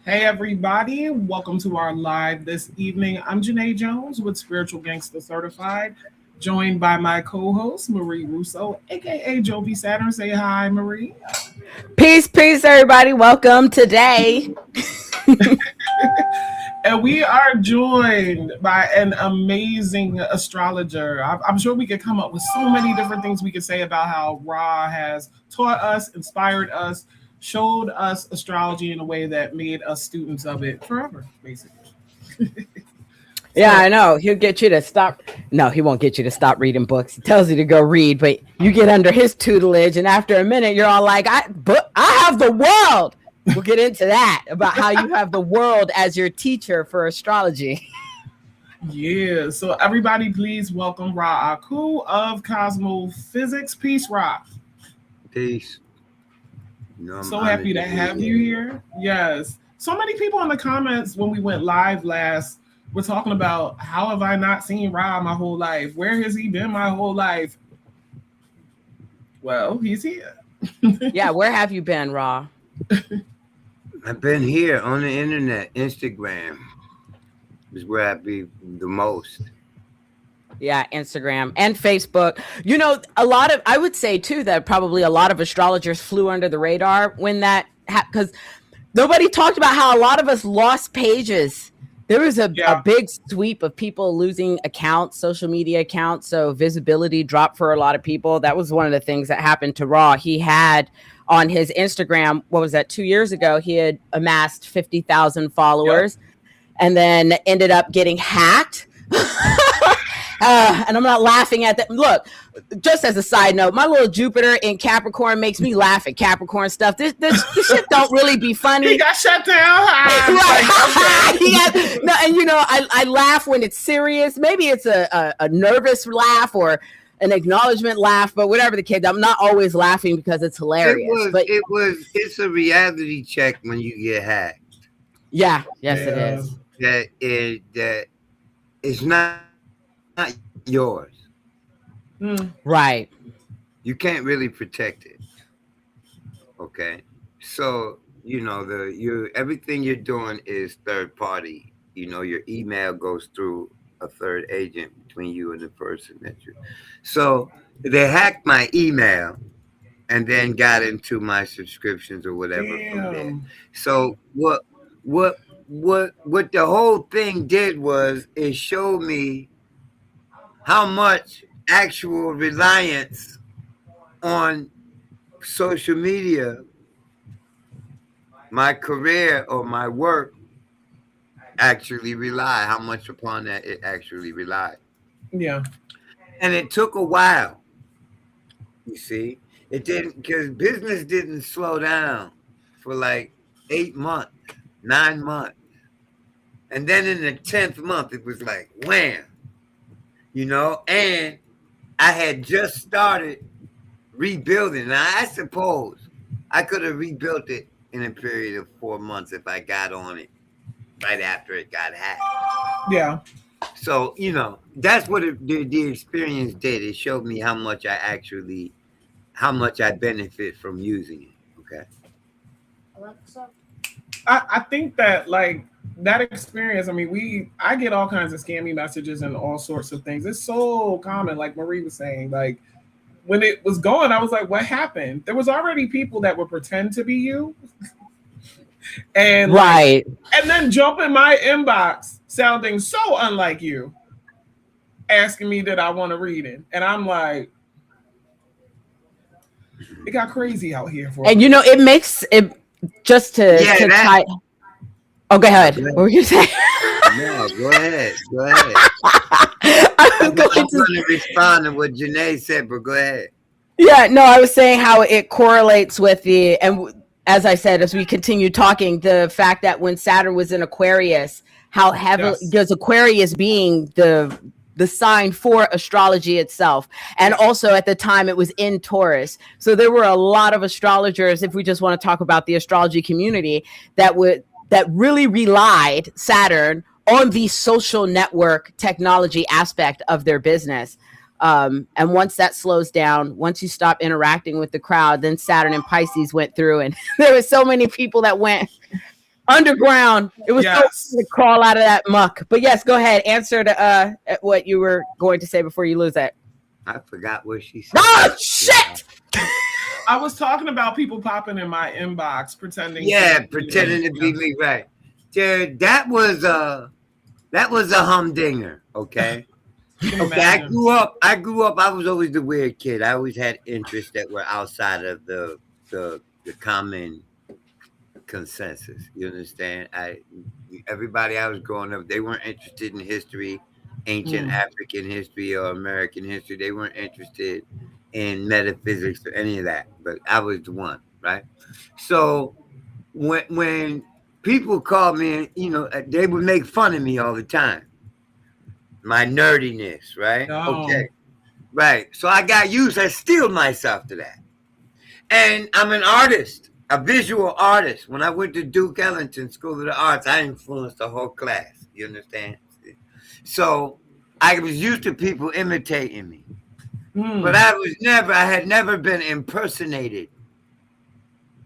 Hey everybody, welcome to our live this evening. I'm JANÉT Jones with Spiritual Gangsta Certified, joined by my co-host Marie Rousseau, aka JOVI Saturn. Say hi, Marie. Peace, everybody. Welcome today. And we are joined by an amazing astrologer. I'm sure we could come up with so many different things we could say about how Ra has taught us, inspired us, showed us astrology in a way that made us students of it forever, basically. Yeah, I know. He'll get you to stop. No, he won't get you to stop reading books. He tells you to go read, but you get under his tutelage, and after a minute, you're all like, I have the world. We'll get into that about how you have the world as your teacher for astrology. Yeah, so everybody please welcome Ra Akhu of Cozmophyzix. Peace, Ra. Peace. So happy to have you here. Yes. So many people in the comments when we went live last were talking about how have I not seen Ra my whole life? Where has he been my whole life? Well, he's here. Yeah, where have you been, Ra? I've been here on the internet. Instagram is where I be the most. Yeah, Instagram and Facebook. You know, I would say too that probably a lot of astrologers flew under the radar when that because nobody talked about how a lot of us lost pages. There was a big sweep of people losing accounts, social media accounts. So visibility dropped for a lot of people. That was one of the things that happened to Ra. He had on his Instagram, what was that, 2 years ago, he had amassed 50,000 followers and then ended up getting hacked. And I'm not laughing at that. Look, just as a side note, my little Jupiter in Capricorn makes me laugh at Capricorn stuff. This shit don't really be funny. He got shut down. No, and you know, I laugh when it's serious. Maybe it's a nervous laugh or an acknowledgement laugh, but whatever the case, I'm not always laughing because it's hilarious. It's a reality check when you get hacked. Yeah, yes, it is. That it's not yours. Right. You can't really protect it. Okay. So, you know, everything you're doing is third party. You know, your email goes through a third agent between you and the person that you. So they hacked my email and then got into my subscriptions or whatever from there. So what the whole thing did was it showed me how much actual reliance on social media, my career or my work actually rely, how much upon that it actually relied. Yeah. And it took a while. You see, it didn't, because business didn't slow down for like 8 months, 9 months. And then in the 10th month, it was like, wham, you know, and I had just started rebuilding. Now, I suppose I could have rebuilt it in a period of 4 months if I got on it right after it got hacked. Yeah. So, you know, that's what the experience did. It showed me how much I benefit from using it. Okay. I think that like that experience, I mean, I get all kinds of scammy messages and all sorts of things. It's so common, like Marie was saying, like when it was going, I was like, what happened? There was already people that would pretend to be you. And right. And then jump in my inbox sounding so unlike you, asking me that I want to read it. And I'm like, it got crazy out here for and me. You know, it makes it just to tie. Oh, go ahead. What were you saying? No, go ahead. I'm going to respond to what JANÉT said, but go ahead. Yeah, no, I was saying how it correlates with and as I said, as we continue talking, the fact that when Saturn was in Aquarius, how heavily does Aquarius being the sign for astrology itself. And also at the time it was in Taurus. So there were a lot of astrologers, if we just want to talk about the astrology community, that really relied Saturn on the social network technology aspect of their business. And once that slows down, once you stop interacting with the crowd, then Saturn and Pisces went through, and there were so many people that went Underground. It was so easy to crawl out of that muck. But yes, go ahead. Answer to what you were going to say before you lose it. I forgot what she said. Oh shit! I was talking about people popping in my inbox pretending. Yeah, pretending to be me, right? Dude, that was a humdinger. Okay. Okay. I grew up. I was always the weird kid. I always had interests that were outside of the common consensus. You understand? Everybody I was growing up, they weren't interested in history, ancient African history or American history. They weren't interested in metaphysics or any of that. But I was the one, right? So when people called me, you know, they would make fun of me all the time. My nerdiness, right? No. Okay. Right. So I got used. I steeled myself to that. And I'm an artist, a visual artist. When I went to Duke Ellington School of the Arts, I influenced the whole class. You understand? So I was used to people imitating me. But I had never been impersonated.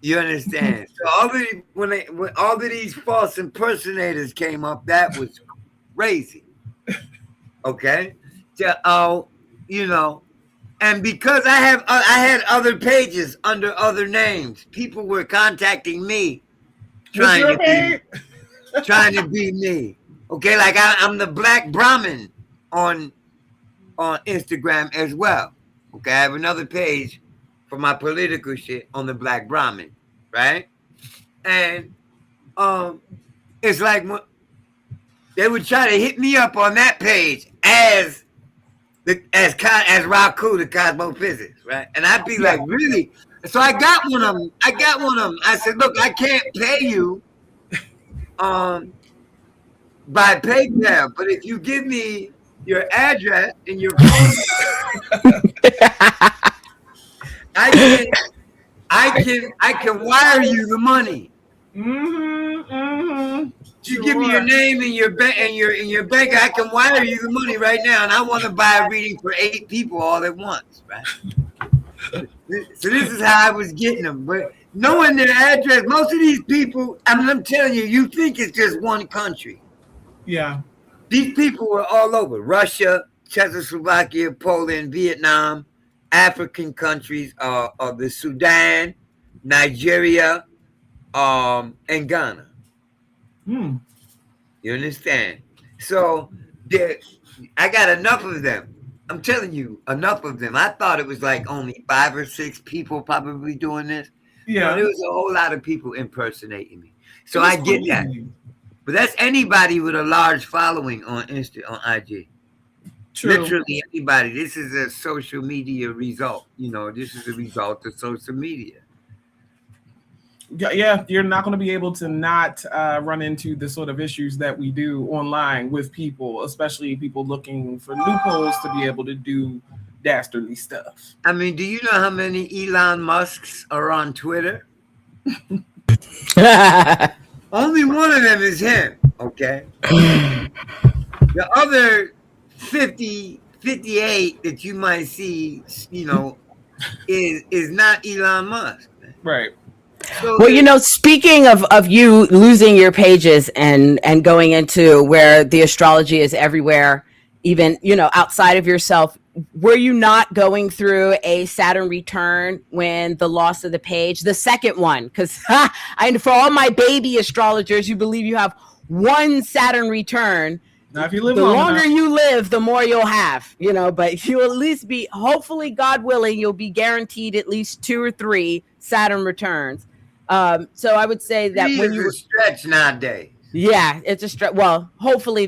You understand? So when all of these false impersonators came up, that was crazy. Okay, you know, and because I had other pages under other names, people were contacting me, trying to be me. Okay, like I'm the Black Brahmin on Instagram as well. Okay, I have another page for my political shit on the Black Brahmin, right? And it's like they would try to hit me up on that page as Ra Akhu the Cozmophyzix, right? And I'd be like, really? So I got one of them. I said, look, I can't pay you by PayPal, but if you give me your address and your phone, I can wire you the money. You give me your name and your bank I can wire you the money right now, and I want to buy a reading for 8 people all at once, right? So this is how I was getting them, but knowing their address, most of these people, I'm telling you, you think it's just one country. Yeah. These people were all over Russia, Czechoslovakia, Poland, Vietnam, African countries, the Sudan, Nigeria, and Ghana. You understand? So I got enough of them. I'm telling you, enough of them. I thought it was like only 5 or 6 people probably doing this. Yeah. No, there was a whole lot of people impersonating me. So I get that. But that's anybody with a large following on IG. True. Literally anybody. This is a social media result. You know, this is a result of social media. Yeah, you're not going to be able to not run into the sort of issues that we do online with people, especially people looking for loopholes to be able to do dastardly stuff. I mean, do you know how many Elon Musks are on Twitter? Only one of them is him, okay? The other 58 that you might see, you know, is not Elon Musk. Right. So well, you know, speaking of you losing your pages and going into where the astrology is everywhere, even, you know, outside of yourself, were you not going through a Saturn return when the loss of the page, the second one? Because for all my baby astrologers, you believe you have one Saturn return. Now, if you live the longer you live, the more you'll have, you know, but you'll at least be, hopefully, God willing, you'll be guaranteed at least 2 or 3 Saturn returns. So I would say that when you stretch nowadays. Yeah, it's a stretch. Well, hopefully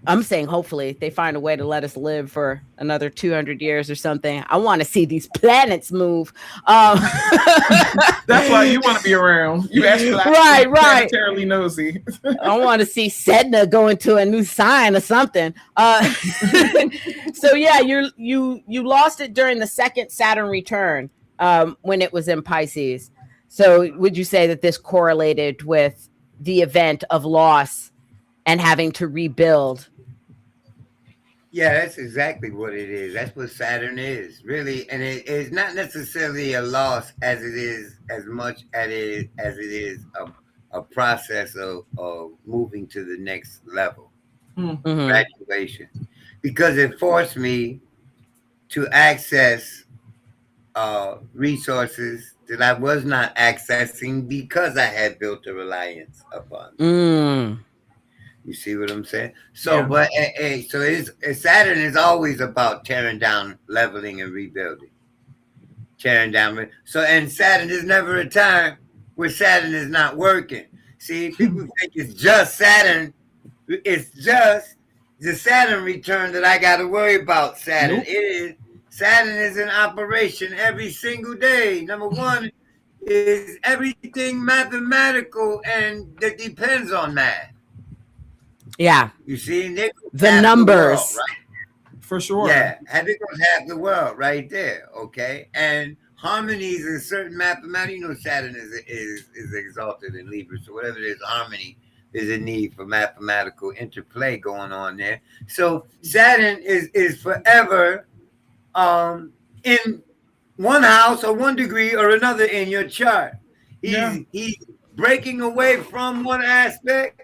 I'm saying hopefully they find a way to let us live for another 200 years or something. I want to see these planets move. That's why you want to be around. You actually right. Planetarily nosy. I want to see Sedna go into a new sign or something. So yeah, you lost it during the second Saturn return when it was in Pisces. So would you say that this correlated with the event of loss and having to rebuild? Yeah, that's exactly what it is. That's what Saturn is, really. And it is not necessarily a loss as it is, as much as it is a process of moving to the next level, graduation, because it forced me to access resources that I was not accessing because I had built a reliance upon them. You see what I'm saying? So, but so Saturn is always about tearing down, leveling, and rebuilding. Tearing down. So, and Saturn is never a time where Saturn is not working. See, people think it's just Saturn. It's just the Saturn return that I got to worry about. Saturn Saturn is in operation every single day. Number one is everything mathematical and that depends on math. Yeah. You see, the numbers. The world, right? For sure. Yeah, and it goes half the world right there. Okay, and harmonies in certain mathematics. Saturn is exalted in Libra, so whatever it is, harmony is a need for mathematical interplay going on there. So Saturn is forever in one house or one degree or another in your chart. He's breaking away from one aspect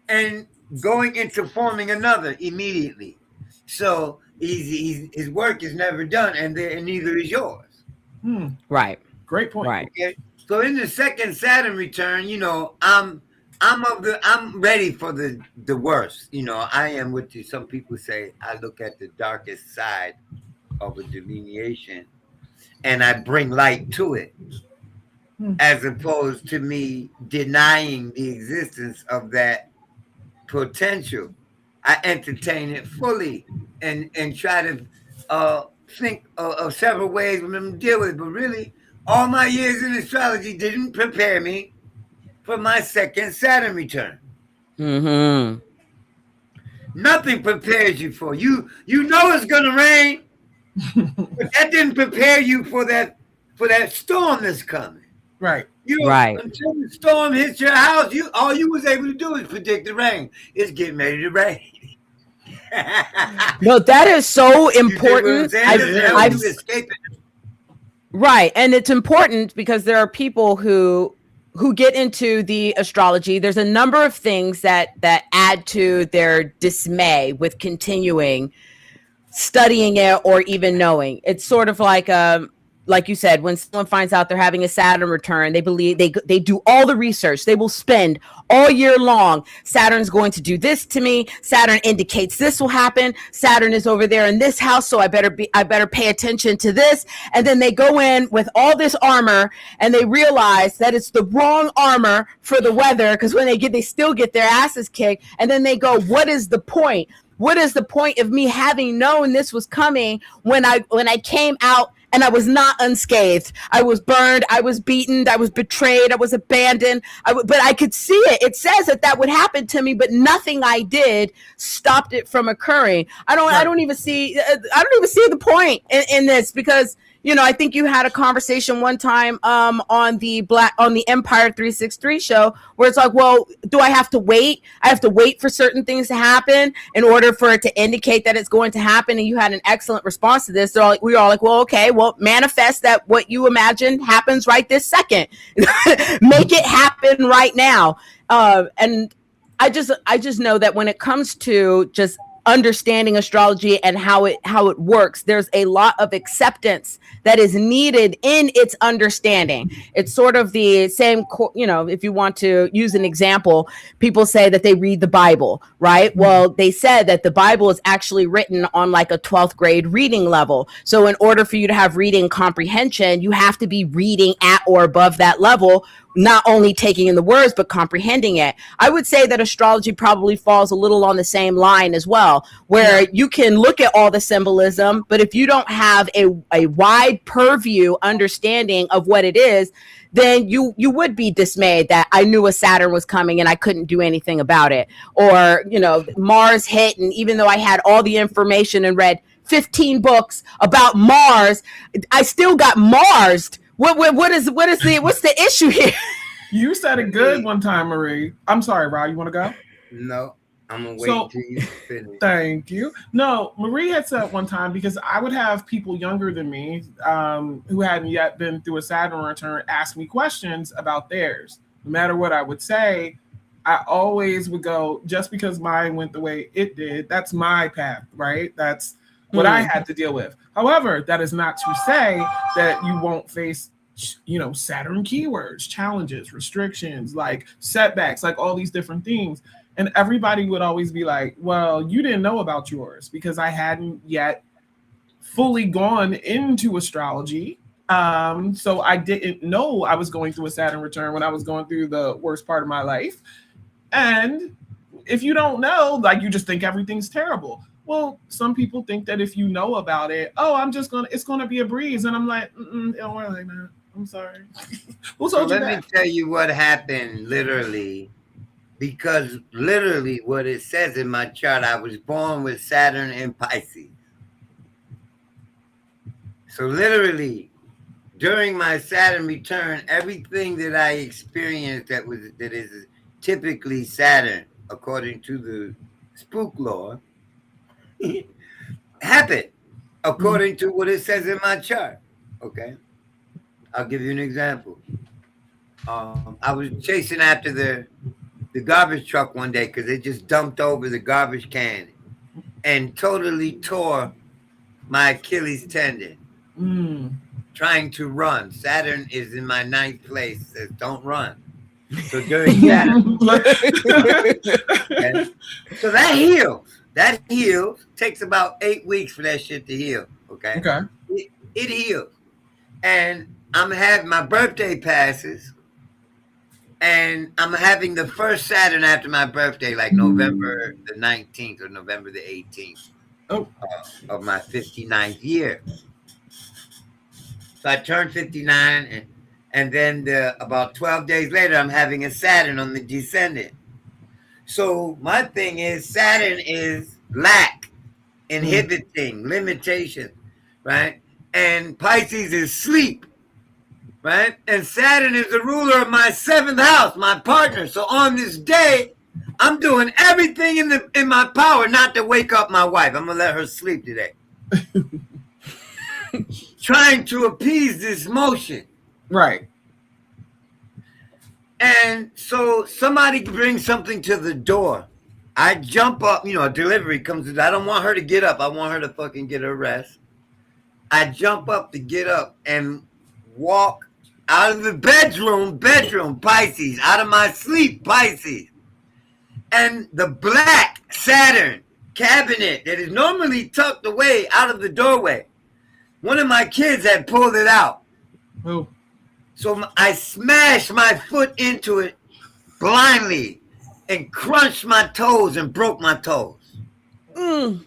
and going into forming another immediately. So his work is never done, and neither is yours. Right. Great point. Right. Okay. So in the second Saturn return, I'm ready for the worst. I am what some people say. I look at the darkest side of a delineation, and I bring light to it, as opposed to me denying the existence of that potential. I entertain it fully and try to think of several ways for them to deal with it. But really, all my years in astrology didn't prepare me for my second Saturn return. Nothing prepares you for you. You know it's gonna rain, but that didn't prepare you for that storm that's coming. Right. Until the storm hits your house, all you was able to do is predict the rain. It's getting ready to rain. No, that is so important. Right, and it's important because there are people who get into the astrology. There's a number of things that add to their dismay with continuing studying it or even knowing. It's sort of like you said, when someone finds out they're having a Saturn return, they believe they do all the research. They will spend all year long. Saturn's going to do this to me. Saturn indicates this will happen. Saturn is over there in this house, so I better pay attention to this. And then they go in with all this armor, and they realize that it's the wrong armor for the weather, because when they still get their asses kicked. And then they go, what is the point? What is the point of me having known this was coming when I came out and I was not unscathed? I was burned, I was beaten, I was betrayed, I was abandoned. But I could see it. It says that would happen to me, but nothing I did stopped it from occurring. I don't even see the point in this, because I think you had a conversation one time on the Empire 363 show where it's like, well, do I have to wait? I have to wait for certain things to happen in order for it to indicate that it's going to happen. And you had an excellent response to this. We were all like, well, okay, well, manifest that what you imagine happens right this second. Make it happen right now. And I just know that when it comes to just understanding astrology and how it works, there's a lot of acceptance that is needed in its understanding. It's sort of the same, if you want to use an example, people say that they read the Bible, right? Mm-hmm. Well, they said that the Bible is actually written on like a 12th grade reading level. So in order for you to have reading comprehension, you have to be reading at or above that level, not only taking in the words, but comprehending it. I would say that astrology probably falls a little on the same line as well, where you can look at all the symbolism, but if you don't have a wide purview understanding of what it is, then you would be dismayed that I knew a Saturn was coming and I couldn't do anything about it. Or, Mars hit, and even though I had all the information and read 15 books about Mars, I still got Marsed. What's the issue here? You said it good one time, Marie. I'm sorry, Ra, you want to go? No, I'm gonna wait until you finish. Thank you. No, Marie had said one time, because I would have people younger than me who hadn't yet been through a Saturn return ask me questions about theirs. no matter what I would say, I always would go, just because mine went the way it did, that's my path, right? That's what I had to deal with. However, that is not to say that you won't face, Saturn keywords, challenges, restrictions, like setbacks, like all these different things. And everybody would always be like, well, you didn't know about yours, because I hadn't yet fully gone into astrology. So I didn't know I was going through a Saturn return when I was going through the worst part of my life. And if you don't know, like, you just think everything's terrible. Well, some people think that if you know about it, it's gonna be a breeze. And I'm like, it don't work like that. I'm sorry. Who told you that? Let me tell you what happened literally, because literally what it says in my chart, I was born with Saturn in Pisces. So literally, during my Saturn return, everything that I experienced that is typically Saturn, according to the spook law, happened according to what it says in my chart. Okay, I'll give you an example. I was chasing after the garbage truck one day because it just dumped over the garbage can and totally tore my Achilles tendon. Trying to run. Saturn is in my 9th place. Says don't run. So during Saturn, okay? So that heals. Takes about 8 weeks for that shit to heal. Okay. It heals, and my birthday passes, and I'm having the first Saturn after my birthday, like November the 19th or November the 18th of my 59th year. So I turned 59, and then about 12 days later, I'm having a Saturn on the descendant. So my thing is, Saturn is lack, inhibiting, limitation, right? And Pisces is sleep, right? And Saturn is the ruler of my 7th house, my partner. So on this day, I'm doing everything in my power not to wake up my wife. I'm gonna let her sleep today. Trying to appease this motion. Right. And so somebody brings something to the door. I jump up, a delivery comes. I don't want her to get up. I want her to fucking get her rest. I jump up to get up and walk out of the bedroom, Pisces, out of my sleep, Pisces. And the black Saturn cabinet that is normally tucked away out of the doorway, one of my kids had pulled it out. Oh. So I smashed my foot into it blindly and crunched my toes and broke my toes. You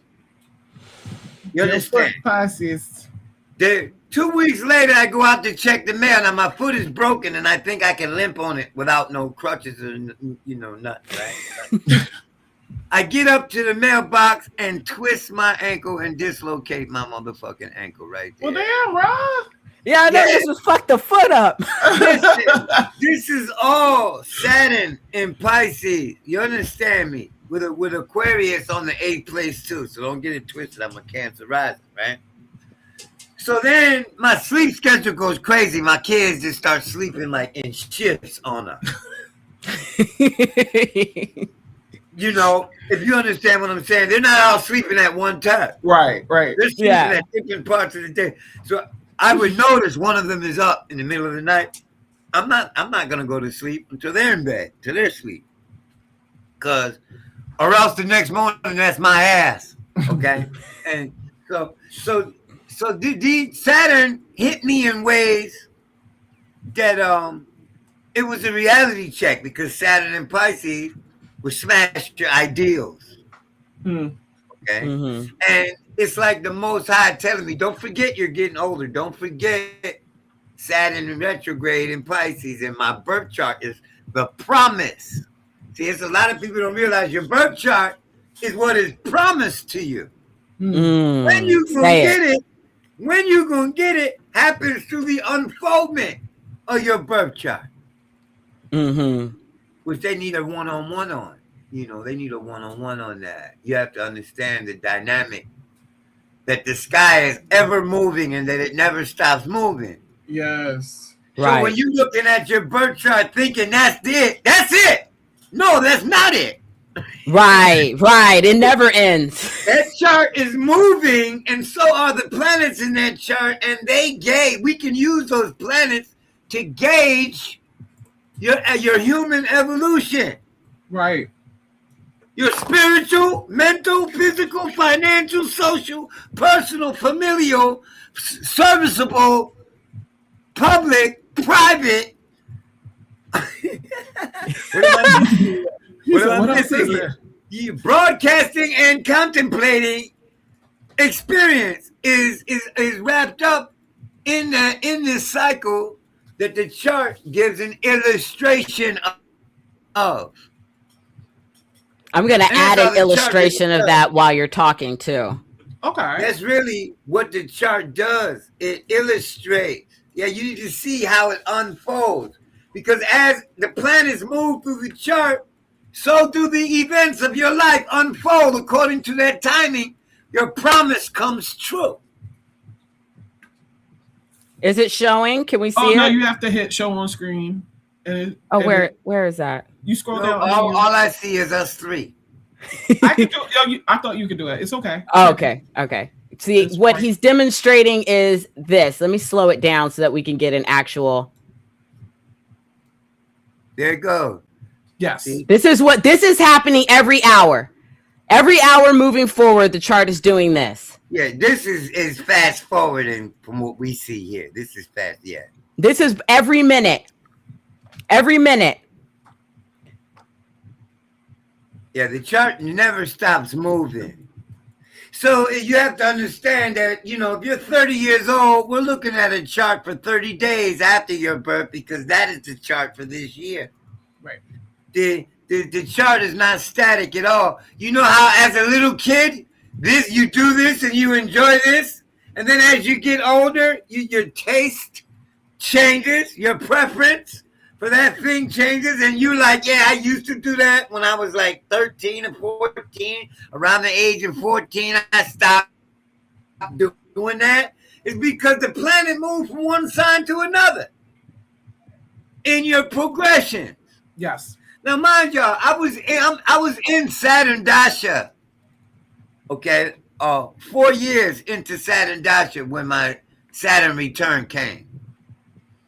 understand? Pisces. 2 weeks later, I go out to check the mail. Now my foot is broken, and I think I can limp on it without no crutches or nothing, right? I get up to the mailbox and twist my ankle and dislocate my motherfucking ankle right there. Well, damn, Ra. Yeah, I know this was fucked the foot up. This is all Saturn in Pisces. You understand me? With Aquarius on the 8th place too. So don't get it twisted. I'm a Cancer rising, right? So then my sleep schedule goes crazy. My kids just start sleeping like in shifts on us. If you understand what I'm saying, they're not all sleeping at one time. Right. They're sleeping at different parts of the day. So I would notice one of them is up in the middle of the night. I'm not gonna go to sleep until they're in bed, till they're asleep. Or else the next morning that's my ass. Okay? And so the Saturn hit me in ways that it was a reality check, because Saturn in Pisces will smash your ideals. Okay? Mm-hmm. And it's like the Most High telling me, don't forget you're getting older. Don't forget Saturn in retrograde in Pisces. And my birth chart is the promise. See, it's a lot of people don't realize your birth chart is what is promised to you. When you gonna get it happens through the unfoldment of your birth chart. Which they need a one-on-one on. They need a one-on-one on that. You have to understand the dynamic, that the sky is ever moving and that it never stops moving. Yes. So when you're looking at your birth chart thinking that's it. No, that's not it. Right. It never ends. That chart is moving, and so are the planets in that chart, and we can use those planets to gauge your human evolution. Right. Your spiritual, mental, physical, financial, social, personal, familial, serviceable, public, private. What else is there? Broadcasting and contemplating experience is wrapped up in this cycle that the chart gives an illustration of. I'm going to add an illustration of that while you're talking too. Okay. That's really what the chart does. It illustrates. Yeah, you need to see how it unfolds. Because as the planets move through the chart, so do the events of your life unfold according to that timing. Your promise comes true. Is it showing? Can we see it? Oh, no, you have to hit show on screen. Where is that? You scroll down. All I see is us three. I thought you could do it. It's okay. Oh, okay. See, it's what he's demonstrating is this. Let me slow it down so that we can get an actual. There it goes. Yes. This is happening every hour. Every hour moving forward, the chart is doing this. Yeah, this is fast forwarding from what we see here. This is fast, yeah. This is every minute. Every minute. Yeah, the chart never stops moving. So you have to understand that, if you're 30 years old, we're looking at a chart for 30 days after your birth because that is the chart for this year. Right. The chart is not static at all. You know how as a little kid, you do this and you enjoy this, and then as you get older, your taste changes, your preference for that thing changes, and you like, yeah, I used to do that when I was like 13 or 14. Around the age of 14, I stopped doing that. It's because the planet moves from one sign to another in your progression. Yes. Now, mind y'all, I was in Saturn Dasha. Okay, 4 years into Saturn Dasha when my Saturn return came.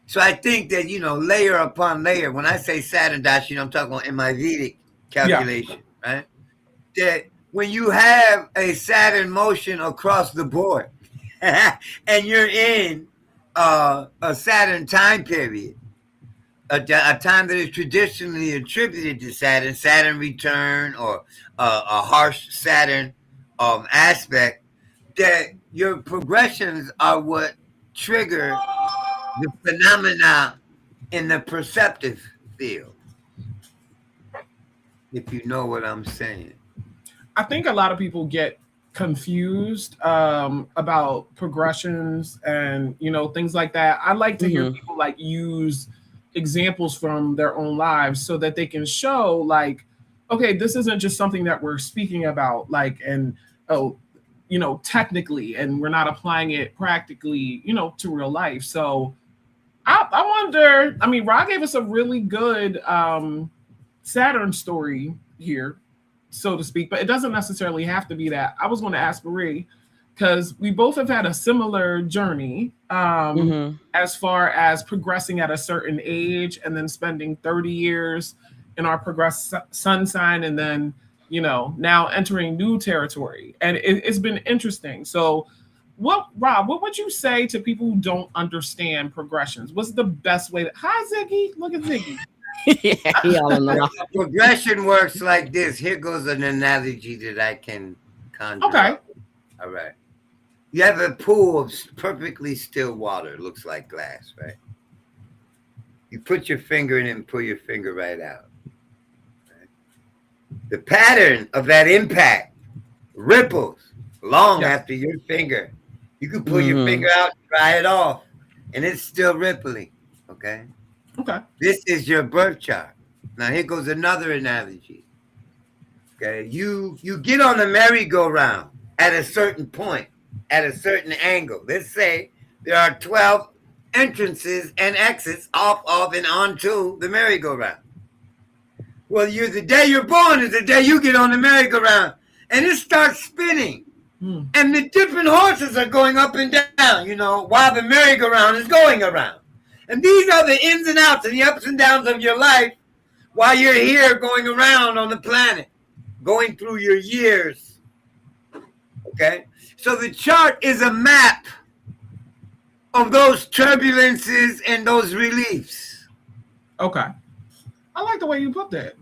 So I think that, layer upon layer, when I say Saturn Dasha, I'm talking about in my Vedic calculation, right? That when you have a Saturn motion across the board and you're in a Saturn time period, a time that is traditionally attributed to Saturn return, or a harsh Saturn aspect, that your progressions are what trigger the phenomena in the perceptive field, if you know what I'm saying. I think a lot of people get confused about progressions and things like that. I like to hear people use examples from their own lives so that they can show okay, this isn't just something that we're speaking about technically, and we're not applying it practically to real life. So I wonder, Ra gave us a really good Saturn story here, so to speak, but it doesn't necessarily have to be that. I was going to ask Marie, because we both have had a similar journey as far as progressing at a certain age and then spending 30 years in our progressed sun sign, and then, now entering new territory. And it's been interesting. So Rob, what would you say to people who don't understand progressions? What's the best way hi, Ziggy. Look at Ziggy. Yeah, he all in the wrong. Progression works like this. Here goes an analogy that I can conjure. Okay. Up. All right. You have a pool of perfectly still water. It looks like glass, right? You put your finger in it and pull your finger right out. Right? The pattern of that impact ripples long after your finger. You can pull your finger out, dry it off, and it's still rippling. Okay? Okay. This is your birth chart. Now here goes another analogy. Okay, you get on the merry-go-round at a certain point, at a certain angle. Let's say there are 12 entrances and exits off of and onto the merry-go-round. Well, the day you're born is the day you get on the merry-go-round, and it starts spinning. And the different horses are going up and down, you know, while the merry-go-round is going around. And these are the ins and outs and the ups and downs of your life while you're here going around on the planet, going through your years. Okay? So the chart is a map of those turbulences and those reliefs. Okay. I like the way you put that.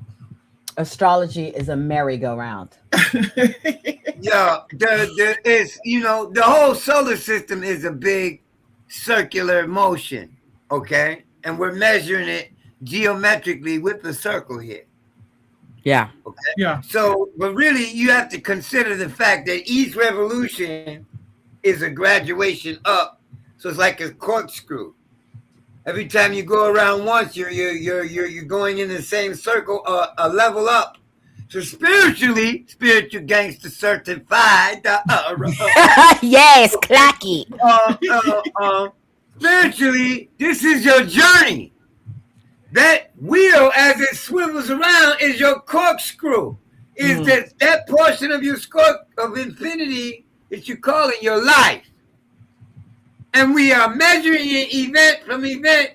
Astrology is a merry-go-round. Yeah, the whole solar system is a big circular motion, okay? And we're measuring it geometrically with the circle here. Yeah. Okay. Yeah. So, but really, you have to consider the fact that each revolution is a graduation up. So it's like a corkscrew. Every time you go around once, you're going in the same circle, a level up. So spiritually, spiritual gangster certified. Yes, clacky. Spiritually, this is your journey. That wheel, as it swivels around, is your corkscrew. Is that portion of your of infinity that you call it your life. And we are measuring it event from event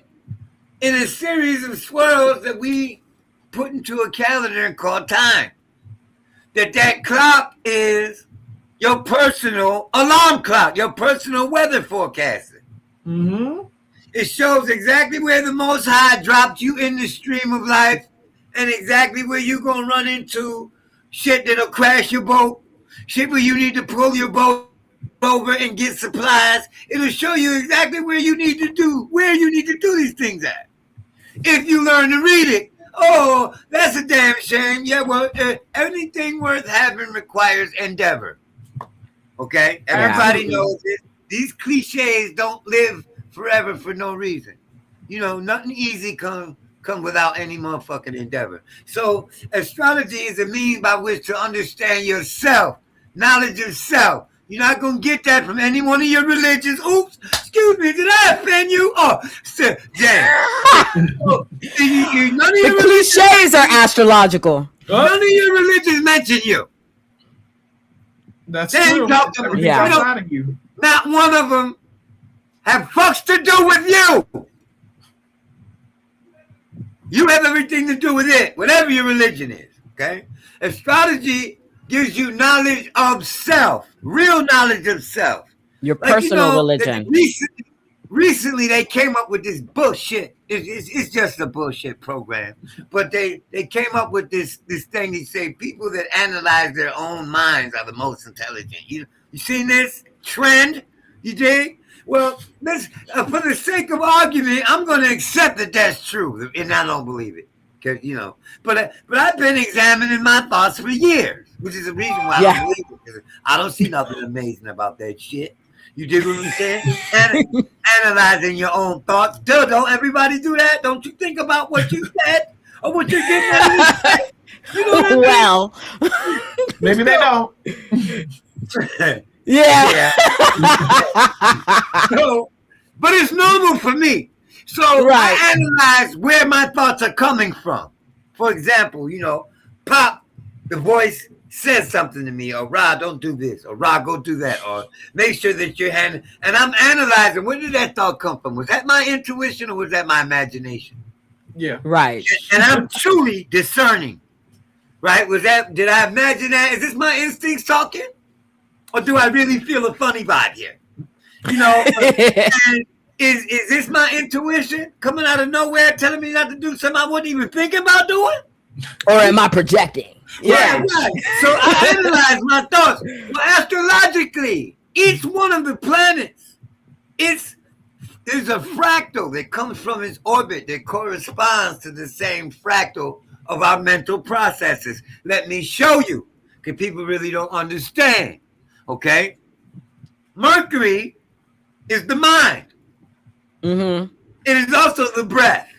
in a series of swirls that we put into a calendar called time. That clock is your personal alarm clock, your personal weather forecasting. It shows exactly where the Most High dropped you in the stream of life and exactly where you're going to run into shit that'll crash your boat, shit where you need to pull your boat over and get supplies. It'll show you exactly where you need to do these things at. If you learn to read it. Oh, that's a damn shame. Yeah, well, anything worth having requires endeavor. Okay? Everybody knows it. These cliches don't live forever for no reason. You know, nothing easy come without any motherfucking endeavor. So astrology is a means by which to understand yourself, knowledge of self. You're not going to get that from any one of your religions. Oops, excuse me, did I offend you? Oh, damn. None of your cliches are astrological. None of your religions mention you. That's true. Outside of you. Not one of them have fucks to do with you. You have everything to do with it, whatever your religion is, okay? Astrology gives you knowledge of self, real knowledge of self. Your personal religion. Recently, they came up with this bullshit. It's just a bullshit program. But they came up with this thing. They say people that analyze their own minds are the most intelligent. You seen this trend? You dig? Well, this for the sake of argument, I'm going to accept that that's true, and I don't believe it. You know, but I've been examining my thoughts for years, which is the reason why I don't believe it. Because I don't see nothing amazing about that shit. You dig what I'm saying? Analyzing your own thoughts. Duh, don't everybody do that? Don't you think about what you said or what you're getting ready to say? You know what I mean? Well, maybe they don't. Yeah. So, but it's normal for me. So I analyze where my thoughts are coming from. For example, you know, Pop, the voice says something to me, or Ra, don't do this, or Ra, go do that, or make sure that you're handling. And I'm analyzing, where did that thought come from? Was that my intuition or was that my imagination? Yeah. Right. And I'm truly discerning. Right? Did I imagine that? Is this my instincts talking? Or do I really feel a funny vibe here? You know, and is this my intuition coming out of nowhere telling me not to do something I wasn't even thinking about doing? Or am I projecting? Yeah. Right. So I analyze my thoughts. Well, astrologically, each one of the planets, there's a fractal that comes from its orbit that corresponds to the same fractal of our mental processes. Let me show you, because people really don't understand. Okay? Mercury is the mind. Mm-hmm. It is also the breath.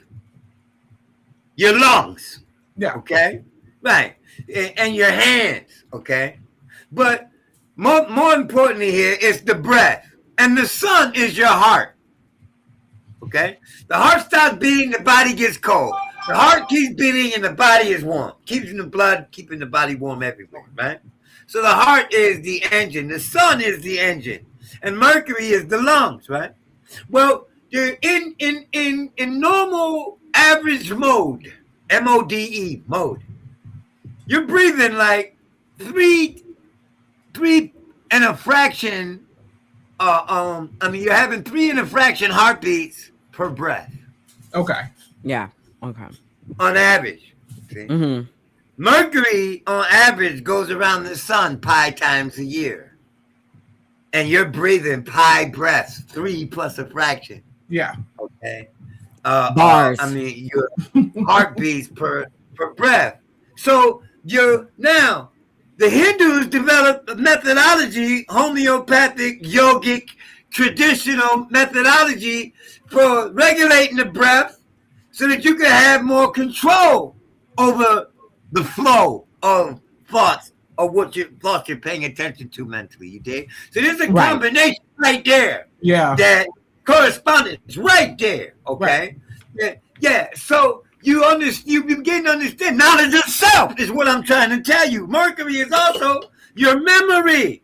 Your lungs. Yeah. Okay? Right. And your hands. Okay? But more importantly here is the breath. And the sun is your heart. Okay? The heart stops beating, the body gets cold. The heart keeps beating and the body is warm. Keeping the blood, keeping the body warm everywhere, right? So the heart is the engine. The sun is the engine. And Mercury is the lungs, right? Well, in normal average mode, MODE mode, you're breathing like three and a fraction. You're having 3 and a fraction heartbeats per breath. Okay. Yeah. Okay. On average. See? Mm-hmm. Mercury, on average, goes around the sun pi times a year. And you're breathing pi breaths, 3 plus a fraction. Yeah. Okay. Bars. Your heartbeats per breath. So now the Hindus developed a methodology, homeopathic, yogic, traditional methodology for regulating the breath so that you can have more control over the flow of thoughts or what you're paying attention to mentally. You dig? So there's a combination right there. Yeah. That correspondence right there. Okay. Right. Yeah. So you begin to understand knowledge of self is what I'm trying to tell you. Mercury is also your memory.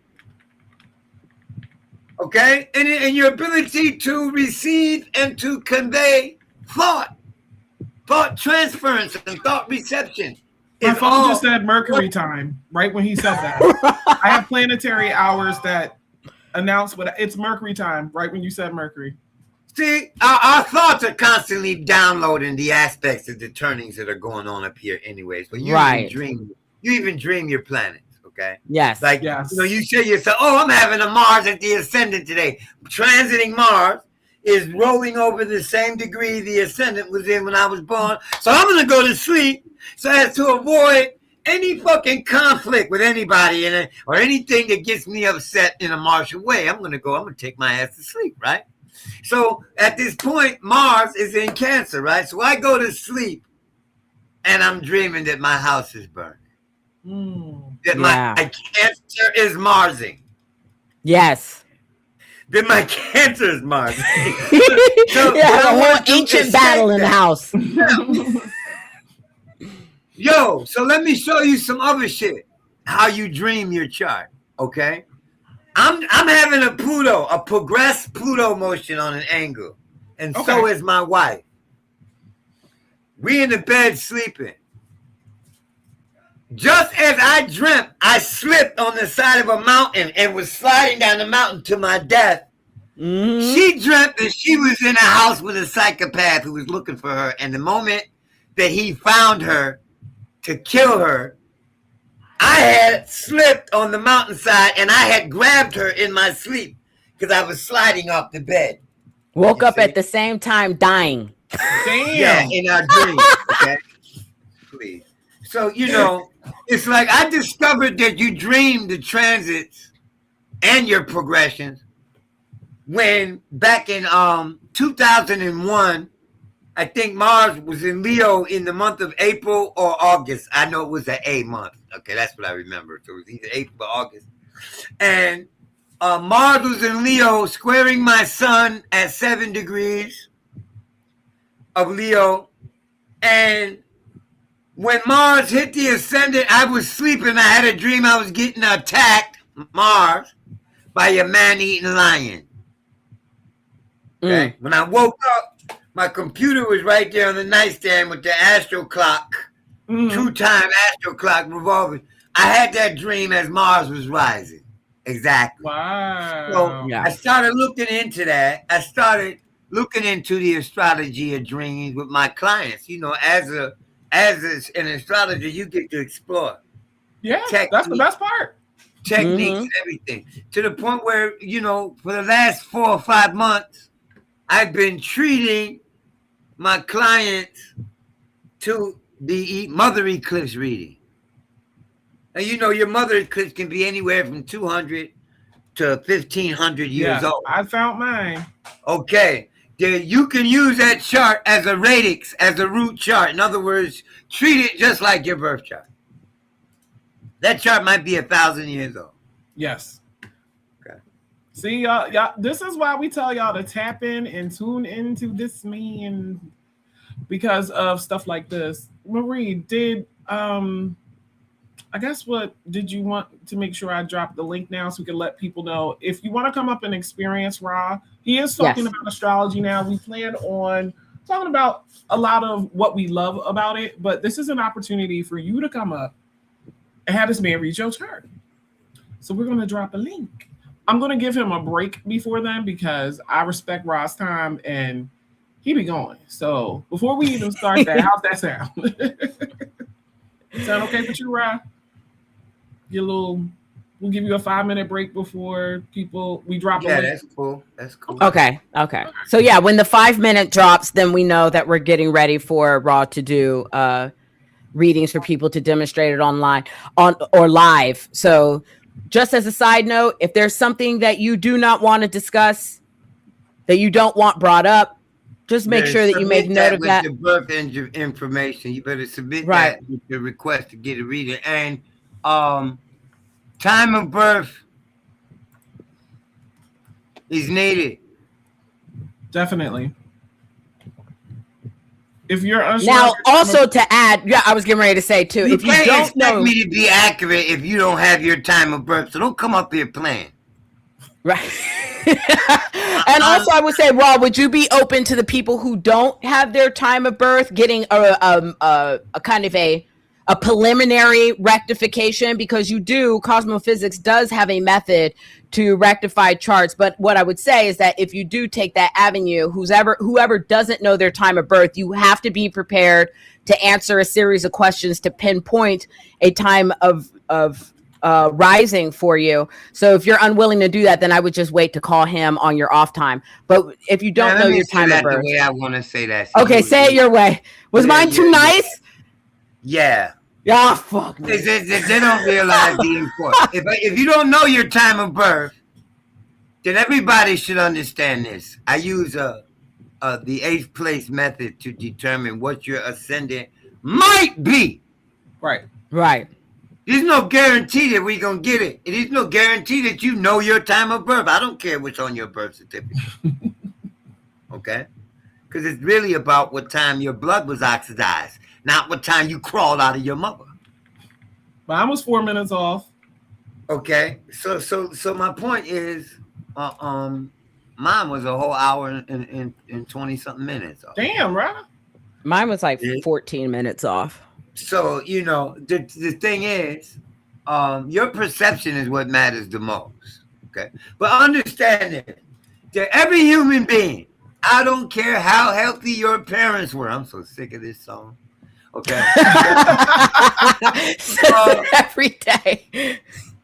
Okay? And your ability to receive and to convey thought transference and thought reception. My phone just said Mercury time right when he said that. I have planetary hours that announce what it's Mercury time right when you said Mercury. See, our thoughts are constantly downloading the aspects of the turnings that are going on up here anyways. But you even dream your planets, okay? Yes. Like, you say to yourself, I'm having a Mars at the ascendant today. Transiting Mars is rolling over the same degree the ascendant was in when I was born. So I'm going to go to sleep so as to avoid any fucking conflict with anybody or anything that gets me upset in a Martian way. I'm going to take my ass to sleep, right? So at this point, Mars is in Cancer, right? So I go to sleep and I'm dreaming that my house is burning. That my Cancer is Marsing. Yes. That my Cancer is Marsing. So a whole ancient battle in the house. Yo, so let me show you some other shit. How you dream your chart, okay? I'm having a progressed Pluto motion on an angle. And so is my wife. We in the bed sleeping. Just as I dreamt, I slipped on the side of a mountain and was sliding down the mountain to my death. Mm-hmm. She dreamt that she was in a house with a psychopath who was looking for her. And the moment that he found her to kill her, I had slipped on the mountainside and I had grabbed her in my sleep because I was sliding off the bed. Woke up at the same time dying. Damn. Yeah, in our dreams. Okay? Please. So, it's like I discovered that you dream the transits and your progressions when back in 2001, I think Mars was in Leo in the month of April or August. I know it was an A month. Okay, that's what I remember. So it was either April or August. And Mars was in Leo, squaring my sun at 7 degrees of Leo. And when Mars hit the ascendant, I was sleeping. I had a dream I was getting attacked, Mars, by a man-eating lion. Okay? When I woke up, my computer was right there on the nightstand with the astro clock, 2-time astro clock revolving. I had that dream as Mars was rising. Exactly. Wow. So I started looking into that. I started looking into the astrology of dreams with my clients. As an astrologer, you get to explore. Yeah, that's the best part. Techniques, everything. To the point where, for the last 4 or 5 months, I've been treating my clients to the mother eclipse reading. And your mother eclipse can be anywhere from 200 to 1,500 years old. I found mine. Okay. You can use that chart as a radix, as a root chart. In other words, treat it just like your birth chart. That chart might be 1,000 years old. Yes. Okay. See, y'all, this is why we tell y'all to tap in and tune into this man because of stuff like this. Marie, did I guess what did you want to make sure I drop the link now so we can let people know if you want to come up and experience Ra? He is talking about astrology now. We plan on talking about a lot of what we love about it, but this is an opportunity for you to come up and have this man read your chart. So we're going to drop a link. I'm going to give him a break before then because I respect Ra's time and he be going. So before we even start that, how's that sound? Sound okay with you, Ra? We'll give you a 5-minute break before we drop. Yeah, that's cool. That's cool. Okay. So yeah, when the 5-minute drops, then we know that we're getting ready for Ra to do readings for people to demonstrate it online or live. So just as a side note, if there's something that you do not want to discuss, that you don't want brought up, just make sure that you make note of that. With your birth information, you better submit that with the request to get a reading. And time of birth is needed. Definitely. If you're unsure, now, also to add, I was getting ready to say too. If you don't expect me to be accurate if you don't have your time of birth, so don't come up here playing. Right. And also, I would say, Ra, would you be open to the people who don't have their time of birth getting a kind of a preliminary rectification? Because Cosmophyzix does have a method to rectify charts. But what I would say is that if you do take that avenue, whoever doesn't know their time of birth, you have to be prepared to answer a series of questions to pinpoint a time of rising for you. So if you're unwilling to do that, then I would just wait to call him on your off time. But if you don't know your time of birth, the way I want to say that. Okay, say it your way. Was mine too nice? Yeah. Yeah, fuck. They don't realize the importance. If you don't know your time of birth, then everybody should understand this. I use the 8th place method to determine what your ascendant might be. Right. There's no guarantee that we're going to get it. It is no guarantee that you know your time of birth. I don't care what's on your birth certificate. Okay? Because it's really about what time your blood was oxidized, not what time you crawled out of your mother. Mine was 4 minutes off. Okay? So my point is, mine was a whole hour and 20-something minutes off. Damn, right? Mine was like 14 minutes off. So, the thing is, your perception is what matters the most. Okay. But understand it. To every human being, I don't care how healthy your parents were. I'm so sick of this song. Okay. Every day.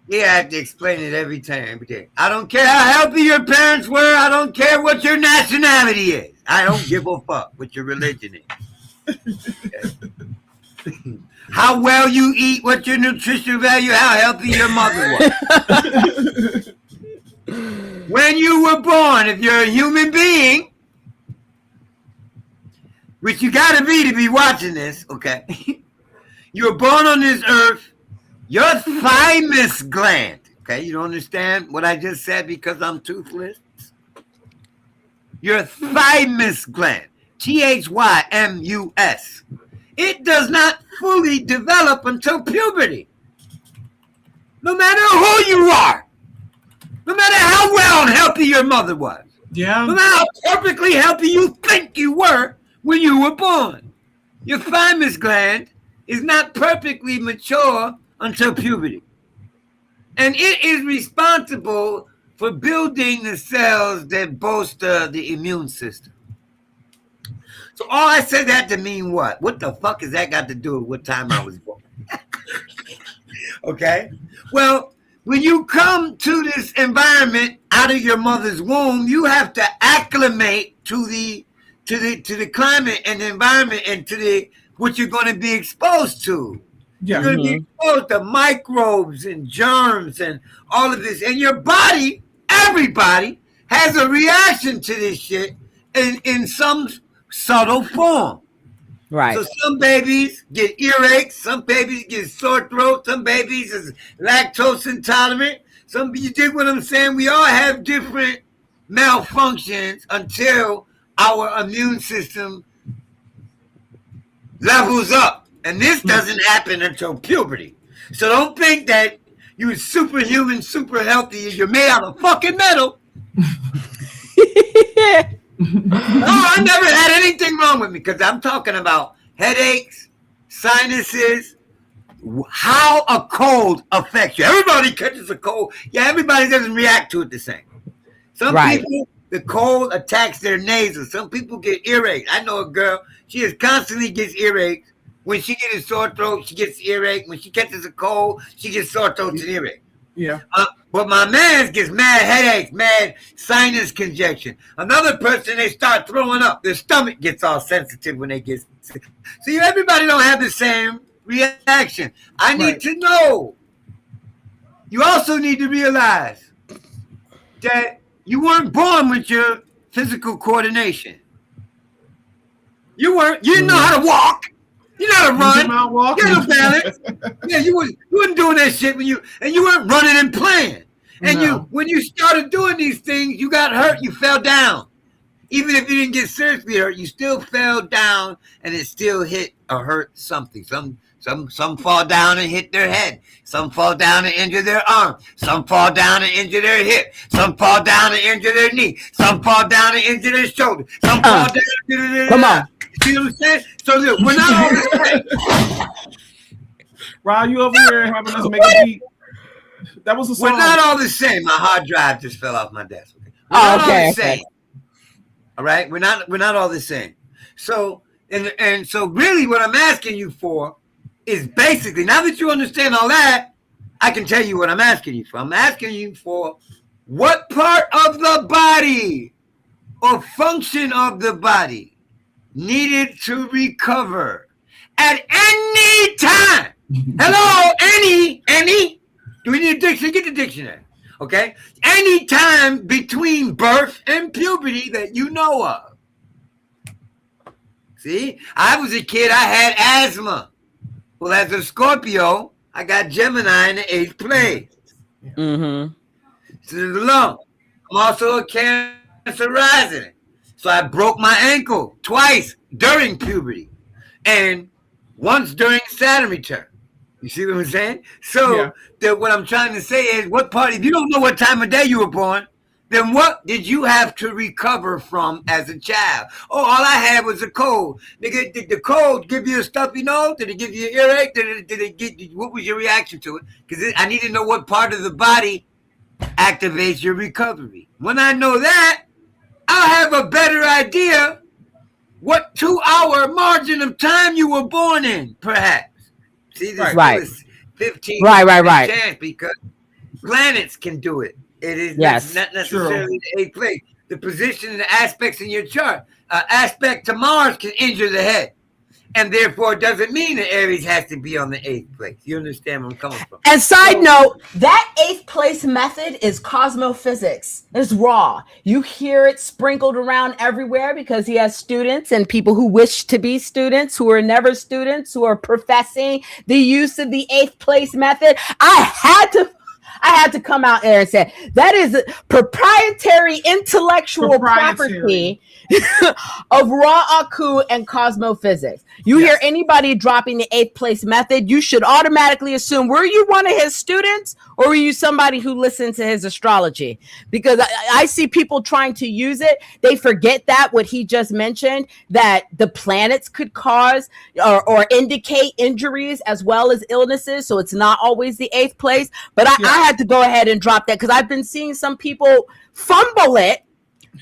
Yeah, I have to explain it every day. I don't care how healthy your parents were. I don't care what your nationality is. I don't give a fuck what your religion is. Okay. How well you eat, what your nutritional value, how healthy your mother was. When you were born, if you're a human being, which you gotta be to be watching this, okay? You were born on this earth, your thymus gland, okay? You don't understand what I just said because I'm toothless? Your thymus gland, THYMUS. It does not fully develop until puberty. No matter who you are. No matter how well and healthy your mother was. Yeah. No matter how perfectly healthy you think you were when you were born. Your thymus gland is not perfectly mature until puberty. And it is responsible for building the cells that bolster the immune system. So all I said that to mean what? What the fuck has that got to do with what time I was born? Okay? Well, when you come to this environment out of your mother's womb, you have to acclimate to the climate and the environment and to what you're going to be exposed to. Yeah. You're going to be exposed to microbes and germs and all of this. And your body, everybody, has a reaction to this shit in some subtle form. Right. So some babies get earaches, some babies get sore throat, some babies is lactose intolerant, You dig what I'm saying? We all have different malfunctions until our immune system levels up. And this doesn't happen until puberty. So don't think that you're superhuman, super healthy, you're made out of fucking metal. No, I never had anything wrong with me because I'm talking about headaches, sinuses, how a cold affects you. Everybody catches a cold. Yeah, everybody doesn't react to it the same. Some people, the cold attacks their nasals. Some people get earache. I know a girl, she just constantly gets earache. When she gets a sore throat, she gets earache. When she catches a cold, she gets sore throats and earache. Yeah. But my man gets mad headaches, mad sinus congestion. Another person, they start throwing up. Their stomach gets all sensitive when they get sick. So everybody don't have the same reaction. I need to know. You also need to realize that you weren't born with your physical coordination. You didn't know how to walk. You know how to run. You know how to balance. Yeah, you weren't doing that shit and you weren't running and playing. And when you started doing these things, you got hurt, you fell down. Even if you didn't get seriously hurt, you still fell down and it still hit or hurt something. Some fall down and hit their head. Some fall down and injure their arm. Some fall down and injure their hip. Some fall down and injure their knee. Some fall down and injure their shoulder. Some fall down and injure their... Come on. See what I'm saying? So look, we're not all the same. Rob, you over here having us make a beat. That was a song. We're not all the same. My hard drive just fell off my desk. We're not all the same. All right? We're not all the same. So and so really what I'm asking you for is basically, now that you understand all that, I can tell you what I'm asking you for. I'm asking you for what part of the body or function of the body needed to recover at any time. Hello, any. Do we need a dictionary? Get the dictionary. Okay? Any time between birth and puberty that you know of. See? I was a kid, I had asthma. Well, as a Scorpio, I got Gemini in the 8th place. Mm-hmm. So the lung. I'm also a Cancer rising. So I broke my ankle twice during puberty and once during Saturn return. You see what I'm saying? So what I'm trying to say is, what part, if you don't know what time of day you were born, then what did you have to recover from as a child? Oh, all I had was a cold. Nigga, did the cold give you a stuffy nose? Did it give you an earache? What was your reaction to it? Because I need to know what part of the body activates your recovery. When I know that, I'll have a better idea what 2-hour margin of time you were born in, perhaps. See, this is 15 chance because planets can do it. It is not necessarily the 8th place. The position and the aspects in your chart. Aspect to Mars can injure the head. And therefore, it doesn't mean that Aries has to be on the 8th place. You understand where I'm coming from? And side note, that 8th place method is cosmophysics. It's raw. You hear it sprinkled around everywhere because he has students and people who wish to be students, who are never students, who are professing the use of the 8th place method. I had to come out there and say that is a proprietary intellectual property of Ra Akhu and Cosmophyzix. You hear anybody dropping the 8th place method, you should automatically assume, were you one of his students or were you somebody who listened to his astrology? Because I see people trying to use it. They forget that what he just mentioned, that the planets could cause or indicate injuries as well as illnesses. So it's not always the 8th place. But I had to go ahead and drop that because I've been seeing some people fumble it,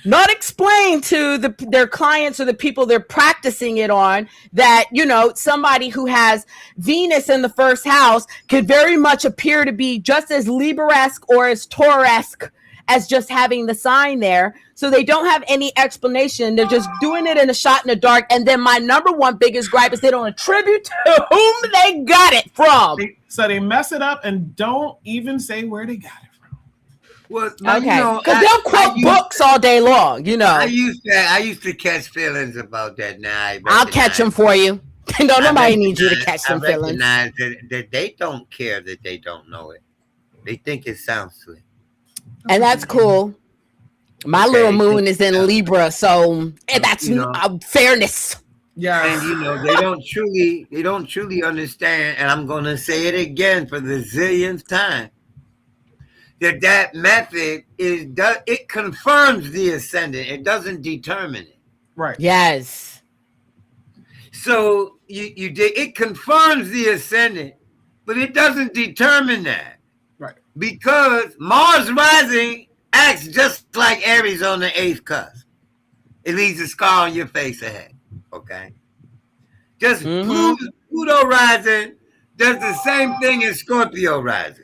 not explain to their clients or the people they're practicing it on that, you know, somebody who has Venus in the 1st house could very much appear to be just as Libra-esque or as Taurus-esque as just having the sign there. So they don't have any explanation. They're just doing it in a shot in the dark. And then my number one biggest gripe is they don't attribute to whom they got it from. So they mess it up and don't even say where they got it. Well, okay, because they'll quote books all day long, you know. I used to catch feelings about that. Now I'll catch them for you. No, nobody needs you to catch some feelings. That they don't care that they don't know it. They think it sounds slick. And that's cool. My little moon is in Libra, so that's fairness. Yeah, and they don't truly understand. And I'm gonna say it again for the zillionth time. That method it confirms the ascendant. It doesn't determine it. Right. Yes. So it confirms the ascendant, but it doesn't determine that. Right. Because Mars rising acts just like Aries on the 8th cusp. It leaves a scar on your face ahead. Okay. Just Pluto rising does the same thing as Scorpio rising.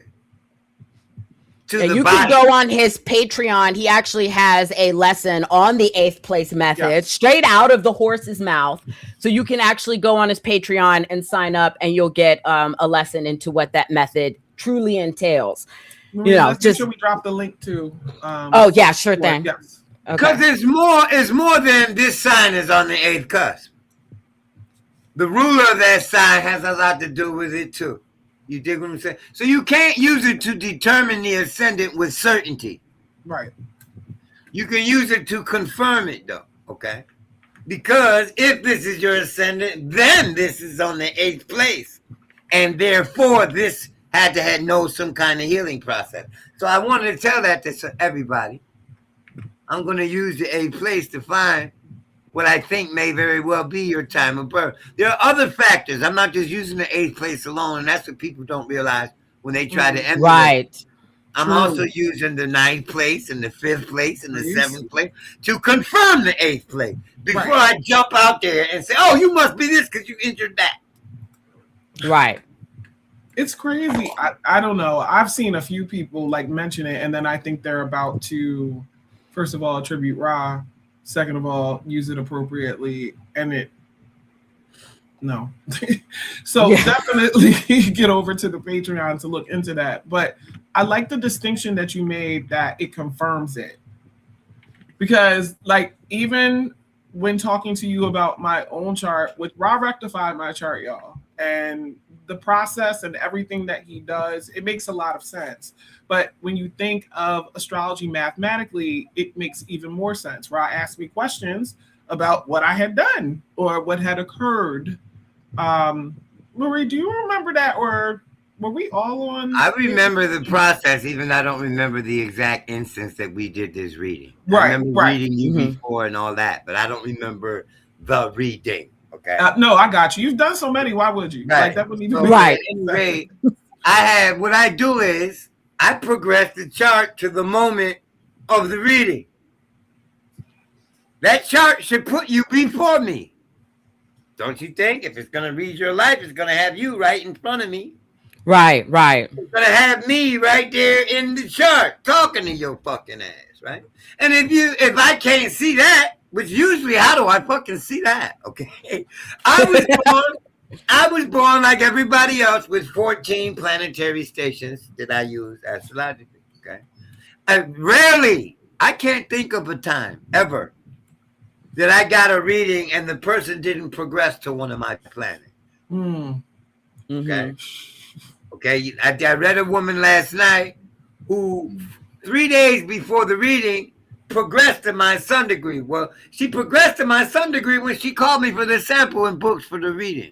And you can go on his Patreon. He actually has a lesson on the 8th place method, straight out of the horse's mouth. So you can actually go on his Patreon and sign up, and you'll get a lesson into what that method truly entails. Let's make sure we drop the link to. Oh yeah, sure thing. Yes. Because it's more than this sign is on the 8th cusp. The ruler of that sign has a lot to do with it too. You dig what I'm saying? So you can't use it to determine the ascendant with certainty. Right. You can use it to confirm it though, okay? Because if this is your ascendant, then this is on the 8th place. And therefore this had to know some kind of healing process. So I wanted to tell that to everybody. I'm going to use the 8th place to find what I think may very well be your time of birth. There are other factors. I'm not just using the 8th place alone, and that's what people don't realize when they try to emulate. Right. I'm also using the 9th place and the 5th place and the 7th place to confirm the 8th place before I jump out there and say, oh, you must be this because you injured that. Right. It's crazy. I don't know. I've seen a few people mention it, and then I think they're about to, first of all, attribute Ra. Second of all, use it appropriately, and no. So definitely get over to the Patreon to look into that. But I like the distinction that you made that it confirms it. Because even when talking to you about my own chart, which Ra rectified my chart, y'all, and the process and everything that he does, it makes a lot of sense. But when you think of astrology mathematically, it makes even more sense. Ra asked me questions about what I had done or what had occurred. Marie, do you remember that, or were we all on? I remember the process, even though I don't remember the exact instance that we did this reading. Right, I remember reading you before and all that, but I don't remember the reading. Okay. No, I got you. You've done so many. Why would you? Right. That wouldn't even right. Anyway, what I do is I progress the chart to the moment of the reading. That chart should put you before me. Don't you think? If it's going to read your life, it's going to have you right in front of me. Right, right. It's going to have me right there in the chart talking to your fucking ass, right? And if I can't see that, which usually, how do I fucking see that? Okay. I was born like everybody else with 14 planetary stations that I use astrologically. Okay. I can't think of a time ever that I got a reading and the person didn't progress to one of my planets. Okay. Okay. I read a woman last night who 3 days before the reading progressed to my sun degree. Well, she progressed to my sun degree when she called me for the sample and books for the reading.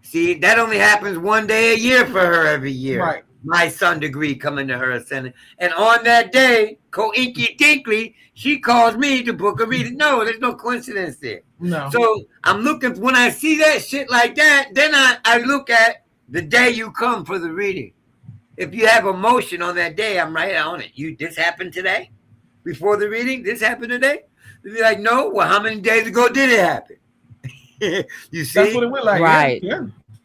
See, that only happens 1 day a year for her every year. Right. My sun degree coming to her ascendant. And on that day, co-inky dinkly, she calls me to book a reading. No, there's no coincidence there. No. So I'm looking, when I see that shit like that, then I look at the day you come for the reading. If you have emotion on that day, I'm right on it. This happened today? Before the reading? This happened today? They'd be like, no. Well, how many days ago did it happen? You see? That's what it went like. Right.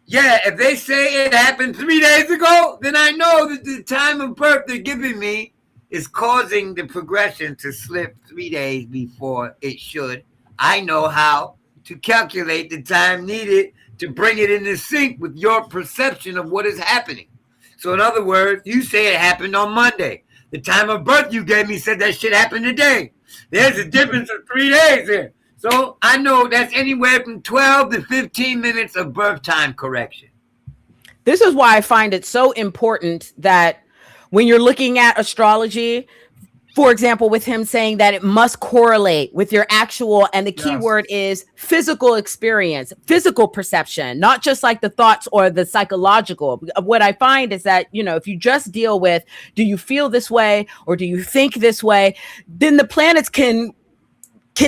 Yeah, if they say it happened 3 days ago, then I know that the time of birth they're giving me is causing the progression to slip 3 days before it should. I know how to calculate the time needed to bring it into sync with your perception of what is happening. So in other words, you say it happened on Monday. The time of birth you gave me said that shit happened today. There's a difference of 3 days there. So I know that's anywhere from 12 to 15 minutes of birth time correction. This is why I find it so important that when you're looking at astrology, for example, with him saying that it must correlate with your actual, and the key word is physical experience, physical perception, not just like the thoughts or the psychological. What I find is that, you know, if you just deal with, do you feel this way or do you think this way, then the planets can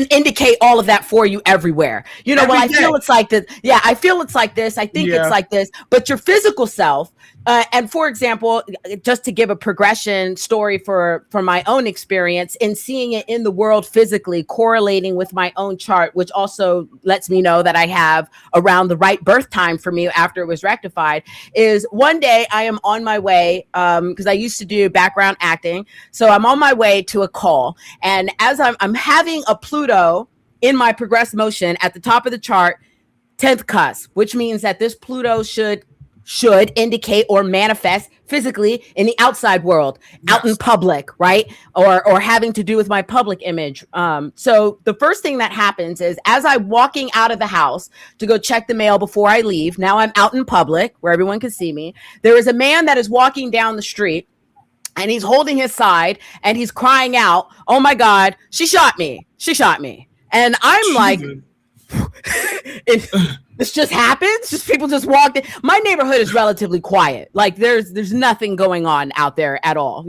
indicate all of that for you everywhere. You know, well, I feel it's like this. Yeah, I feel it's like this. I think it's like this. But your physical self, and for example, just to give a progression story for my own experience in seeing it in the world physically, correlating with my own chart, which also lets me know that I have around the right birth time for me after it was rectified, is one day I am on my way, because I used to do background acting. So I'm on my way to a call. And as I'm having a Pluto in my progressed motion at the top of the chart, 10th cusp, which means that this Pluto should indicate or manifest physically in the outside world, out in public, right? Or having to do with my public image. So the first thing that happens is as I'm walking out of the house to go check the mail before I leave, now I'm out in public where everyone can see me. There is a man that is walking down the street and he's holding his side and he's crying out, "Oh my God, she shot me. She shot me." And I'm like, this just happens. Just people just walked in. My neighborhood is relatively quiet. Like there's nothing going on out there at all.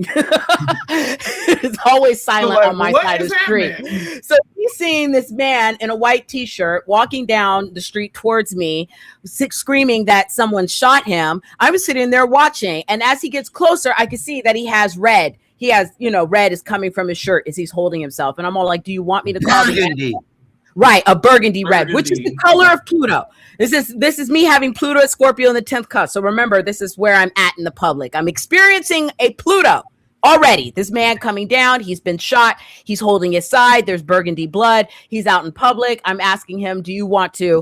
It's always silent on my side of the street. So he's seeing this man in a white t-shirt walking down the street towards me, screaming that someone shot him. I was sitting there watching, and as he gets closer, I can see that he has red. He has, you know, red is coming from his shirt as he's holding himself. And I'm all like, "Do you want me to call the Right, a burgundy red, which is the color of Pluto. This is me having Pluto at Scorpio in the 10th cusp. So remember, this is where I'm at in the public. I'm experiencing a Pluto already. This man coming down, he's been shot. He's holding his side. There's burgundy blood. He's out in public. I'm asking him, "Do you want me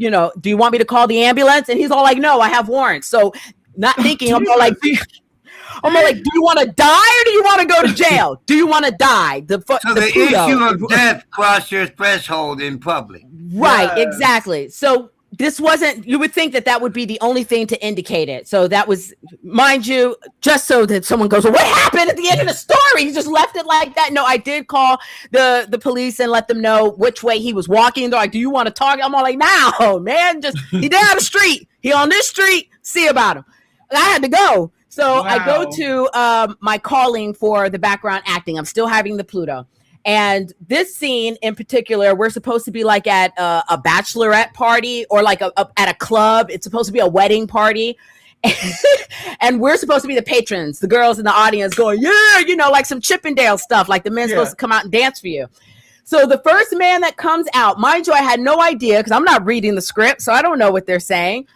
to call the ambulance?" And he's all like, "No, I have warrants." So not thinking, I'm all like, do you want to die or do you want to go to jail? Do you want to die? So the issue of death crossed your threshold in public. Right, exactly. So this wasn't, you would think that would be the only thing to indicate it. So that was, mind you, just so that someone goes, "Well, what happened at the end of the story? He just left it like that." No, I did call the police and let them know which way he was walking. They're like, "Do you want to talk?" I'm all like, "No, man, just he down the street. He on this street. See about him." And I had to go. So I go to my calling for the background acting. I'm still having the Pluto. And this scene in particular, we're supposed to be like at a bachelorette party or like at a club. It's supposed to be a wedding party. And we're supposed to be the patrons, the girls in the audience going, "Yeah," you know, like some Chippendale stuff, like the men's supposed to come out and dance for you. So the first man that comes out, mind you, I had no idea because I'm not reading the script, so I don't know what they're saying.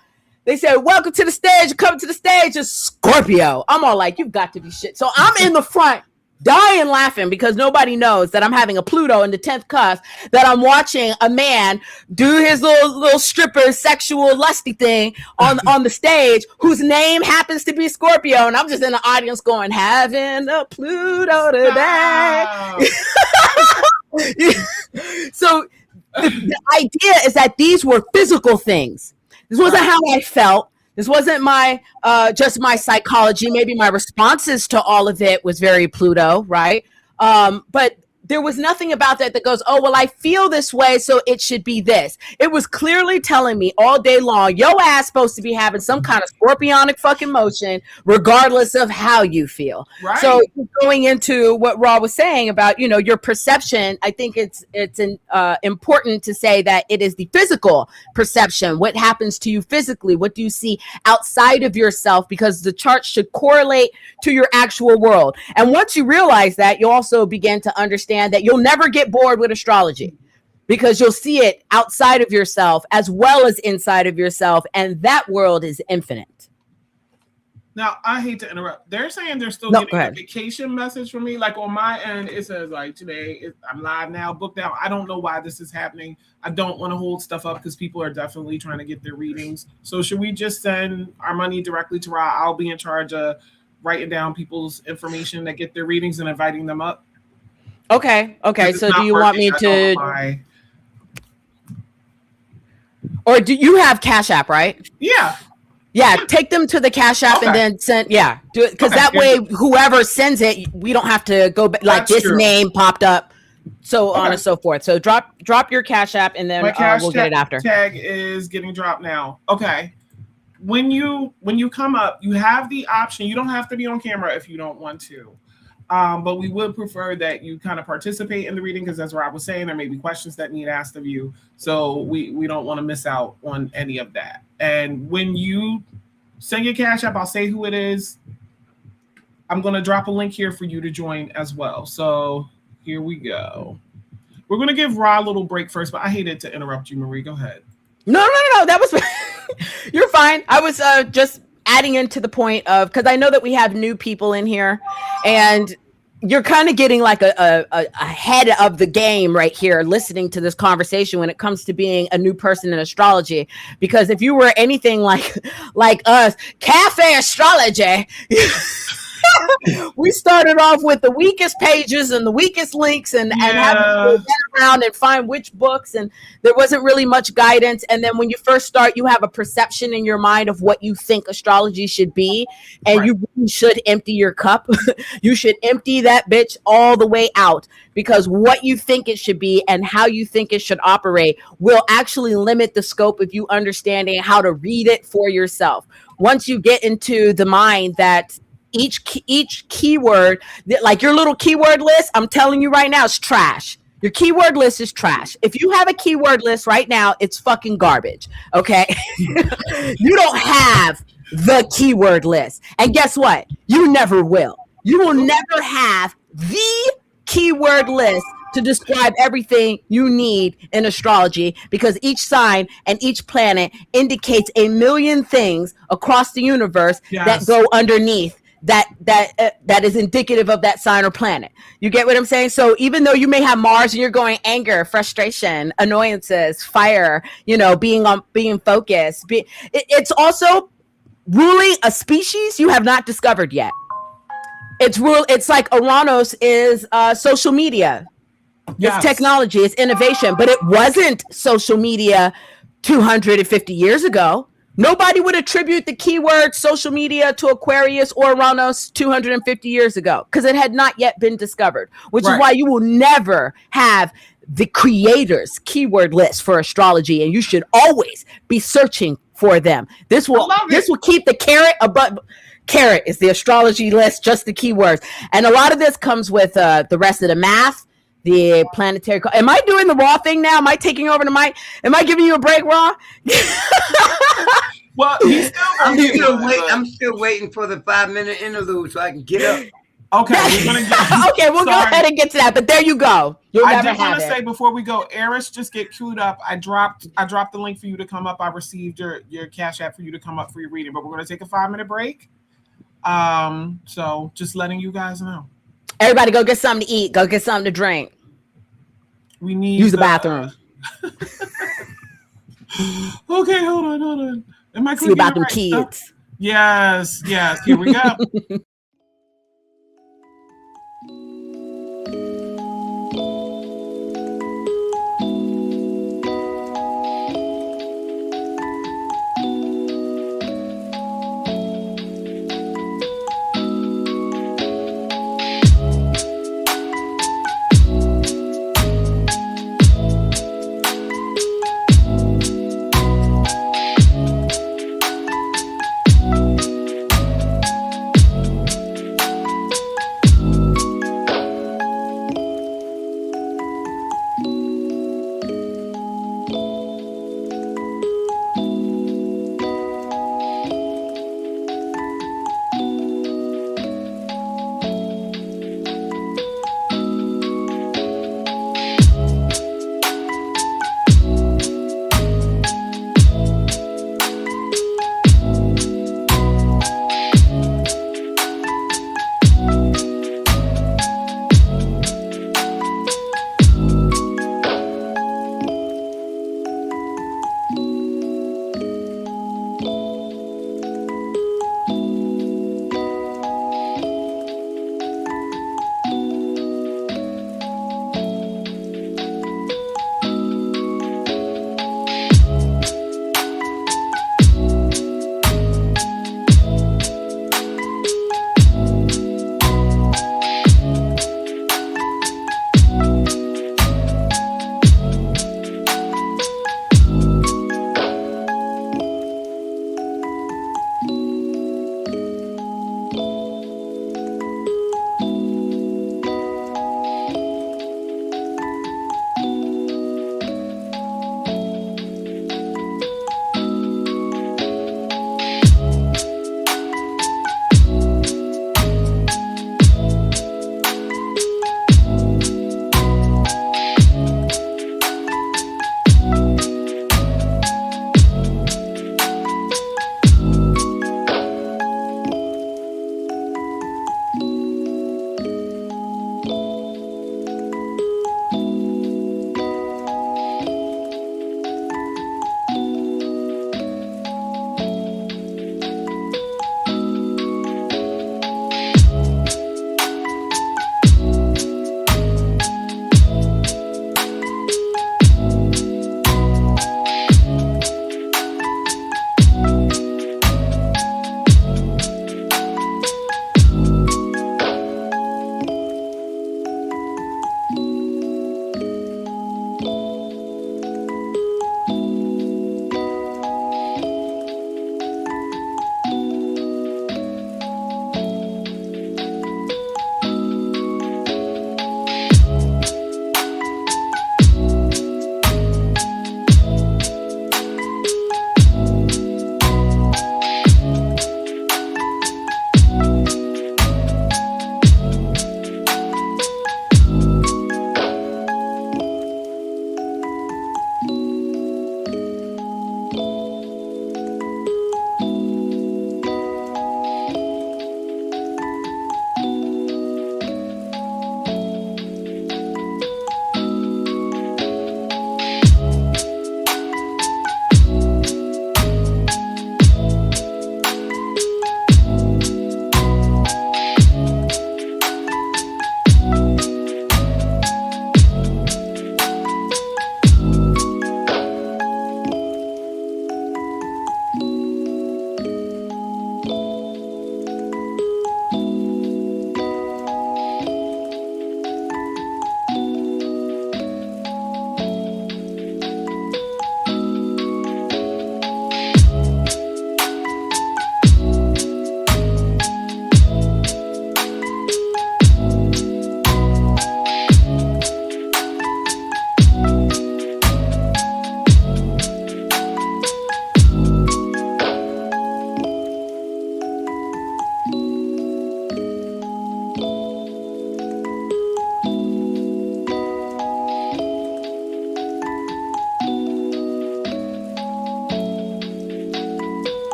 They said, "Welcome to the stage. Come to the stage. It's Scorpio." I'm all like, "You've got to be shit." So I'm in the front dying laughing because nobody knows that I'm having a Pluto in the 10th cusp, that I'm watching a man do his little stripper sexual lusty thing on the stage whose name happens to be Scorpio. And I'm just in the audience going, "Having a Pluto today." So the idea is that these were physical things. This wasn't how I felt. This wasn't my just my psychology. Maybe my responses to all of it was very Pluto, right? But there was nothing about that goes, "Oh, well, I feel this way, so it should be this." It was clearly telling me all day long, your ass supposed to be having some kind of scorpionic fucking motion, regardless of how you feel. Right. So going into what Ra was saying about, you know, your perception, I think it's important to say that it is the physical perception. What happens to you physically? What do you see outside of yourself? Because the chart should correlate to your actual world. And once you realize that, you also begin to understand that you'll never get bored with astrology because you'll see it outside of yourself as well as inside of yourself. And that world is infinite. Now, I hate to interrupt. They're saying they're still getting a vacation message from me. Like on my end, it says like today, I'm live now, booked out. I don't know why this is happening. I don't want to hold stuff up because people are definitely trying to get their readings. So should we just send our money directly to Ra? I'll be in charge of writing down people's information that get their readings and inviting them up. Okay. So do you want me to, or do you have Cash App, right? Yeah. Yeah, take them to the Cash App and then send. Yeah, do it because that way, whoever sends it, we don't have to go back. Like this name popped up, so on and so forth. So drop your Cash App and then we'll get it after. Tag is getting dropped now. Okay. When you come up, you have the option. You don't have to be on camera if you don't want to. But we would prefer that you kind of participate in the reading because as Rob was saying, there may be questions that need asked of you. So we don't want to miss out on any of that. And when you send your Cash App, I'll say who it is. I'm going to drop a link here for you to join as well. So here we go. We're going to give Ra a little break first, but I hated to interrupt you, Marie. Go ahead. No. That was you're fine. I was just adding into the point of because I know that we have new people in here and you're kind of getting like a head of the game right here listening to this conversation when it comes to being a new person in astrology, because if you were anything like us, cafe astrology, we started off with the weakest pages and the weakest links and having to go around and find which books, and there wasn't really much guidance. And then when you first start, you have a perception in your mind of what you think astrology should be, and you really should empty your cup. You should empty that bitch all the way out, because what you think it should be and how you think it should operate will actually limit the scope of you understanding how to read it for yourself. Once you get into the mind that each keyword, like your little keyword list, I'm telling you right now, it's trash. Your keyword list is trash. If you have a keyword list right now, it's fucking garbage. Okay. You don't have the keyword list. And guess what? You never will. You will never have the keyword list to describe everything you need in astrology, because each sign and each planet indicates a million things across the universe that go underneath that is indicative of that sign or planet. You get what I'm saying? So even though you may have Mars and you're going anger, frustration, annoyances, fire, being focused, it's also ruling a species you have not discovered yet. It's like Uranus is social media. It's technology, it's innovation, but it wasn't social media 250 years ago. Nobody would attribute the keyword social media to Aquarius or Uranus 250 years ago because it had not yet been discovered, which is why you will never have the creator's keyword list for astrology, and you should always be searching for them. This will keep the carrot above. Carrot is the astrology list, just the keywords. And a lot of this comes with the rest of the math, the planetary. Am I doing the Raw thing now? Am I taking over the mic? Am I giving you a break, Raw? Well, I'm still waiting for the 5-minute interlude so I can get up. Okay, we'll go ahead and get to that. But there you go. I just want to say before we go, Eris, just get queued up. I dropped the link for you to come up. I received your Cash App for you to come up for your reading. But we're going to take a 5-minute break. So just letting you guys know. Everybody go get something to eat. Go get something to drink. We need use the bathroom. Okay, hold on. Am I see about them kids? Stuff? Yes. Here we go.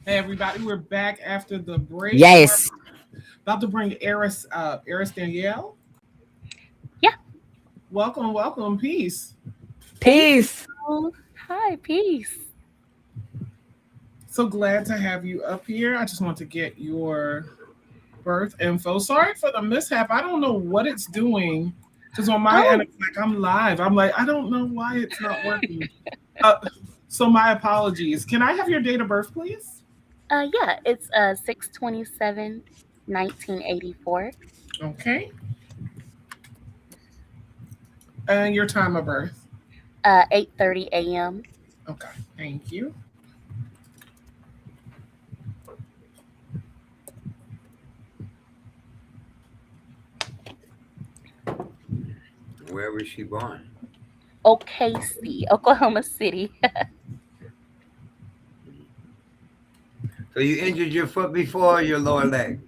Hey everybody, we're back after the break. Yes. We're about to bring Eris up. Eris Danielle. Yeah. Welcome, welcome, peace. Peace. Hi, peace. So glad to have you up here. I just want to get your birth info. Sorry for the mishap. I don't know what it's doing. Because on my end, it's like I'm live. I'm like, I don't know why it's not working. So my apologies. Can I have your date of birth, please? Yeah, it's 6/27/1984. Okay. And your time of birth? 8:30 a.m. Okay, thank you. Where was she born? OKC, Oklahoma City. So you injured your foot before or your lower leg?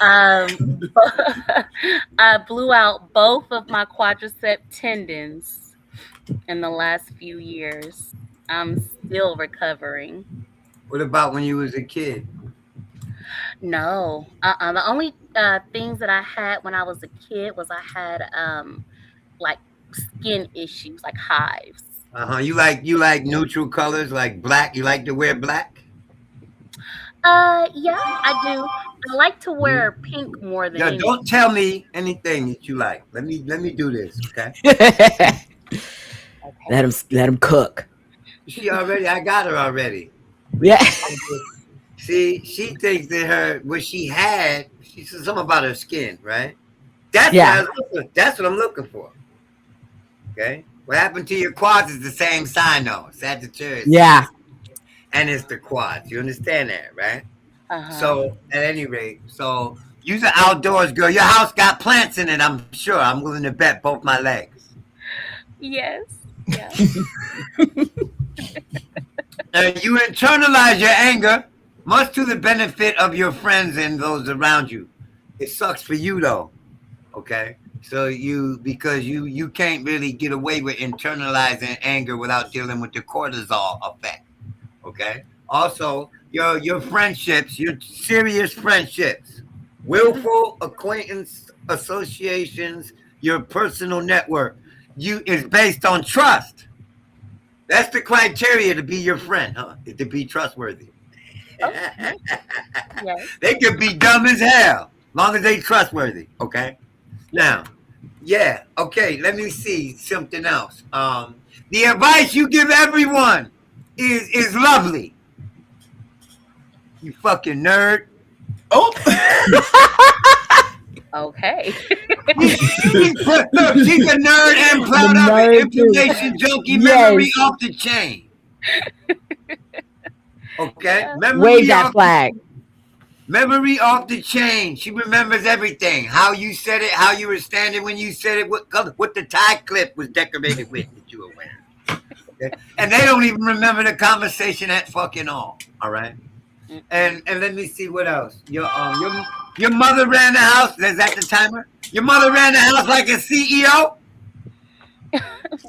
I blew out both of my quadricep tendons in the last few years. I'm still recovering. What about when you was a kid? No, the only things that I had when I was a kid was I had like skin issues, like hives. You like neutral colors, like black. You like to wear black? Yeah, I do. I like to wear pink more than Yeah, anything. don't tell me anything that you like. Let me do this, okay? Let him cook. I got her already. Yeah. See, she thinks that what she said something about her skin, right? That's what I'm looking for. Okay? What happened to your quads is the same sign though. Sagittarius. Yeah. And it's the quads. You understand that, right? Uh-huh. So at any rate, you're an outdoors girl. Your house got plants in it, I'm sure. I'm willing to bet both my legs. Yes. Yeah. You internalize your anger, much to the benefit of your friends and those around you. It sucks for you though. Okay? So because you can't really get away with internalizing anger without dealing with the cortisol effect. Okay? Also, your friendships, your serious friendships, willful acquaintance associations, your personal network, is based on trust. That's the criteria to be your friend, huh? Is to be trustworthy. Okay. Yes. They could be dumb as hell, long as they trustworthy. Okay. Now, yeah. Okay. Let me see something else. The advice you give everyone is lovely. You fucking nerd. Oh. Okay. Look, she's a nerd and proud of it. Information junkie, memory off the chain. Okay? Wave that flag. Memory off the chain. She remembers everything. How you said it, how you were standing when you said it, what color, what the tie clip was decorated with that you were wearing. Okay? And they don't even remember the conversation at fucking all. All right? And let me see what else. Your mother ran the house. Is that the timer? Your mother ran the house like a CEO?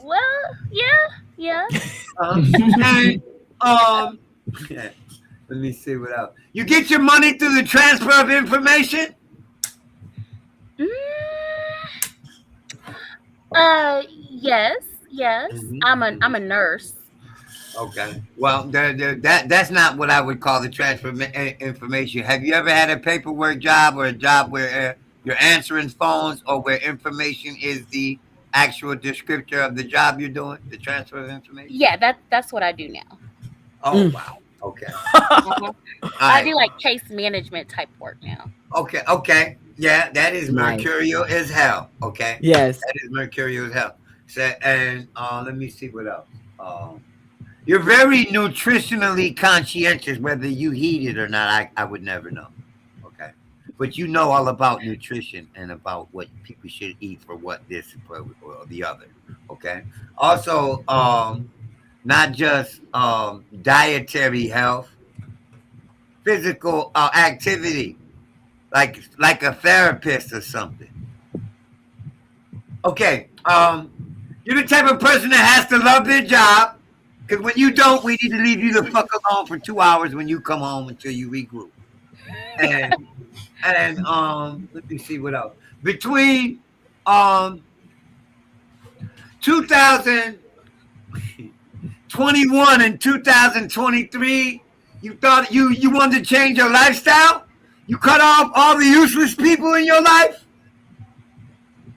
Well, yeah. Let me see what else. You get your money through the transfer of information? Yes. Mm-hmm. I'm a nurse. Okay. Well, that's not what I would call the transfer of information. Have you ever had a paperwork job or a job where you're answering phones or where information is the actual descriptor of the job you're doing, the transfer of information? Yeah, that's what I do now. Oh, wow. Okay. I do like case management type work now. Okay. Yeah, that is mercurial as hell. Okay. Yes. That is mercurial as hell. So, and let me see what else. You're very nutritionally conscientious, whether you eat it or not. I would never know. Okay. But you know all about nutrition and about what people should eat for what this or the other. Okay. Also, not just dietary health, physical activity, like a therapist or something. Okay. You're the type of person that has to love their job, Because when you don't, we need to leave you the fuck alone for 2 hours when you come home until you regroup. And let me see what else. Between 2021 and 2023, you thought you wanted to change your lifestyle? You cut off all the useless people in your life?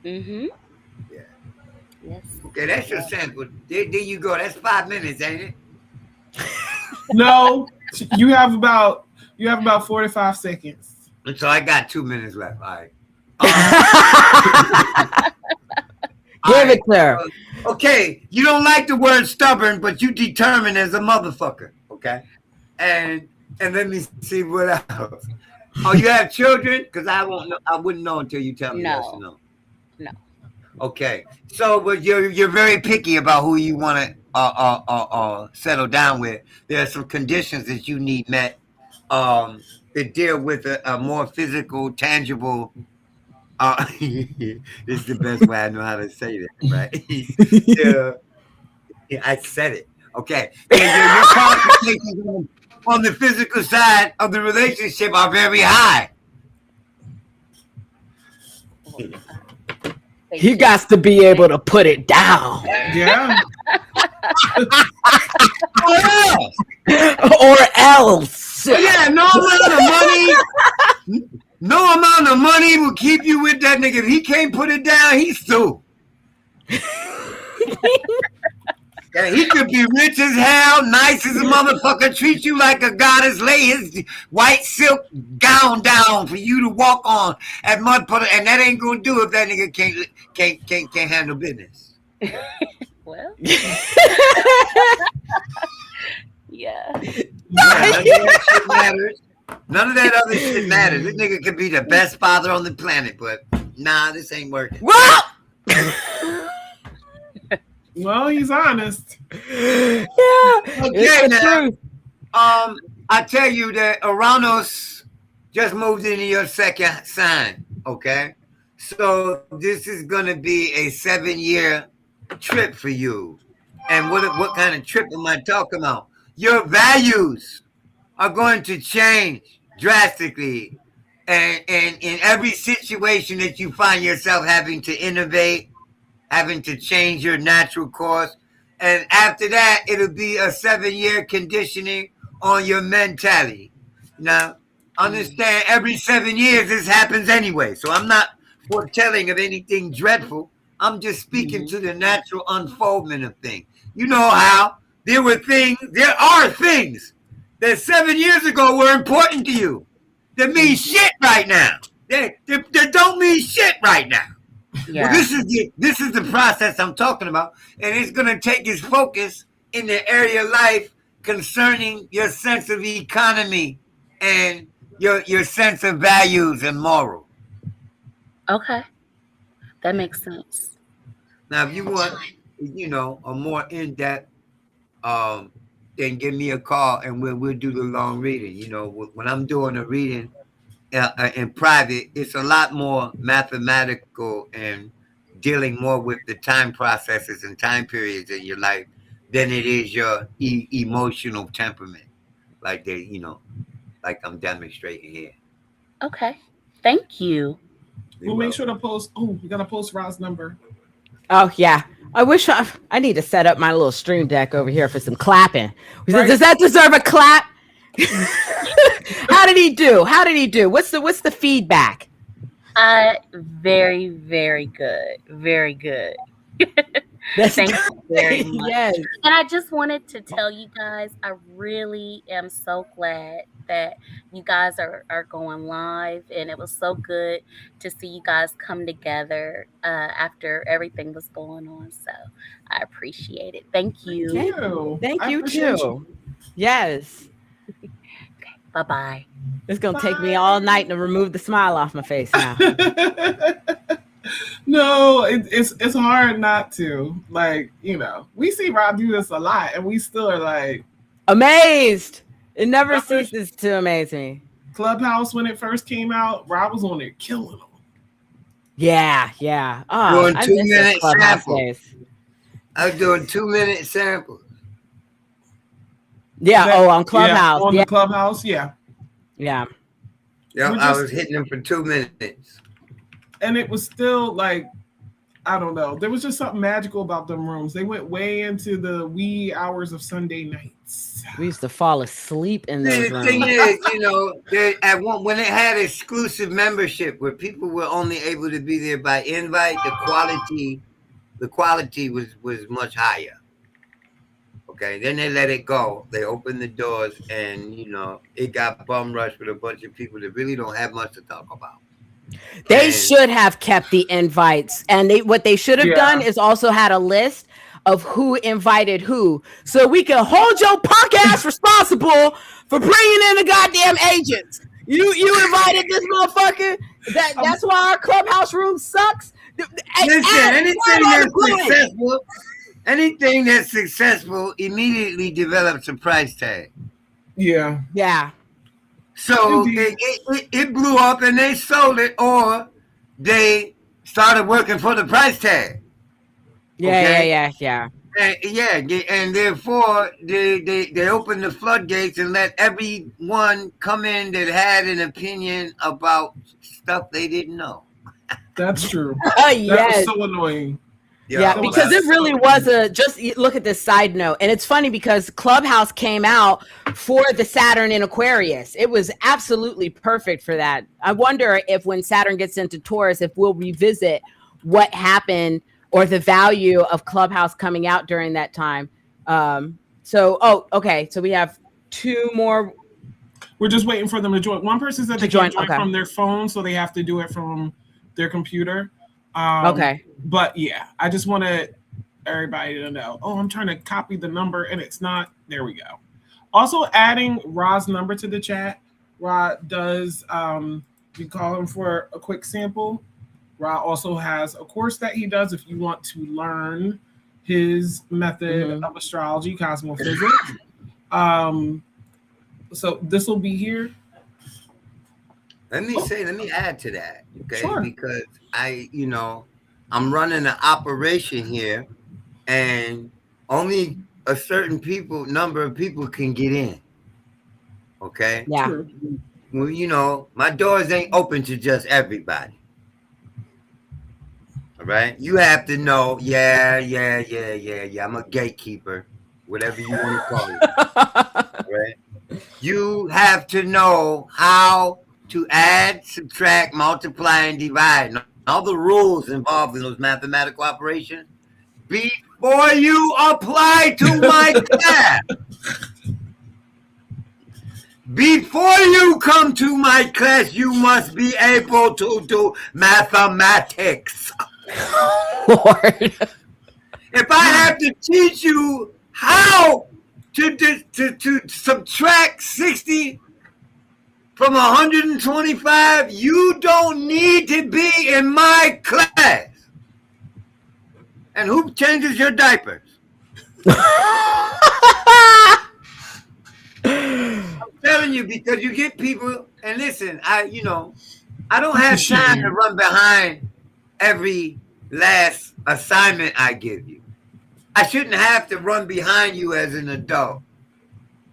Mm-hmm. Yeah. Yes. Okay, that's your sample. There you go. That's 5 minutes, ain't it? No, you have about 45 seconds. And so I got 2 minutes left. All right. Give it to her. Okay, you don't like the word stubborn, but you determined as a motherfucker. Okay, and let me see what else. Oh, you have children? Because I won't know. I wouldn't know until you tell me yes or no. No. Okay, so but you're very picky about who you want to settle down with. There are some conditions that you need met that deal with a more physical, tangible. This is the best way I know how to say that, right? Yeah, I said it. Okay. Your qualifications on the physical side of the relationship are very high. He got to be able to put it down. Yeah. Or else. Yeah, no amount of money will keep you with that nigga. If he can't put it down, he's through. Yeah, he could be rich as hell, nice as a motherfucker, treat you like a goddess, lay his white silk gown down for you to walk on at mud puddle, and that ain't gonna do if that nigga can't handle business. Well, yeah. None of that shit matters. None of that other shit matters. This nigga could be the best father on the planet, but nah, this ain't working. What? Well, he's honest. Yeah. Okay, now, I tell you that Uranus just moved into your second sign. Okay, so this is gonna be a 7-year trip for you. And what kind of trip am I talking about? Your values are going to change drastically, and in every situation that you find yourself having to innovate, having to change your natural course. And after that, it'll be a 7-year conditioning on your mentality. Now, understand, every 7 years this happens anyway. So I'm not foretelling of anything dreadful. I'm just speaking to the natural unfoldment of things. You know how there are things that 7 years ago were important to you that mean shit right now. They don't mean shit right now. Yeah. Well, this is the process I'm talking about, and it's going to take its focus in the area of life concerning your sense of economy and your sense of values and moral. Okay, that makes sense. Now, if you want, a more in-depth, then give me a call and we'll do the long reading. When I'm doing a reading in private, it's a lot more mathematical and dealing more with the time processes and time periods in your life than it is your emotional temperament, like I'm demonstrating here. Okay, thank you. We'll make sure to post. Oh, we gotta post Ra's number. Oh yeah, I wish I need to set up my little stream deck over here for some clapping. Right. Does that deserve a clap? How did he do? What's the feedback? Very, very good. Very good. Thank you very much. Yes. And I just wanted to tell you guys, I really am so glad that you guys are going live, and it was so good to see you guys come together after everything was going on. So I appreciate it. Thank you. Thank you too. Yes. Okay, bye-bye. It's gonna take me all night to remove the smile off my face now. No, it's hard not to. We see Rob do this a lot, and we still are like amazed. It never ceases to amaze me. Clubhouse, when it first came out, Rob was on there killing them. Yeah. Oh, doing 2-minute samples. I was doing 2-minute samples. Yeah. On Clubhouse. Yeah, on the Clubhouse. Yeah. Yeah. Yeah, I was hitting them for 2 minutes. And it was still like, I don't know. There was just something magical about them rooms. They went way into the wee hours of Sunday nights. We used to fall asleep in those rooms. The thing is, you know, when it had exclusive membership where people were only able to be there by invite, the quality was much higher. Okay, then they let it go. They opened the doors, and you know, it got bum rushed with a bunch of people that really don't have much to talk about. They should have kept the invites, and what they should have done is also had a list of who invited who, so we can hold your punk ass responsible for bringing in the goddamn agents. You invited this motherfucker. That's why our Clubhouse room sucks. Listen, anything that's successful immediately develops a price tag. Yeah. Yeah. So it blew up and they sold it, or they started working for the price tag. Yeah. And therefore they opened the floodgates and let everyone come in that had an opinion about stuff they didn't know. That's true. Yes. That was so annoying. Yeah, because it really was just look at this side note. And it's funny because Clubhouse came out for the Saturn in Aquarius. It was absolutely perfect for that. I wonder if when Saturn gets into Taurus, if we'll revisit what happened or the value of Clubhouse coming out during that time. Okay. So we have 2 more. We're just waiting for them to join. One person said they can't join from their phone, so they have to do it from their computer. Okay. But yeah, I just wanted everybody to know. Oh, I'm trying to copy the number and it's not. There we go. Also adding Ra's number to the chat. Ra does, you call him for a quick sample. Ra also has a course that he does if you want to learn his method of astrology, cosmophysics. So this will be here. Let me add to that, okay? Sure. Because I'm running an operation here, and only a certain number of people can get in. Okay? Yeah. Sure. Well, my doors ain't open to just everybody. All right? You have to know, yeah. I'm a gatekeeper, whatever you want to call it. All right? You have to know how to add, subtract, multiply, and divide. And all the rules involved in those mathematical operations before you apply to my class. Before you come to my class, you must be able to do mathematics. Lord. If I have to teach you how to subtract 60 from 125, you don't need to be in my class. And who changes your diapers? I'm telling you, because you get people, and listen, I don't have time to run behind every last assignment I give you. I shouldn't have to run behind you as an adult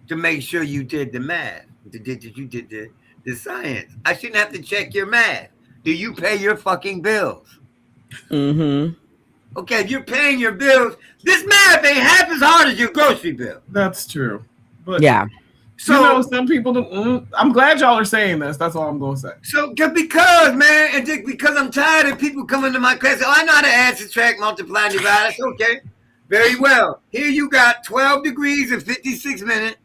to make sure you did the math. You did the science. I shouldn't have to check your math. Do you pay your fucking bills? Mm-hmm. Okay, if you're paying your bills, this math ain't half as hard as your grocery bill. That's true. But yeah. So some people don't. I'm glad y'all are saying this. That's all I'm going to say. So because, man, and just because I'm tired of people coming to my class, I know how to add, subtract, multiply, and divide. That's okay. Very well. Here you got 12 degrees and 56 minutes.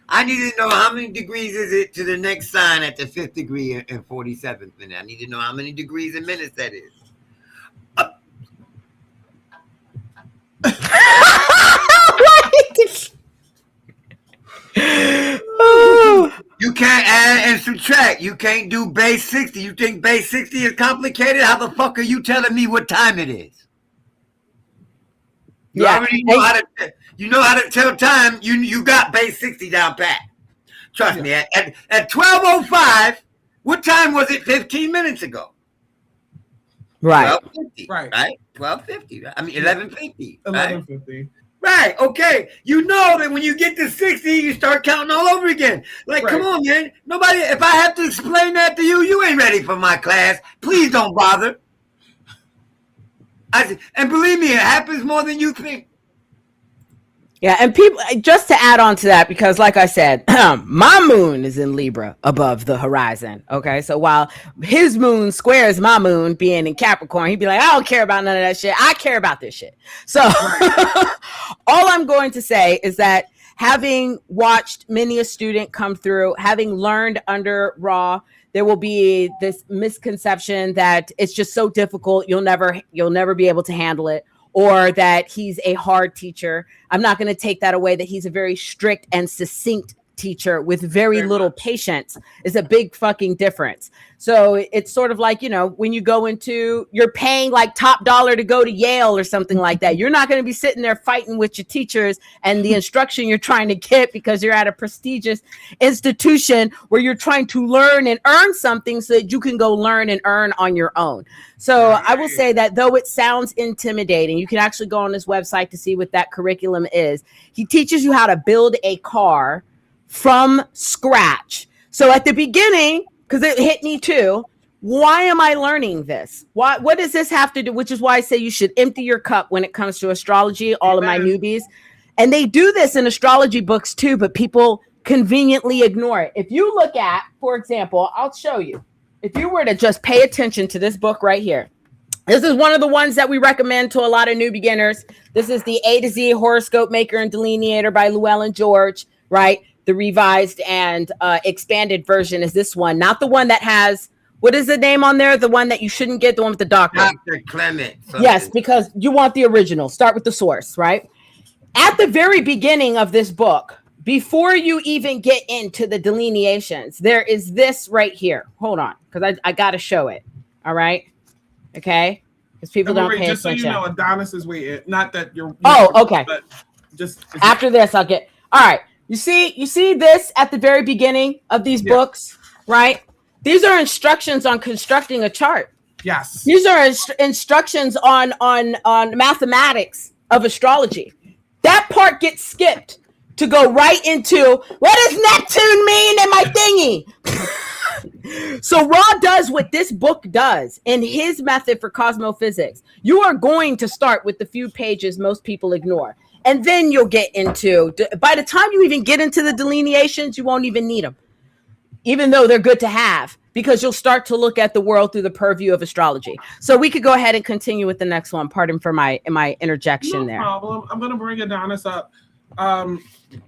I need to know how many degrees is it to the next sign at the 5th degree and 47th minute. I need to know how many degrees and minutes that is. You can't add and subtract. You can't do base 60. You think base 60 is complicated? How the fuck are you telling me what time it is? You already know how to. You know how to tell time. You got base 60 down pat. Trust me. At 12:05, what time was it 15 minutes ago? Right. 12:50. Right. 12:50. I mean 11:50. 11:50. Right. Okay. You know that when you get to 60, you start counting all over again. Like, come on, man. Nobody, if I have to explain that to you, you ain't ready for my class. Please don't bother. And believe me, it happens more than you think. Yeah, and people, just to add on to that, because like I said, my moon is in Libra above the horizon. Okay, so while his moon squares my moon being in Capricorn, he'd be like, I don't care about none of that shit. I care about this shit. So all I'm going to say is that having watched many a student come through, having learned under Ra, there will be this misconception that it's just so difficult, you'll never be able to handle it, or that he's a hard teacher. I'm not going to take that away, that he's a very strict and succinct teacher with very little patience is a big fucking difference. So it's sort of like, you know, when you go into, you're paying like top dollar to go to Yale or something like that. You're not going to be sitting there fighting with your teachers and the instruction you're trying to get because you're at a prestigious institution where you're trying to learn and earn something so that you can go learn and earn on your own. So I will say that though it sounds intimidating, you can actually go on his website to see what that curriculum is. He teaches you how to build a car from scratch. So at the beginning, because it hit me too, why am I learning this? What does this have to do? Which is why I say you should empty your cup when it comes to astrology, all of my newbies. And they do this in astrology books too, but people conveniently ignore it. If you look at, for example, I'll show you. If you were to just pay attention to this book right here, this is one of the ones that we recommend to a lot of new beginners. This is the A to Z Horoscope Maker and Delineator by Llewellyn George, right? The revised and expanded version is this one, not the one that has, what is the name on there? The one that you shouldn't get, the one with the doctor. Dr. Clement. Something. Yes, because you want the original. Start with the source, right? At the very beginning of this book, before you even get into the delineations, there is this right here. Hold on, because I got to show it. All right? Okay? Because people don't pay just attention. So you know, Adonis is waiting. Not that you're... okay. But just... After this, I'll get... All right. You see this at the very beginning of these books, right? These are instructions on constructing a chart. Yes. These are instructions on mathematics of astrology. That part gets skipped to go right into, what does Neptune mean in my thingy? So Ra does what this book does in his method for cosmophysics. You are going to start with the few pages most people ignore. And then you'll get into, by the time you even get into the delineations, you won't even need them, even though they're good to have, because you'll start to look at the world through the purview of astrology. So we could go ahead and continue with the next one. Pardon for my interjection there. No problem. I'm going to bring Adonis up.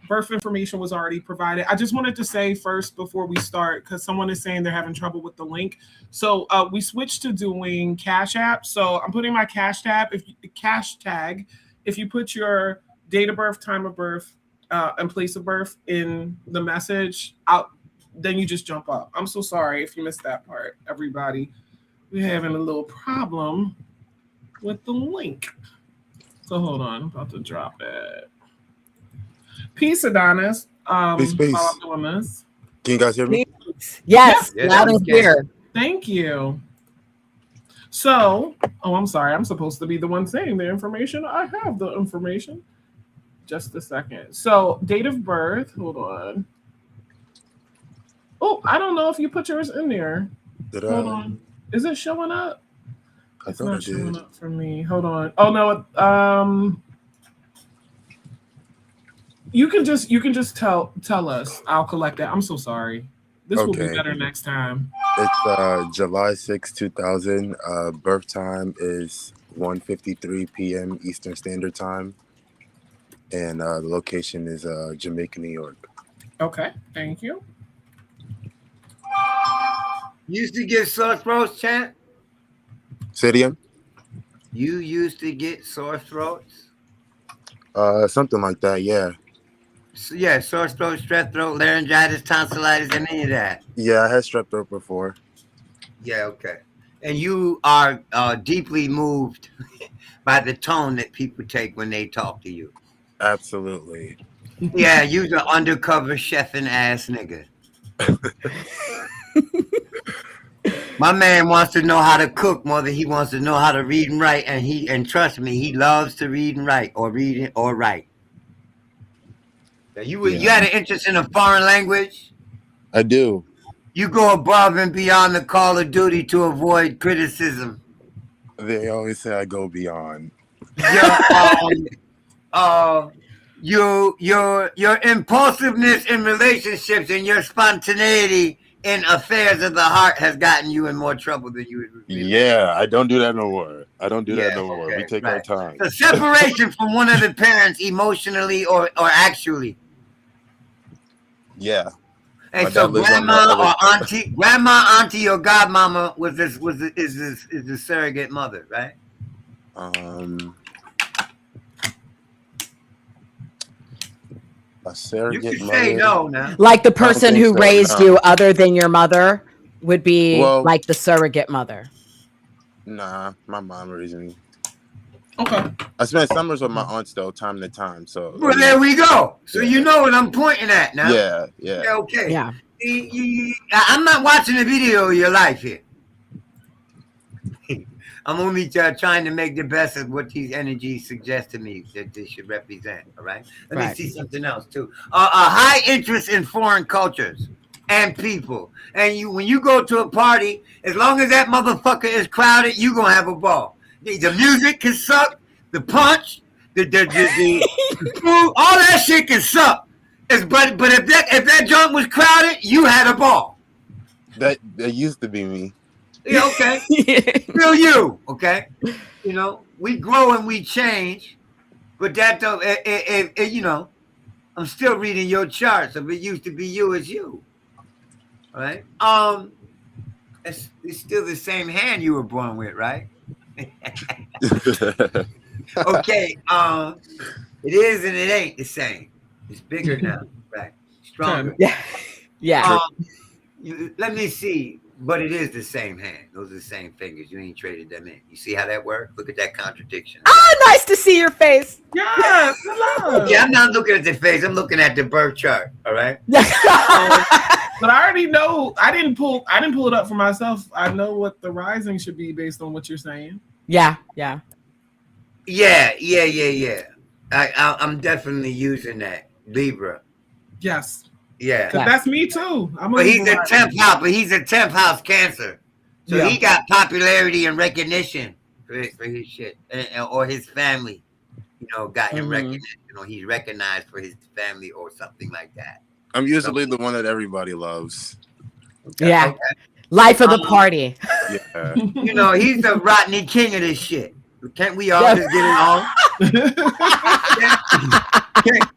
Birth information was already provided. I just wanted to say first before we start, because someone is saying they're having trouble with the link. So we switched to doing Cash App. So I'm putting my cash tag. If you put your date of birth, time of birth, and place of birth in the message, then you just jump up. I'm so sorry if you missed that part, everybody. We're having a little problem with the link. So hold on, I'm about to drop it. Peace, Adonis. Peace. While I'm doing this. Can you guys hear me? Yes, loud and clear. Thank you. So, I'm sorry. I'm supposed to be the one saying the information. I have the information. Just a second. So, date of birth. Hold on. Oh, I don't know if you put yours in there. Hold on. Is it showing up? It's not showing up for me. Hold on. Oh no. You can just tell us. I'll collect that. I'm so sorry. This will be better next time. It's July 6, 2000. Birth time is 1:53 p.m. Eastern Standard Time. And the location is Jamaica, New York. Okay, thank you. You used to get sore throats, champ? Say it again? You used to get sore throats? Something like that, yeah. So, yeah, sore throat, strep throat, laryngitis, tonsillitis, and any of that. Yeah, I had strep throat before. Yeah, okay. And you are deeply moved by the tone that people take when they talk to you. Absolutely. Yeah, you's an undercover chefing ass nigga. My man wants to know how to cook more than he wants to know how to read and write, and trust me, he loves to read and write, or read or write. Now, you had an interest in a foreign language? I do. You go above and beyond the call of duty to avoid criticism. They always say I go beyond. Your impulsiveness in relationships and your spontaneity in affairs of the heart has gotten you in more trouble than you would. Yeah, I don't do that no more. Okay, we take our time. So separation from one of the parents emotionally or actually. Yeah. And so grandma or auntie or godmama is the surrogate mother, right? A surrogate you can mother? say no now. Like the person who raised you other than your mother would be like the surrogate mother. Nah, my mom raised me. Okay. I spent summers with my aunts though, time to time. So well, there we go. So you know what I'm pointing at now. Yeah. Okay. Yeah. I'm not watching a video of your life here. I'm only trying to make the best of what these energies suggest to me that they should represent. All right. Let me see something else too. A high interest in foreign cultures and people. And when you go to a party, as long as that motherfucker is crowded, you gonna have a ball. The music can suck. The punch, the food, all that shit can suck. But if that joint was crowded, you had a ball. That used to be me. Yeah, okay. Still you, okay? You know, we grow and we change, but that don't, you know, I'm still reading your charts. If it used to be you, it's you. All right? It's still the same hand you were born with, right? Okay. It is and it ain't the same. It's bigger now, right? Stronger. Yeah. Let me see. But it is the same hand. Those are the same fingers. You ain't traded them in. You see how that works? Look at that contradiction. Oh, nice to see your face. Yes. Hello. Yeah, I'm not looking at the face. I'm looking at the birth chart. All right. But I already know. I didn't pull it up for myself. I know what the rising should be based on what you're saying. Yeah. I'm definitely using that Libra. Yes. Yeah. That's me too. But he's a 10th house. But he's a 10th house Cancer, so he got popularity and recognition for his shit, or his family. You know, got him recognition. You know, he's recognized for his family or something like that. I'm usually the one that everybody loves. Okay. Yeah. Okay. Life of the party. Yeah. You know, he's the Rodney King of this shit. Can't we all just get along?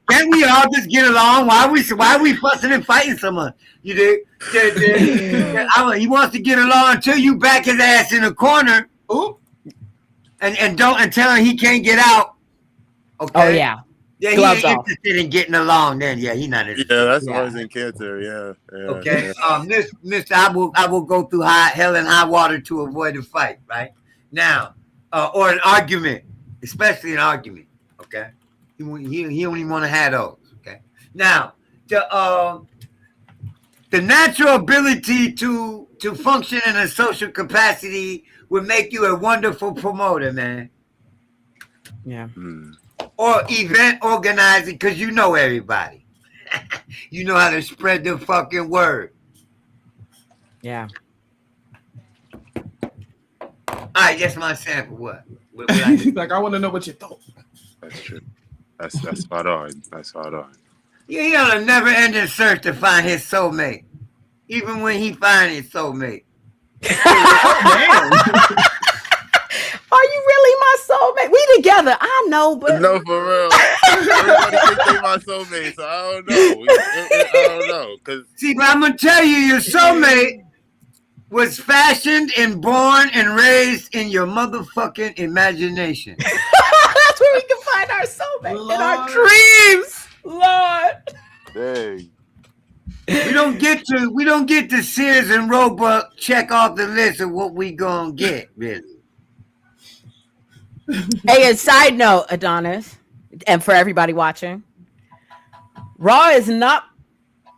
Can't we all just get along? Why are we fussing and fighting so much? You dig? He wants to get along until you back his ass in a corner. Ooh. And tell him he can't get out. Okay. Oh yeah. Yeah, he ain't interested in getting along. Then he's not interested. Yeah, that's why he's in Cancer. Yeah. Okay. Mister, I will go through hell and high water to avoid a fight. Right now, or an argument, especially an argument. Okay. He don't even want to have those. Okay. Now, the natural ability to function in a social capacity would make you a wonderful promoter, man. Yeah. Or event organizing, because you know everybody. You know how to spread the fucking word. Yeah. All right, that's my sample. What like, I want to know what you thought. That's true. That's spot on. Yeah, he on a never-ending search to find his soulmate, even when he finds his soulmate. Oh man. Are you really my soulmate? We together. I know, but no, for real. Everybody thinks they my soulmate, so I don't know. I don't know. Cause see, but I'm gonna tell you, your soulmate was fashioned and born and raised in your motherfucking imagination. That's where we can find our soulmate in our dreams, Lord. Dang. We don't get to Sears and Roebuck check off the list of what we gonna get, really. Hey, a side note, Adonis, and for everybody watching, Ra is not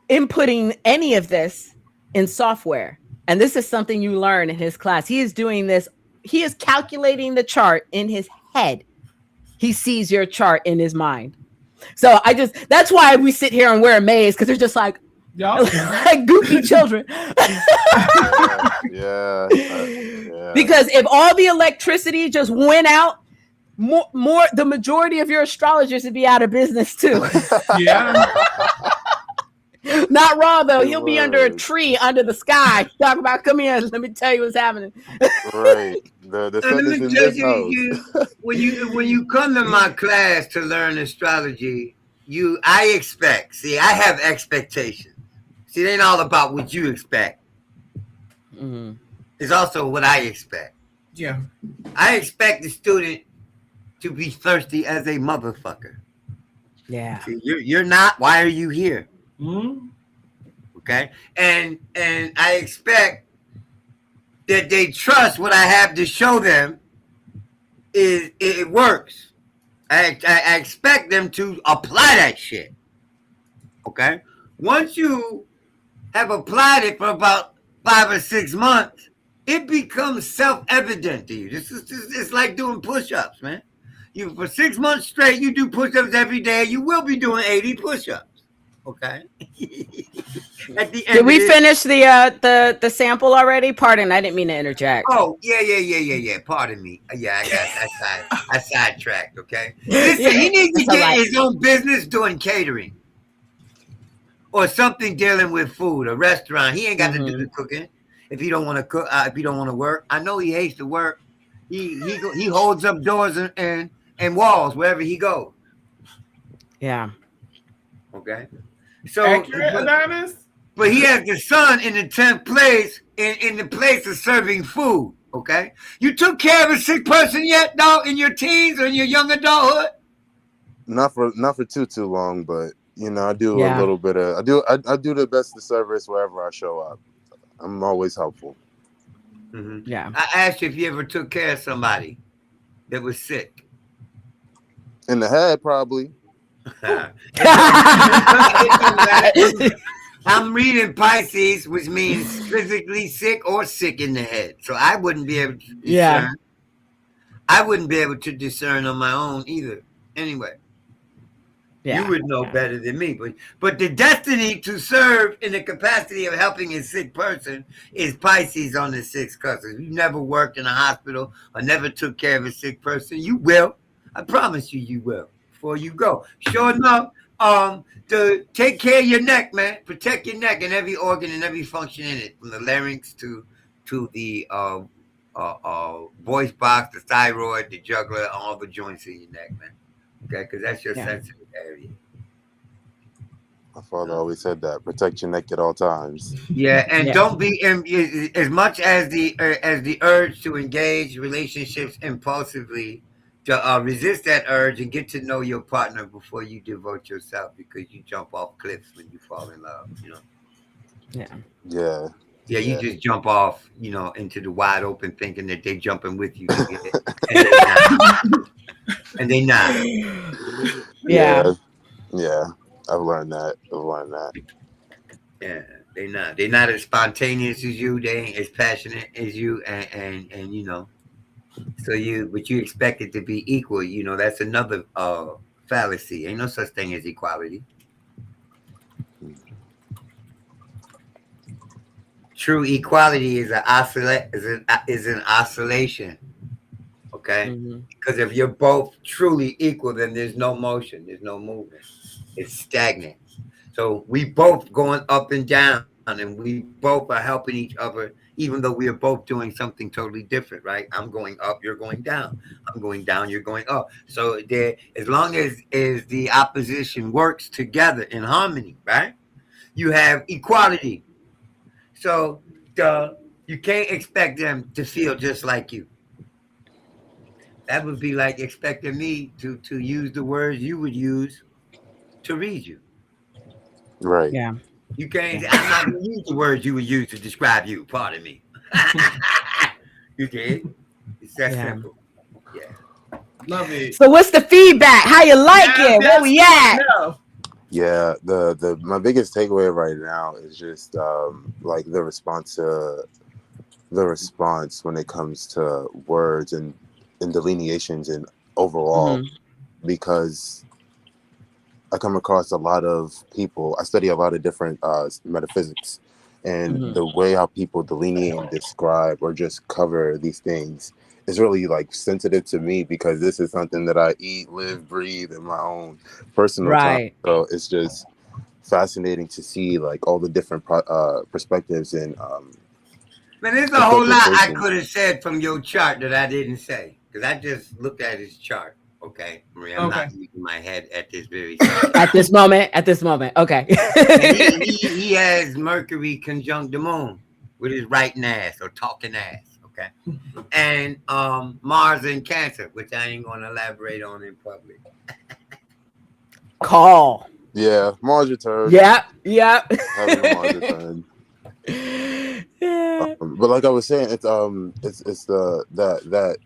inputting any of this in software. And this is something you learn in his class. He is doing this. He is calculating the chart in his head. He sees your chart in his mind. So that's why we sit here and wear a maze, because they're just like, like goofy children. Yeah. Because if all the electricity just went out, the majority of your astrologers would be out of business too. Yeah. Not Ra though. He'll be under a tree under the sky. Talk about, come here, let me tell you what's happening. Right. The sun is in this house. When you come to my class to learn astrology, I have expectations. See, it ain't all about what you expect. Mm-hmm. It's also what I expect. Yeah. I expect the student to be thirsty as a motherfucker. Yeah. See, you're not. Why are you here? Mm-hmm. Okay. And I expect that they trust what I have to show them. It works. I expect them to apply that shit. Okay. Once you have applied it for about 5 or 6 months, it becomes self-evident to you. It's like doing push-ups, man. For 6 months straight, you do push-ups every day. You will be doing 80 push-ups. Okay. At the end Did we finish the sample already? Pardon, I didn't mean to interject. Oh, yeah. Pardon me. Yeah, I sidetracked, okay? Listen, he needs to get his own business doing catering. Or something dealing with food, a restaurant. He ain't got to do the cooking if he don't want to cook. If he don't want to work, I know he hates to work. He holds up doors and walls wherever he goes. Yeah. Okay. So, but he has the sun in the 10th place in the place of serving food. Okay. You took care of a sick person yet, though, in your teens or in your young adulthood? Not for too long, but. You know, I do a little bit of I do the best of service wherever I show up. I'm always helpful. Mm-hmm. Yeah. I asked you if you ever took care of somebody that was sick. In the head, probably. I'm reading Pisces, which means physically sick or sick in the head. So I wouldn't be able to discern. Yeah. I wouldn't be able to discern on my own either. Anyway. Yeah, you would know better than me, but the destiny to serve in the capacity of helping a sick person is Pisces on the 6th cousin. If you never worked in a hospital or never took care of a sick person, you will. I promise you will before you go. Sure enough, to take care of your neck, man. Protect your neck and every organ and every function in it, from the larynx to the voice box, the thyroid, the jugular, all the joints in your neck, man. Okay, because that's your sensitive area. My father always said that. Protect your neck at all times. Yeah, and don't be as much as the urge to engage relationships impulsively, to resist that urge and get to know your partner before you devote yourself, because you jump off cliffs when you fall in love, you know. Yeah, you just jump off, you know, into the wide open thinking that they're jumping with you. And they not. Yeah. I've learned that. Yeah, they not. They're not as spontaneous as you. They ain't as passionate as you, and you know. So but you expect it to be equal. You know, that's another fallacy. Ain't no such thing as equality. True equality is an oscillation. Okay, because if you're both truly equal, then there's no motion, there's no movement. It's stagnant. So we both going up and down, and we both are helping each other, even though we are both doing something totally different, right? I'm going up, you're going down. I'm going down, you're going up. So as long as the opposition works together in harmony, right? You have equality. So you can't expect them to feel just like you. That would be like expecting me to use the words you would use to read you. Right. Yeah. You can't. I'm not going to use the words you would use to describe you. Pardon me. You did. It's that simple. Yeah. Love it. So what's the feedback? How you like it? Where we at? Yeah, my biggest takeaway right now is just like the response when it comes to words and delineations and overall, because I come across a lot of people. I study a lot of different metaphysics, and the way how people delineate and describe or just cover these things is really like sensitive to me, because this is something that I eat, live, breathe in my own personal time. So it's just fascinating to see like all the different perspectives and man, there's a whole lot I could have said from your chart that I didn't say, because I just looked at his chart. Okay, Maria, I'm not using my head at this very second. At this moment. Okay. he has Mercury conjunct the moon with his writing ass or talking ass. Okay, and Mars in Cancer, which I ain't gonna elaborate on in public. Call. Yeah, Mars return. Yep. Having a Mars return. But like I was saying, it's the that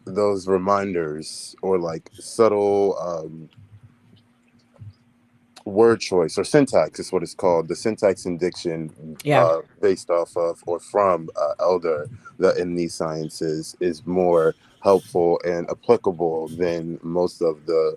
those reminders or like subtle word choice or syntax is what it's called. The syntax and diction based off of or from Elder in these sciences is more helpful and applicable than most of the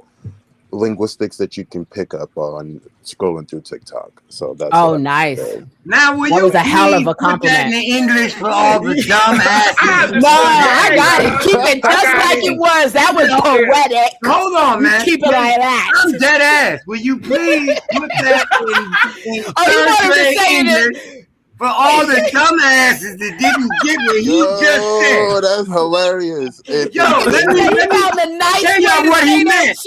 linguistics that you can pick up on scrolling through TikTok. So that's nice. Now, that was a hell of a compliment. In English for all the dumb asses. No, I got it. Keep it just like it was. That was poetic. Hold on, man. Keep it like that. I'm dead ass. Will you please put that in third grade English for all the dumbasses that didn't get what he just said? Oh, that's hilarious. Let me tell y'all what he meant.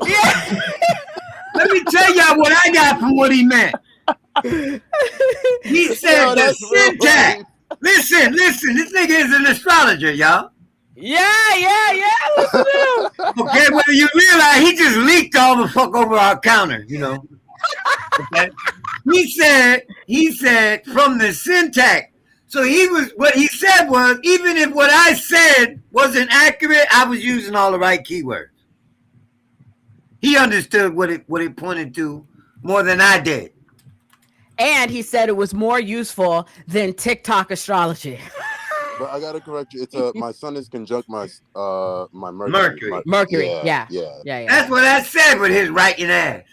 Yeah. Let me tell y'all what I got from what he meant. He said the syntax. Listen. This nigga is an astrologer, y'all. Yeah. Listen. Okay, well, you realize he just leaked all the fuck over our counter, you know. Okay. He said from the syntax. So what he said was, even if what I said wasn't accurate, I was using all the right keywords. He understood what it pointed to more than I did. And he said it was more useful than TikTok astrology. But I gotta correct you. It's my sun is conjunct my Mercury. Mercury. Yeah. That's what I said with his writing ass.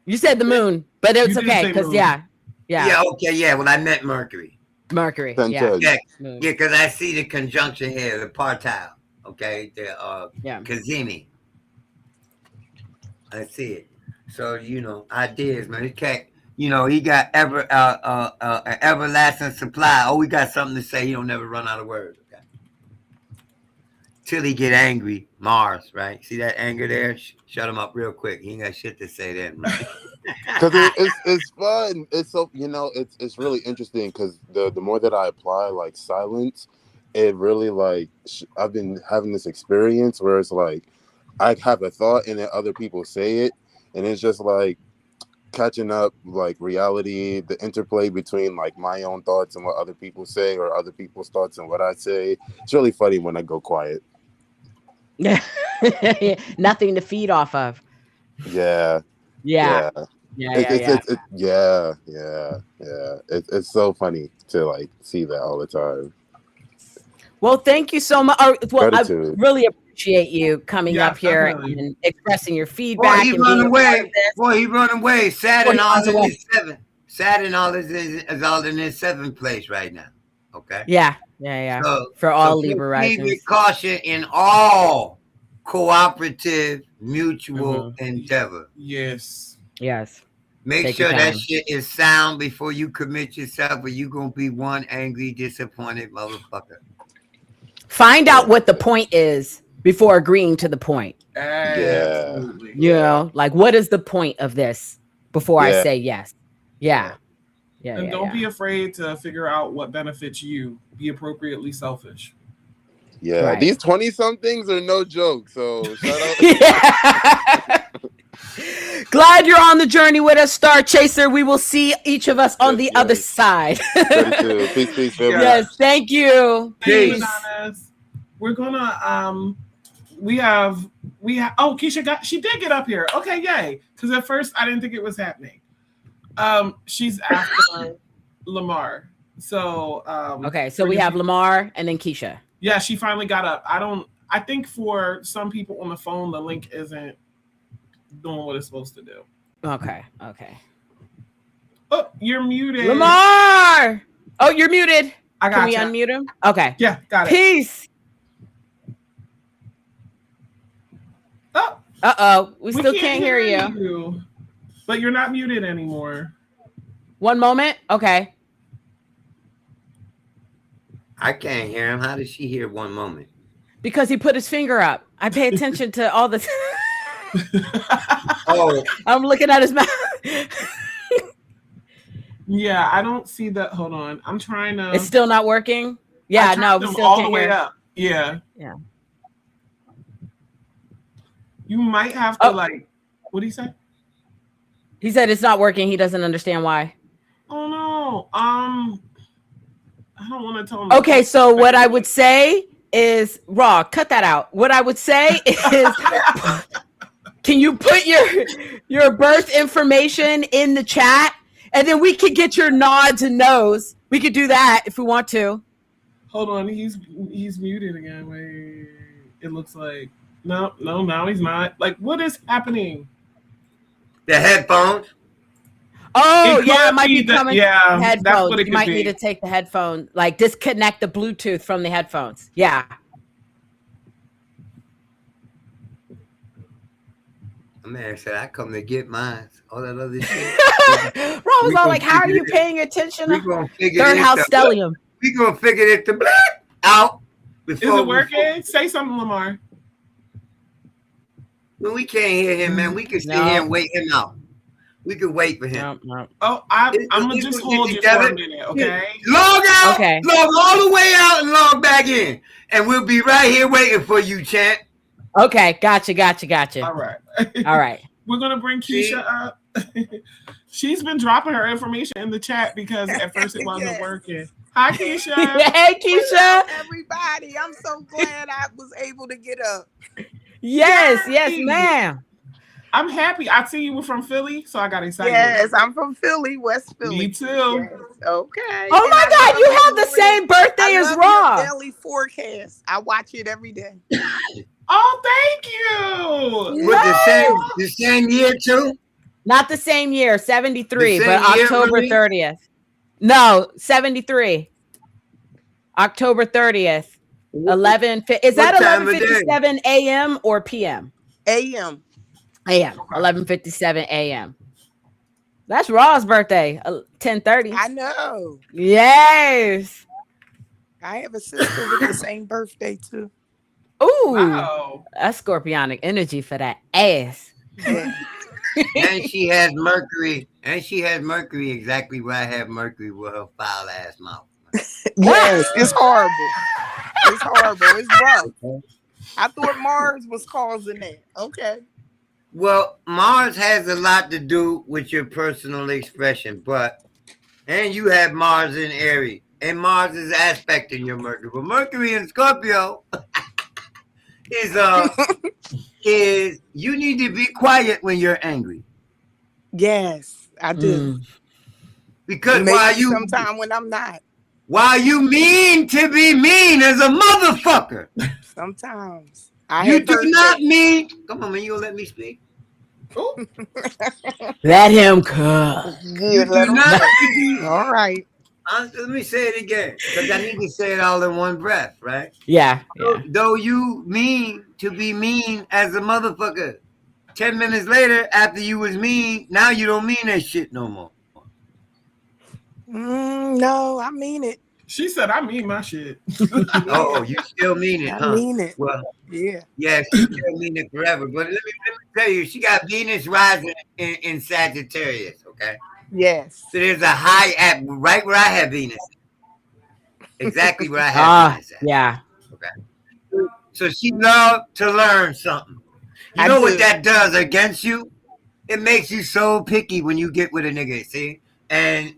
You said the moon, but it's okay because yeah. Okay, yeah. Well, I meant Mercury. Yeah, because I see the conjunction here, the partile. Okay, the Kazemi. I see it. So ideas, man. This cat, he got an everlasting supply. Oh, we got something to say. He don't never run out of words. Okay. Till he get angry, Mars, right? See that anger there? Shut him up real quick. He ain't got shit to say then, right? Because it's fun. It's so it's really interesting because the more that I apply like silence, it really like I've been having this experience where it's like I have a thought and then other people say it, and it's just like catching up like reality, the interplay between like my own thoughts and what other people say or other people's thoughts and what I say. It's really funny when I go quiet. Yeah. Nothing to feed off of. Yeah. It's so funny to like see that all the time. Well, thank you so much. Well, I really appreciate you coming up here and expressing your feedback. He run away. He run away. Saturn all in his seventh. Saturn all is all in his seventh place right now. Okay. Yeah. So, for all Libra risings. With caution in all cooperative mutual endeavor. Yes. Make sure that shit is sound before you commit yourself, or you gonna be one angry, disappointed motherfucker. Find out what the point is before agreeing to the point. Absolutely. Like what is the point of this before I say yes? And don't be afraid to figure out what benefits you. Be appropriately selfish. These 20-somethings are no joke. So shout out. Glad you're on the journey with us, Star Chaser. We will see each of us on the other side. Peace, yes, thank you. Peace. We're gonna we have. Oh, she did get up here. Okay, yay! Because at first I didn't think it was happening. She's after Lamar. So okay, so we have Lamar and then Keisha. Yeah, she finally got up. I think for some people on the phone, the link isn't doing what it's supposed to do. Okay. Oh, you're muted. Lamar! Oh, you're muted. Can we unmute him? Okay. Yeah, got it. Peace. Oh. Uh-oh. We still can't hear you. But you're not muted anymore. One moment. Okay. I can't hear him. How does she hear one moment? Because he put his finger up. I pay attention to all the... Oh. I'm looking at his mouth. Yeah, I don't see that. Hold on. I'm trying to... It's still not working? Yeah, no. We still all can't the way hear. up. Yeah. Yeah. You might have to what did he say? He said it's not working. He doesn't understand why. Oh no. I don't want to tell him. Okay, so what I would say is, Ra, cut that out. What I would say is, can you put your birth information in the chat, and then we could get your nods and no's. We could do that if we want to. Hold on, he's muted again. Wait, it looks like no, now he's not. Like, what is happening? The headphones. Oh, yeah, it might be coming. Yeah, headphones. That's what it you might be. need to take the headphone, like disconnect the Bluetooth from the headphones. Yeah. Man said, I come to get mine. All that other shit. Ron was all like, how are you paying attention? We're going to figure Third house stellium. We're going to figure it out. Is it working? Say something, Lamar. When we can't hear him, man, we can sit here and wait him out. We could wait for him. No. Oh, I'm going to just hold you for a minute, okay? Log out, okay. Log all the way out and log back in. And we'll be right here waiting for you, Chant. Okay, gotcha. All right. All right. We're going to bring Keisha up. She's been dropping her information in the chat because at first it wasn't working. Hi, Keisha. Hey, Keisha. Hello, everybody. I'm so glad I was able to get up. Yes, ma'am. I'm happy. I see you were from Philly, so I got excited. Yes, I'm from Philly, West Philly. Me too. Yes. Okay. Oh my God, you have the same birthday as Ra. Daily forecast. I watch it every day. Oh, thank you. With the same year too? Not the same year, 73, but year, October really? 30th. No, 73. October 30th. 11. Is that 11:57 a.m. or p.m.? A.m. A.m. 11:57 a.m. That's Ra's birthday. 10:30. I know. Yes. I have a sister with the same birthday too. Ooh. Wow. That's scorpionic energy for that ass. Yeah. And she has Mercury. Exactly where I have Mercury with her foul ass mouth. Yes, it's horrible. It's horrible. It's rough. I thought Mars was causing that. Okay. Well, Mars has a lot to do with your personal expression, and you have Mars in Aries, and Mars is aspecting your Mercury. But Mercury in Scorpio is you need to be quiet when you're angry. Yes, I do. Because sometime when I'm not. While you mean to be mean as a motherfucker. Sometimes. You do not mean. Come on, man, you gonna let me speak? Let him come. Good, all right. Let me say it again, because I need to say it all in one breath, right? Yeah. Though you mean to be mean as a motherfucker, 10 minutes later, after you was mean, now you don't mean that shit no more. No, I mean it. She said, I mean my shit. Oh, you still mean it, huh? I mean it. Well, yeah, she still mean it forever. But let me tell you, she got Venus rising in Sagittarius, okay? Yes. So there's a high at right where I have Venus. Exactly where I have Venus at. Yeah. Okay. So she loved to learn something. You know what that does against you? It makes you so picky when you get with a nigga, see? And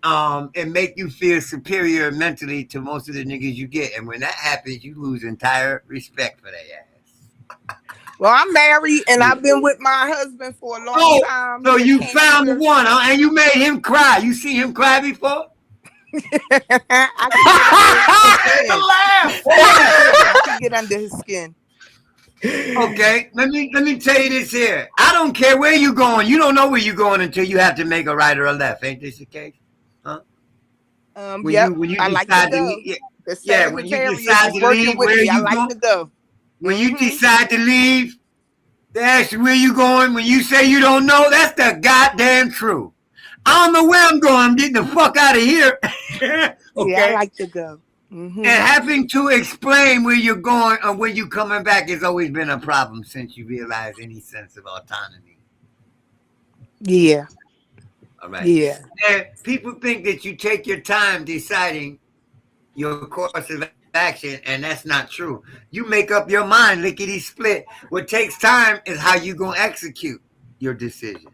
it make you feel superior mentally to most of the niggas you get. And when that happens, you lose entire respect for their ass. Well, I'm married and I've been with my husband for a long time. So you found the one, huh? And you made him cry. You see him cry before? I can get under his skin. Okay, let me tell you this here. I don't care where you're going. You don't know where you're going until you have to make a right or a left. Ain't this the case? Huh? When you I like to go. When you decide to leave, where you like to go. When you decide to leave, they ask you where you going. When you say you don't know, that's the goddamn truth. I don't know where I'm going. I'm getting the fuck out of here. Okay. Yeah, I like to go. And having to explain where you're going or where you're coming back has always been a problem since you realize any sense of autonomy. Yeah. All right. Yeah. And people think that you take your time deciding your course of action, and that's not true. You make up your mind, lickety split. What takes time is how you gonna execute your decision.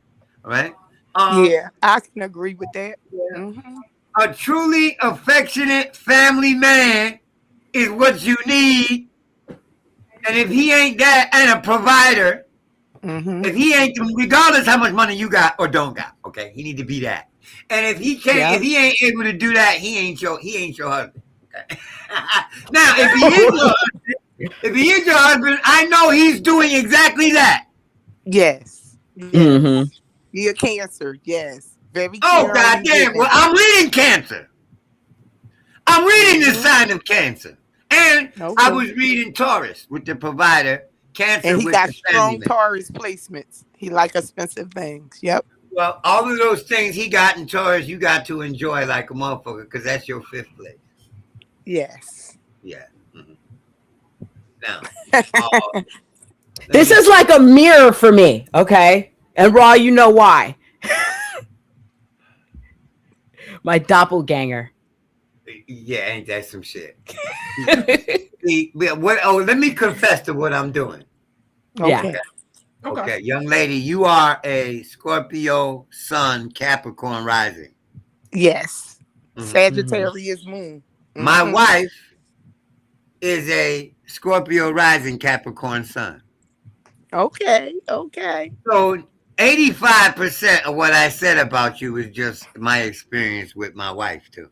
All right. Yeah, I can agree with that. Yeah. A truly affectionate family man is what you need. And if he ain't that, and a provider, if he ain't, regardless how much money you got or don't got, okay, he need to be that. And if he can't, if he ain't able to do that, he ain't your husband. Okay. Now, if he is your husband, I know he's doing exactly that. Yes. You're Cancer, yes. Very goddamn. Well, I'm reading Cancer. I'm reading the sign of Cancer. And I was reading Taurus with the provider. Cancer and he with got the strong Taurus placements. He like expensive things. Yep. Well, all of those things he got in Taurus, you got to enjoy like a motherfucker because that's your fifth place. Yes. Yeah. Now, this is like a mirror for me, okay? And Ra, you know why. My doppelganger. Yeah, ain't that some shit? Let me confess to what I'm doing. Okay. Okay, young lady, you are a Scorpio Sun Capricorn rising. Yes. Sagittarius moon. My wife is a Scorpio rising Capricorn Sun. Okay. So 85% of what I said about you is just my experience with my wife too.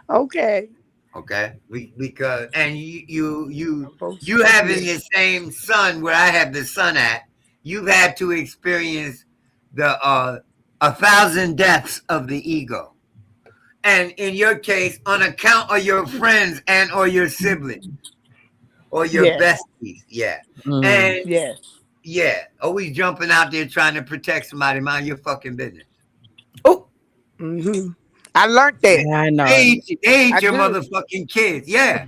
Okay. Because and you having the same sun where I have the sun at, you've had to experience the 1,000 deaths of the ego. And in your case, on account of your friends and or your siblings or your besties. Yeah. And always jumping out there trying to protect somebody. Mind your fucking business. Oh. I learned that. Yeah, I know. They ain't your motherfucking kids. Yeah.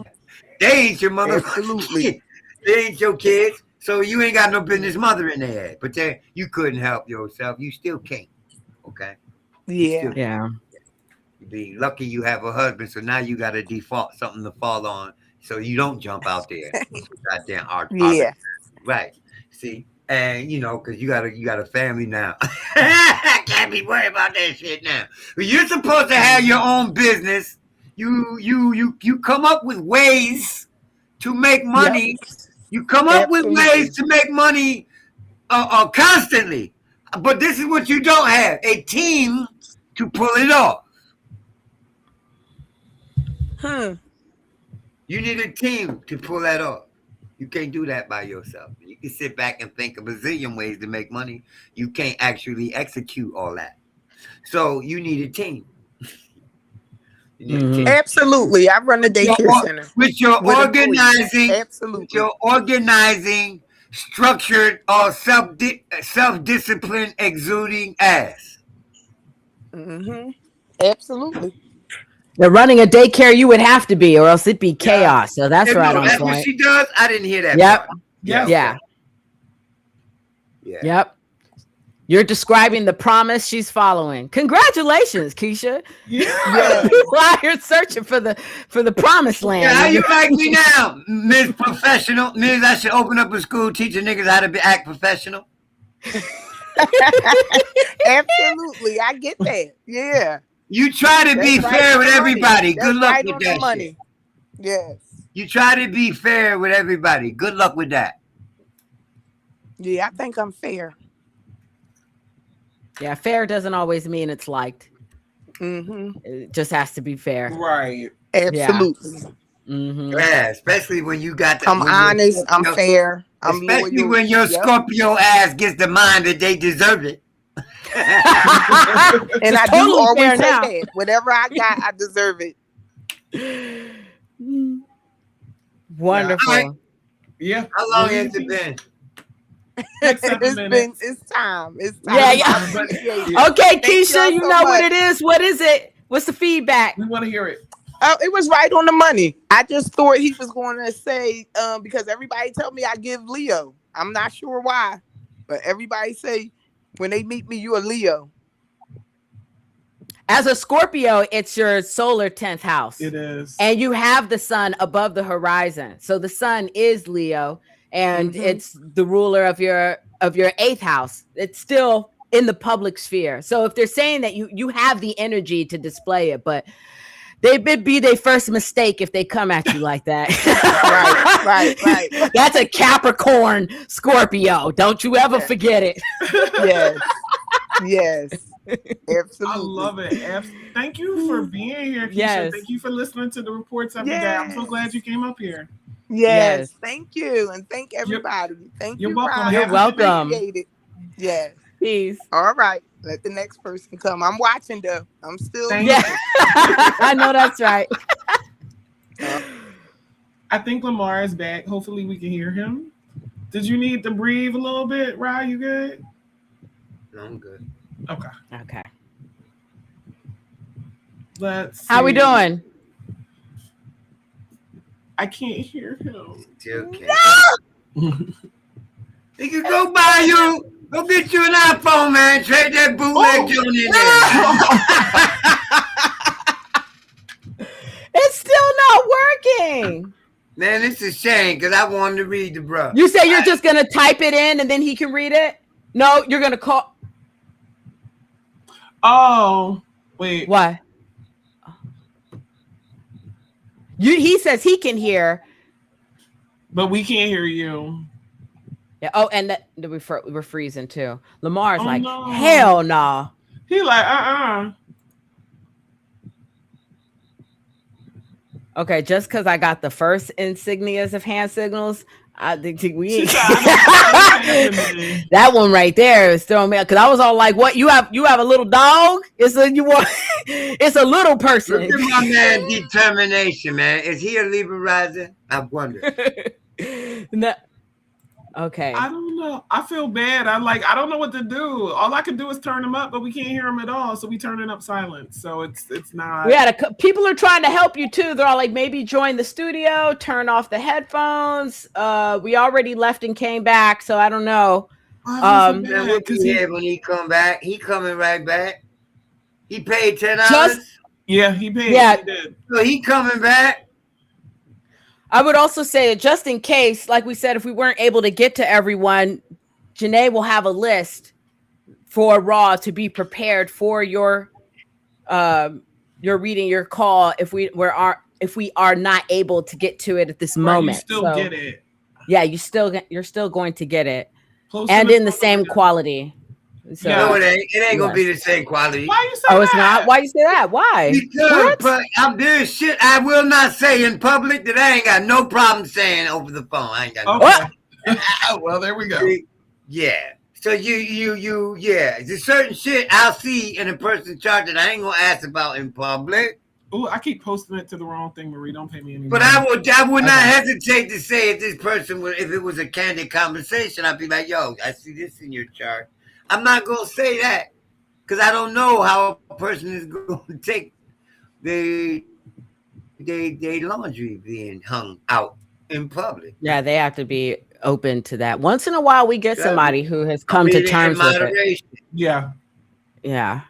They ain't your motherfucking kids. They ain't your kids. So you ain't got no business mothering their head. But you couldn't help yourself. You still can't. Okay? Yeah. Yeah. You be lucky you have a husband. So now you got a default, something to fall on. So you don't jump out there. Goddamn art. Yeah. Right. See? And because you got a family now. I can't be worried about that shit now. But you're supposed to have your own business. You come up with ways to make money. Yep. You come up with ways to make money constantly. But this is what you don't have: a team to pull it off. You need a team to pull that off. You can't do that by yourself. You can sit back and think of a zillion ways to make money. You can't actually execute all that. So you need a team. Absolutely. I run a daycare center. With your organizing, structured or self-discipline exuding ass. Absolutely. They're running a daycare, you would have to be, or else it'd be chaos. So that's right on point. That's what she does? I didn't hear that part. Yep. You're describing the promise she's following. Congratulations, Keisha. While you're searching for the promised land. Yeah, how you like me now, Ms. Professional? Ms. I should open up a school teaching niggas how to act professional. Absolutely. I get that. Yeah. You try to be fair with everybody. Good luck with that money. Shit. Yes. You try to be fair with everybody. Good luck with that. Yeah, I think I'm fair. Yeah, fair doesn't always mean it's liked. Mm-hmm. It just has to be fair. Right. Absolutely. Yeah. Mm-hmm. Yeah, especially when you got. I'm honest. I'm fair. I'm especially loyal. when your Scorpio ass gets the mind that they deserve it. And I totally do always fair say now. that. Whatever I got, I deserve it. Wonderful. Right. Yeah. How long has it been? It's time. It's time. Yeah. Okay, Keisha, you know what it is. What is it? What's the feedback? We want to hear it. Oh, it was right on the money. I just thought he was going to say, because everybody tell me I give Leo. I'm not sure why, but everybody say when they meet me, you a Leo. As a Scorpio, it's your solar 10th house. It is. And you have the sun above the horizon. So the sun is Leo, and it's the ruler of your 8th house. It's still in the public sphere. So if they're saying that you have the energy to display it, but they'd be their first mistake if they come at you like that. Right. That's a Capricorn Scorpio. Don't you ever forget it. Yes. Absolutely. I love it. Thank you for being here, Keisha. Yes. Thank you for listening to the reports every day. I'm so glad you came up here. Yes. Thank you. And thank everybody. You're welcome. You're welcome. Yes. Peace. All right. Let the next person come. I'm watching though. I'm still. I know that's right. I think Lamar is back. Hopefully we can hear him. Did you need to breathe a little bit, Ra? You good? No, I'm good. Okay. Let's see. How we doing? I can't hear him. Still can't. No! He can go buy you. Go get you an iPhone, man. Trade that bootleg joint in there. It's still not working. Man, it's a shame because I wanted to read the bro. You say you're just gonna type it in and then he can read it? No, you're gonna call. Oh, wait. What? He says he can hear, but we can't hear you. Yeah. Oh, and we're freezing too. Lamar's like, no. Hell no. He like, Okay, just because I got the first insignias of hand signals, I think we that one right there is throwing me because I was all like, "What you have a little dog? It's a little person." Look at my man determination, man. Is he a Libra rising? I wonder. No. Okay. I don't know. I feel bad. I don't know what to do. All I can do is turn him up, but we can't hear him at all. So we turn it up silent. So it's not. People are trying to help you too. They're all like, maybe join the studio, turn off the headphones. We already left and came back, so I don't know. We'll be here when he come back. He coming right back. He paid $10. Yeah, he paid. Yeah, he did. So he coming back. I would also say, just in case, like we said, if we weren't able to get to everyone, JANÉT will have a list for Ra to be prepared for your reading, your call. If we are not able to get to it at this moment, you still get it. Yeah, you're still going to get it, and in the same quality. So, no, it ain't gonna be the same quality. Why you say that? It's not. Why you say that? Why? Because there's shit I will not say in public that I ain't got no problem saying over the phone. I ain't got no Well, there we go. Yeah. So there's certain shit I'll see in a person's chart that I ain't gonna ask about in public. Oh, I keep posting it to the wrong thing, Marie. Don't pay me any money. But I would not hesitate to say if this person if it was a candid conversation, I'd be like, yo, I see this in your chart. I'm not going to say that because I don't know how a person is going to take their laundry being hung out in public. Yeah, they have to be open to that. Once in a while, we get somebody who has come to terms with it. Yeah. Yeah.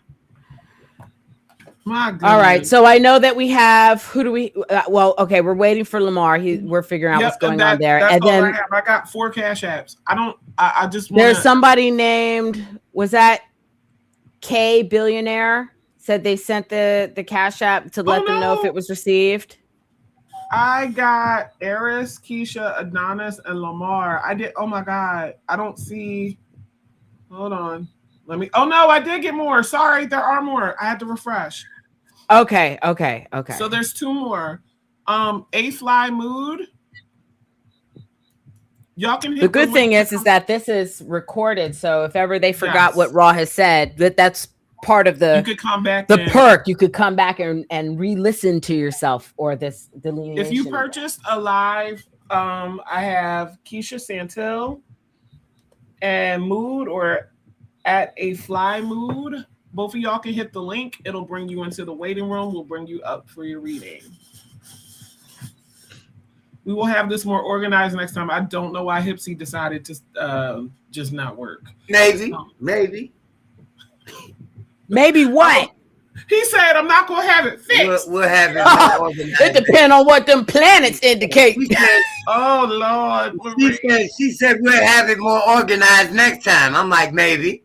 My goodness. All right. So I know that we have, who do we, okay, we're waiting for Lamar. We're figuring out what's going on there. And then I got 4 Cash Apps. I just want There's somebody named, was that K Billionaire? Said they sent the Cash App to let them know if it was received. I got Eris, Keisha, Adonis, and Lamar. I did. Oh my God. I don't see. Hold on. Let me. Oh no, I did get more. Sorry, there are more. I had to refresh. Okay. So there's 2 more. A Fly Mood. Y'all can hit the good thing is that this is recorded. So if ever they forgot what Ra has said, that's part of the you could come back perk. You could come back and re-listen to yourself or this delineation. If you purchased a live, I have Keisha Santil and Mood or at A Fly Mood. Both of y'all can hit the link. It'll bring you into the waiting room. We'll bring you up for your reading. We will have this more organized next time. I don't know why Hipsy decided to just not work. Maybe. Maybe what? He said, I'm not going to have it fixed. We'll have it more organized. It depends on what them planets indicate. Oh, Lord. She said we'll have it more organized next time. I'm like, maybe.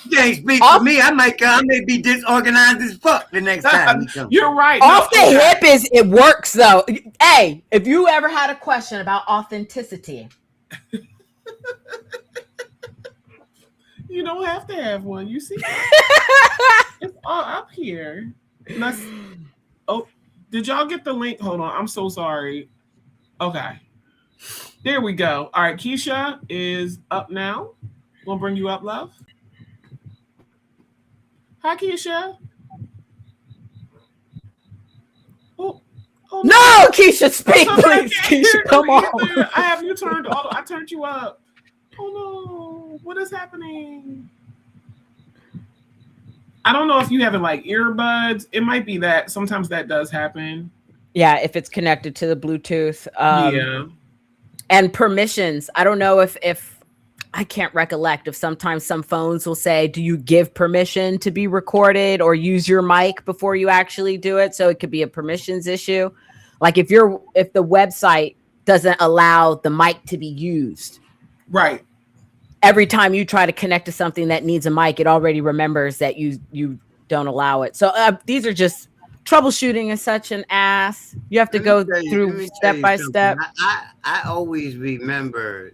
You can't speak for me. I may be disorganized as fuck the next time. You're right. Off the hip it works though. Hey, if you ever had a question about authenticity, you don't have to have one. You see, it's all up here. Oh, did y'all get the link? Hold on. I'm so sorry. Okay. There we go. All right. Keisha is up now. We'll bring you up, love. Hi, Keisha. Oh no, Keisha, speak, please. Keisha, come on. I have you turned. I turned you up. Oh no, what is happening? I don't know if you have it like earbuds. It might be that. Sometimes that does happen. Yeah, if it's connected to the Bluetooth. Yeah. And permissions. I don't know if I can't recollect if sometimes some phones will say, do you give permission to be recorded or use your mic before you actually do it? So it could be a permissions issue. Like if the website doesn't allow the mic to be used. Right. Every time you try to connect to something that needs a mic, it already remembers that you don't allow it. So these are just troubleshooting is such an ass. You have to go through step by step. I always remember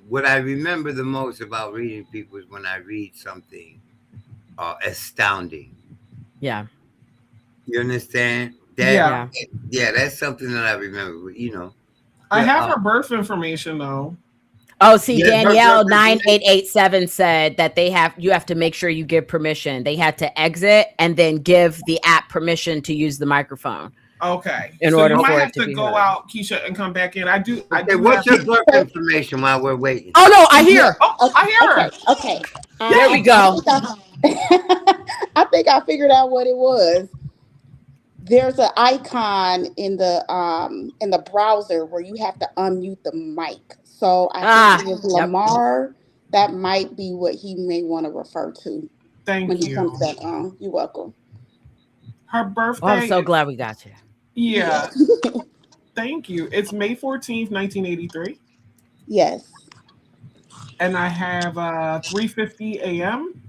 what I remember the most about reading people is when I read something astounding. Yeah. You understand? Yeah, that's something that I remember. You know, I have her birth information though. Oh, see, Danielle 9887 said that you have to make sure you give permission. They had to exit and then give the app permission to use the microphone. Okay. In order you for might it have to go heard. out, Keisha, and come back in. I do. What's your birth information while we're waiting? Oh no, I hear. I hear her. Okay. There we go. I think I figured out what it was. There's an icon in the browser where you have to unmute the mic. So I think it was Lamar. That might be what he may want to refer to. Thank when you. He comes back on. You're welcome. Her birthday. Oh, I'm so glad we got you. Yeah. Thank you. It's May 14th, 1983. Yes. And I have 3:50 a.m.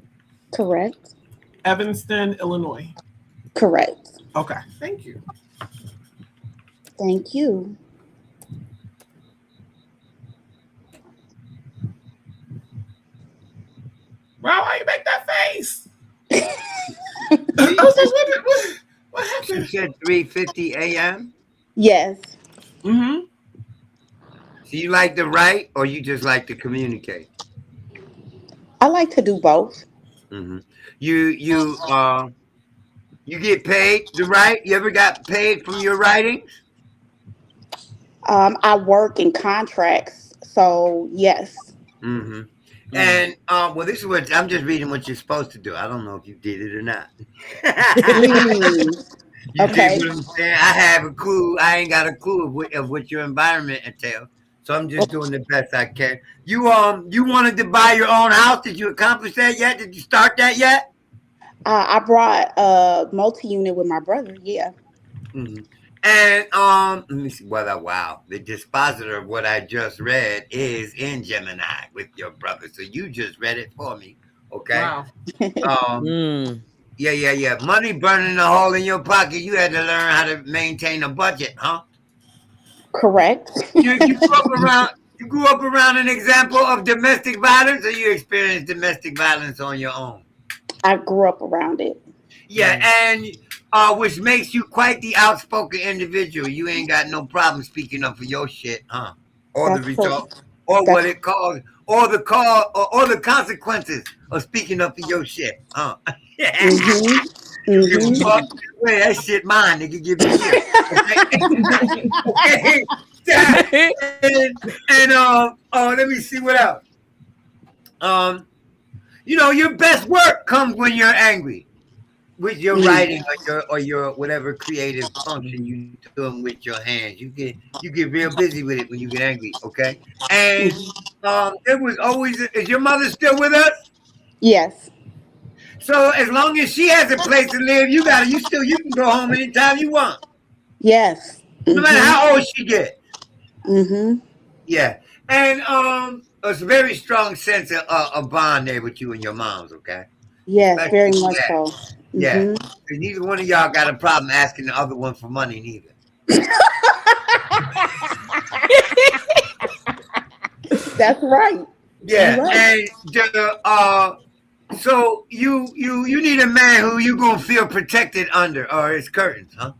Correct. Evanston, Illinois. Correct. Okay. Thank you. Thank you. Wow, why you make that face? I was like, what happened? You said 3:50 a.m.? Yes. Mm-hmm. So you like to write or you just like to communicate? I like to do both. Mm-hmm. You get paid to write? You ever got paid from your writings? I work in contracts, so yes. Mm-hmm. And well, this is what I'm just reading what you're supposed to do. I don't know if you did it or not. You okay. dig what I'm saying? I have a clue. I ain't got a clue of what your environment entails. So I'm just doing the best I can. You wanted to buy your own house. Did you accomplish that yet? Did you start that yet? I brought a multi-unit with my brother. Yeah. Mm-hmm. And let me see. Wow, the dispositor of what I just read is in Gemini with your brother. So you just read it for me, okay? Wow. Yeah. Money burning a hole in your pocket. You had to learn how to maintain a budget, huh? Correct. You grew up around an example of domestic violence, or you experienced domestic violence on your own? I grew up around it. Yeah, and which makes you quite the outspoken individual. You ain't got no problem speaking up for your shit, huh? Or the result, or what it caused, or the consequences of speaking up for your shit, huh? Give a fuck. Wait, that shit mine. Nigga, give it here. Okay. And let me see what else. Your best work comes when you're angry, with your writing or your whatever creative function you doing with your hands. You get real busy with it when you get angry. Okay. And it was always. Is your mother still with us? Yes. So as long as she has a place to live, you can go home anytime you want. Yes. No matter how old she gets. Yeah. And it's a very strong sense of bond there with you and your moms, okay? Yes, especially very much so. Yeah. Because neither one of y'all got a problem asking the other one for money, neither. That's right. Yeah. Right. And so you need a man who you gonna feel protected under, or his curtains, huh?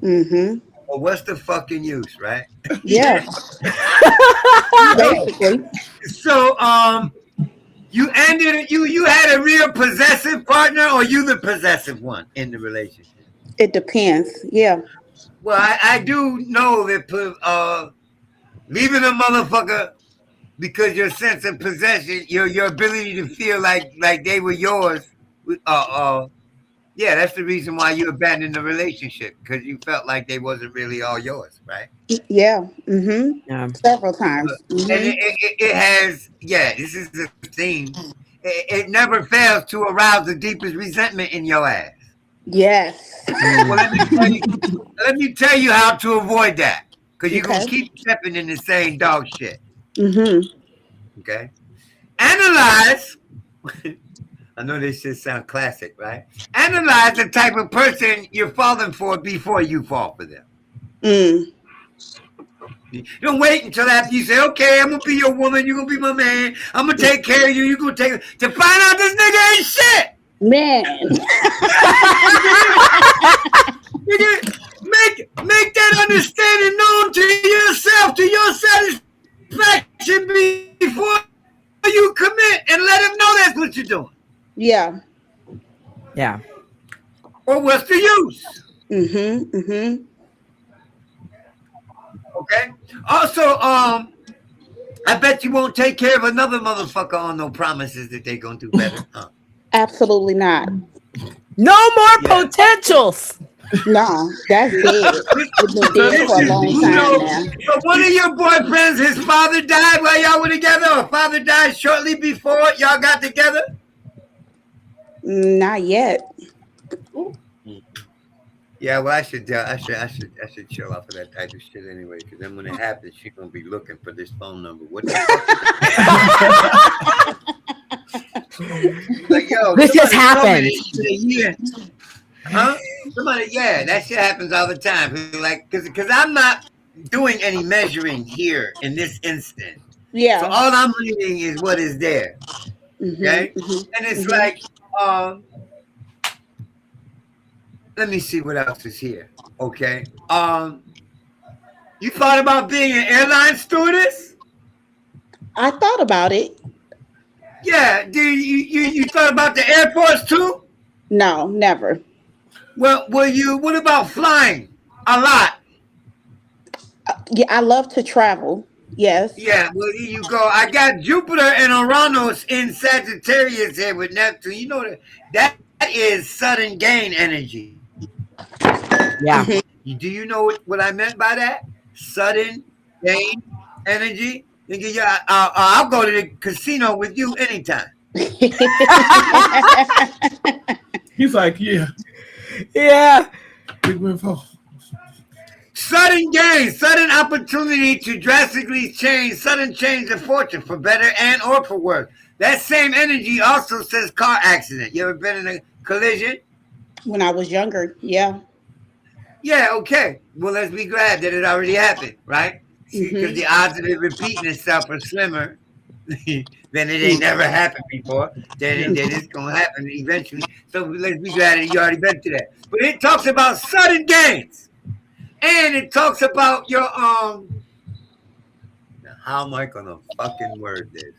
Well, what's the fucking use, right? Yeah. Basically. So you ended it. You had a real possessive partner, or you the possessive one in the relationship? It depends. Yeah. Well, I do know that leaving a motherfucker because your sense of possession, your ability to feel like they were yours, yeah, that's the reason why you abandoned the relationship, because you felt like they wasn't really all yours, right? Yeah. Several times. And it has, this is the theme. It never fails to arouse the deepest resentment in your ass. Yes. Well, let me tell you how to avoid that, because you're gonna keep stepping in the same dog shit. Okay. Analyze. I know this shit sound classic, right? Analyze the type of person you're falling for before you fall for them. Don't wait until after you say, okay, I'm gonna be your woman, you're gonna be my man, I'm gonna take care of you, you're gonna take to find out this nigga ain't shit. Man. Make that understanding known to yourself, to your satisfaction before you commit, and let him know that's what you're doing. Yeah. Yeah. Or what's the use? Okay. Also, I bet you won't take care of another motherfucker on no promises that they gonna do better. Huh? Absolutely not. No more potentials. No, that's dead. It's been dead for a long time now. So one of your boyfriends, his father died while y'all were together, or father died shortly before y'all got together? Not yet. Yeah, well, I should chill off of that type of shit anyway, because then when it happens, she's gonna be looking for this phone number. What the fuck? Like, yo, this just happened. Huh? Somebody, that shit happens all the time. Like, because I'm not doing any measuring here in this instant. Yeah. So all I'm reading is what is there. Okay, and it's like, let me see what else is here. Okay. You thought about being an airline stewardess? I thought about it. Yeah. You thought about the Air Force too? No, never. Well, what about flying? A lot. Yeah, I love to travel. Yes. Yeah, well, here you go. I got Jupiter and Uranus in Sagittarius here with Neptune. You know that is sudden gain energy. Yeah. Do you know what I meant by that? Sudden gain energy? Yeah, I'll go to the casino with you anytime. He's like, yeah. Sudden gain, sudden opportunity to drastically change, sudden change of fortune for better and or for worse. That same energy also says car accident. You ever been in a collision? When I was younger, yeah. Yeah, okay. Well, let's be glad that it already happened, right? Because the odds of it repeating itself are slimmer than it ain't never happened before. Then it's gonna happen eventually. So let's be glad that you already been to that. But it talks about sudden gains, and it talks about your How am I gonna fucking word this?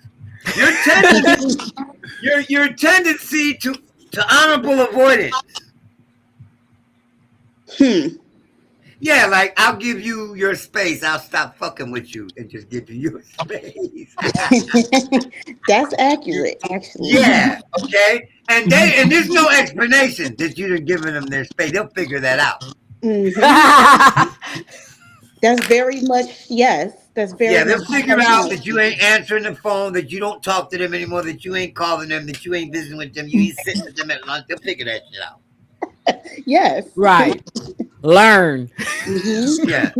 Your tendency to honorable avoidance. Yeah, like I'll give you your space. I'll stop fucking with you and just give you your space. That's accurate, actually. Yeah, okay. And there's no explanation that you done given them their space. They'll figure that out. That's very much That's very they'll figure out that you ain't answering the phone, that you don't talk to them anymore, that you ain't calling them, that you ain't visiting with them, you ain't sitting with them at lunch. They'll figure that shit out. Yes. Right. Learn. Yeah.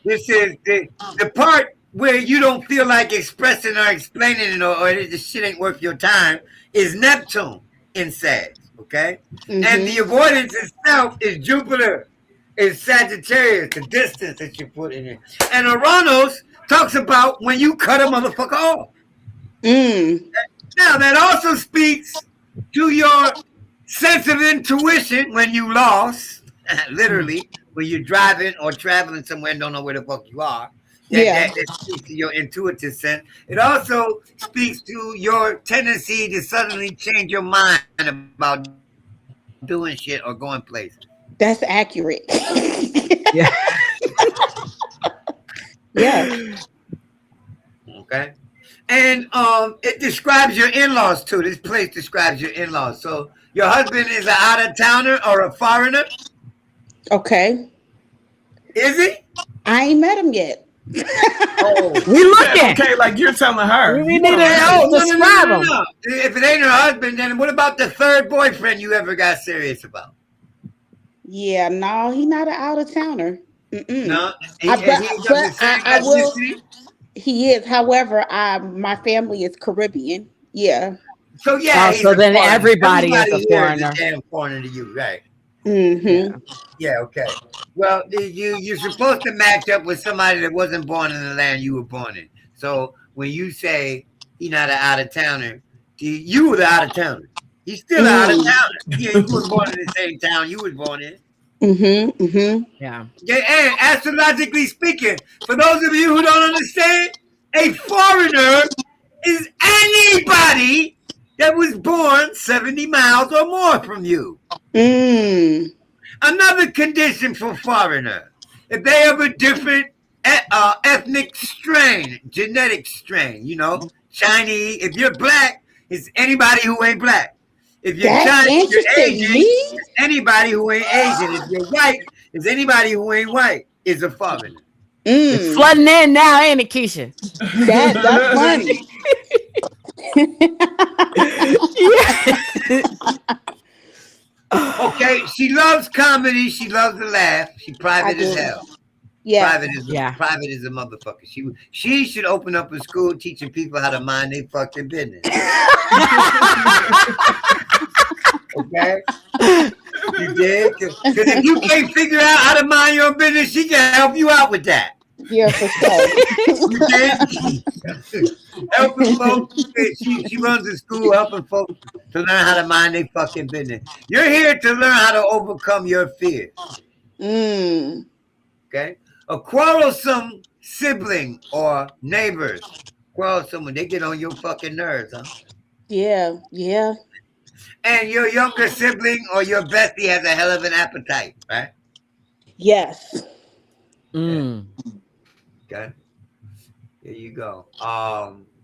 This is the part where you don't feel like expressing or explaining it, or this shit ain't worth your time, is Neptune in Sag, okay? And the avoidance itself is Jupiter, is Sagittarius, the distance that you put in it. And Uranus talks about when you cut a motherfucker off. Now, that also speaks to your sense of intuition when you lost, literally, when you're driving or traveling somewhere and don't know where the fuck you are. That speaks to your intuitive sense. It also speaks to your tendency to suddenly change your mind about doing shit or going places. That's accurate. Yeah. Yeah. Okay. And it describes your in-laws too. This place describes your in-laws. So your husband is an out-of-towner or a foreigner? Okay. Is he? I ain't met him yet. Oh, we looking. Okay, like you're telling her. We need to describe him. No. If it ain't her husband, then what about the third boyfriend you ever got serious about? Yeah, no, he's not an out-of-towner. No, I will. He is. However, my family is Caribbean. Yeah. So yeah. So then everybody is a foreigner. Is a damn foreigner to you, right? Yeah. Okay. Well, you're supposed to match up with somebody that wasn't born in the land you were born in. So when you say he's not an out-of-towner, you were the out-of-towner. He's still out of town. Yeah, you was born in the same town you was born in. Yeah. And astrologically speaking, for those of you who don't understand, a foreigner is anybody that was born 70 miles or more from you. Another condition for foreigner, if they have a different ethnic strain, genetic strain, Chinese. If you're black, it's anybody who ain't black. If you're Chinese, you're Asian, it's anybody who ain't Asian. If you're white, it's anybody who ain't white. Is a foreigner. It's flooding in now, ain't it, Keisha? That's funny. Okay, she loves comedy. She loves to laugh. She private as hell. Yeah. Private is a motherfucker. She should open up a school teaching people how to mind their fucking business. Okay? You did? Because if you can't figure out how to mind your business, she can help you out with that. Yeah, for sure. Helping folks. She runs a school helping folks to learn how to mind their fucking business. You're here to learn how to overcome your fears. Okay? A quarrelsome sibling or neighbors. Quarrelsome when they get on your fucking nerves, huh? Yeah. And your younger sibling or your bestie has a hell of an appetite, right? Yes. Okay. There you go.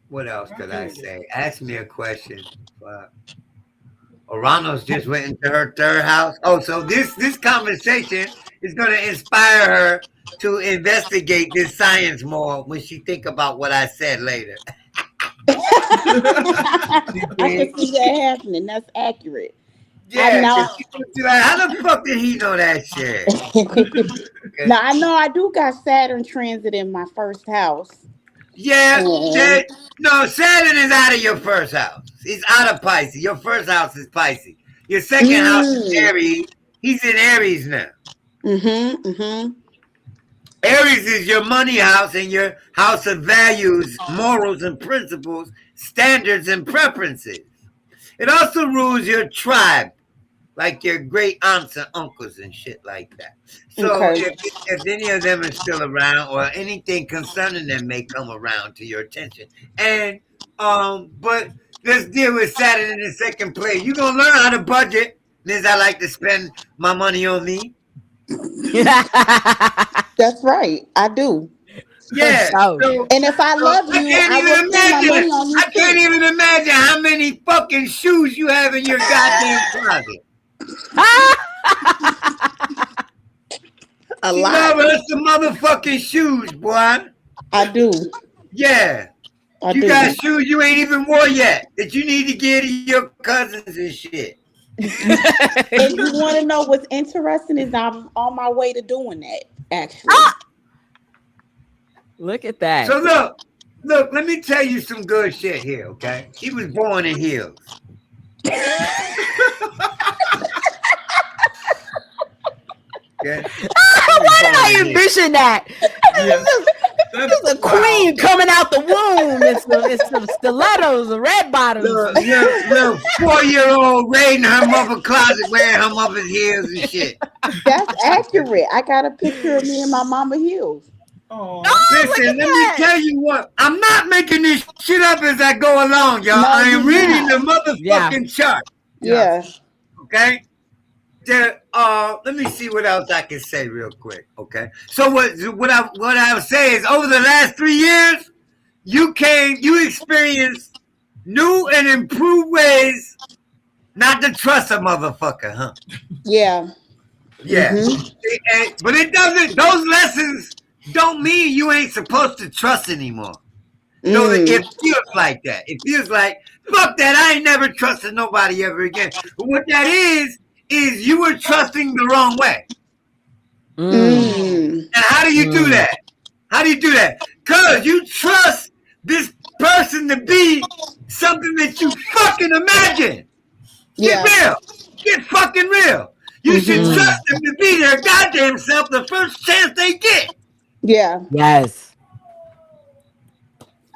What else could I say? Ask me a question. Uranus just went into her third house. Oh, so this conversation is going to inspire her to investigate this science more when she think about what I said later. I can see that happening. That's accurate. Yeah, how the fuck did he know that shit? Okay. Now I know I do got Saturn transit in my first house. Yeah, no, Saturn is out of your first house. He's out of Pisces. Your first house is Pisces. Your second house is Aries. He's in Aries now. Aries is your money house and your house of values, morals and principles, standards and preferences. It also rules your tribe, like your great aunts and uncles and shit like that. So if any of them are still around or anything concerning them may come around to your attention. And but let's deal with Saturn in the second place. You're gonna learn how to budget, since I like to spend my money on me. That's right. I do. Yeah. So, and if I love you, I will spend my money on you. I can't even imagine how many fucking shoes you have in your goddamn closet. A lot. No, that's the motherfucking shoes, boy. I do. Yeah. You got shoes you ain't even wore yet that you need to give to your cousins and shit. And you want to know what's interesting is I'm on my way to doing that, actually. Look at that. So look, let me tell you some good shit here, okay? He was born in heels. Okay. Why did I envision that? It's a queen coming out the womb. It's some stilettos, the red bottoms. Little 4-year-old raiding her mother's closet wearing her mother's heels and shit. That's accurate. I got a picture of me in my mama heels. Oh, listen, let me tell you what. I'm not making this shit up as I go along, y'all. I am reading the motherfucking chart. Yeah. Okay? Let me see what else I can say real quick. Okay. So what I would say is over the last 3 years, you experienced new and improved ways not to trust a motherfucker, huh? Yeah. Yeah. But it doesn't, those lessons don't mean you ain't supposed to trust anymore. No, it feels like that. It feels like, fuck that, I ain't never trusted nobody ever again. But what that is you were trusting the wrong way. And how do you do that? How do you do that? Because you trust this person to be something that you fucking imagine. Get real. Get fucking real. You should trust them to be their goddamn self the first chance they get. Yeah. Yes.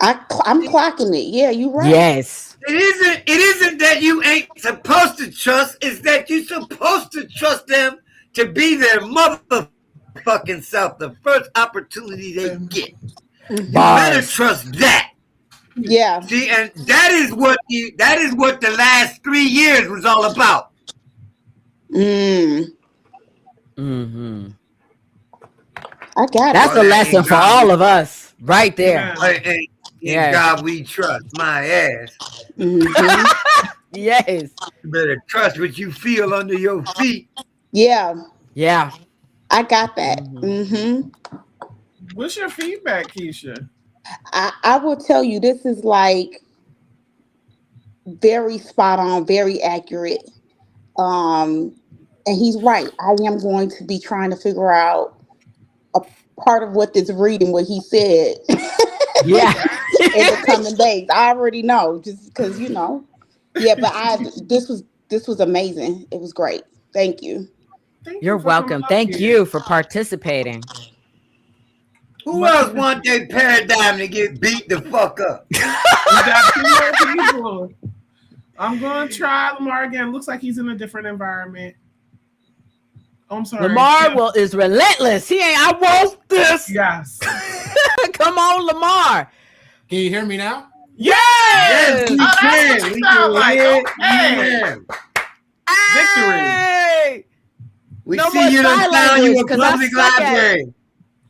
I'm clocking it. Yeah, you're right. Yes. It isn't that you ain't supposed to trust, it's that you're supposed to trust them to be their motherfucking self the first opportunity they get. You better trust that. Yeah. See, and that is what the last 3 years was all about. I got That's a lesson for all of us, right there. In God we trust, my ass. Yes. You better trust what you feel under your feet. Yeah. Yeah. I got that. What's your feedback, Keisha? I will tell you, this is like very spot on, very accurate. And he's right. I am going to be trying to figure out a part of what this reading, what he said. Yeah. In the coming days. I already know, just because Yeah, but this was amazing. It was great. Thank you. You're welcome. Thank you for participating. Who else want their paradigm to get beat the fuck up? We got 2 more people. I'm going to try Lamar again. Looks like he's in a different environment. Oh, I'm sorry. Lamar is relentless. He ain't, I want this. Yes. Come on, Lamar. Can you hear me now? Yes, we can. We can. Victory. Hey! We see you done found you a public library.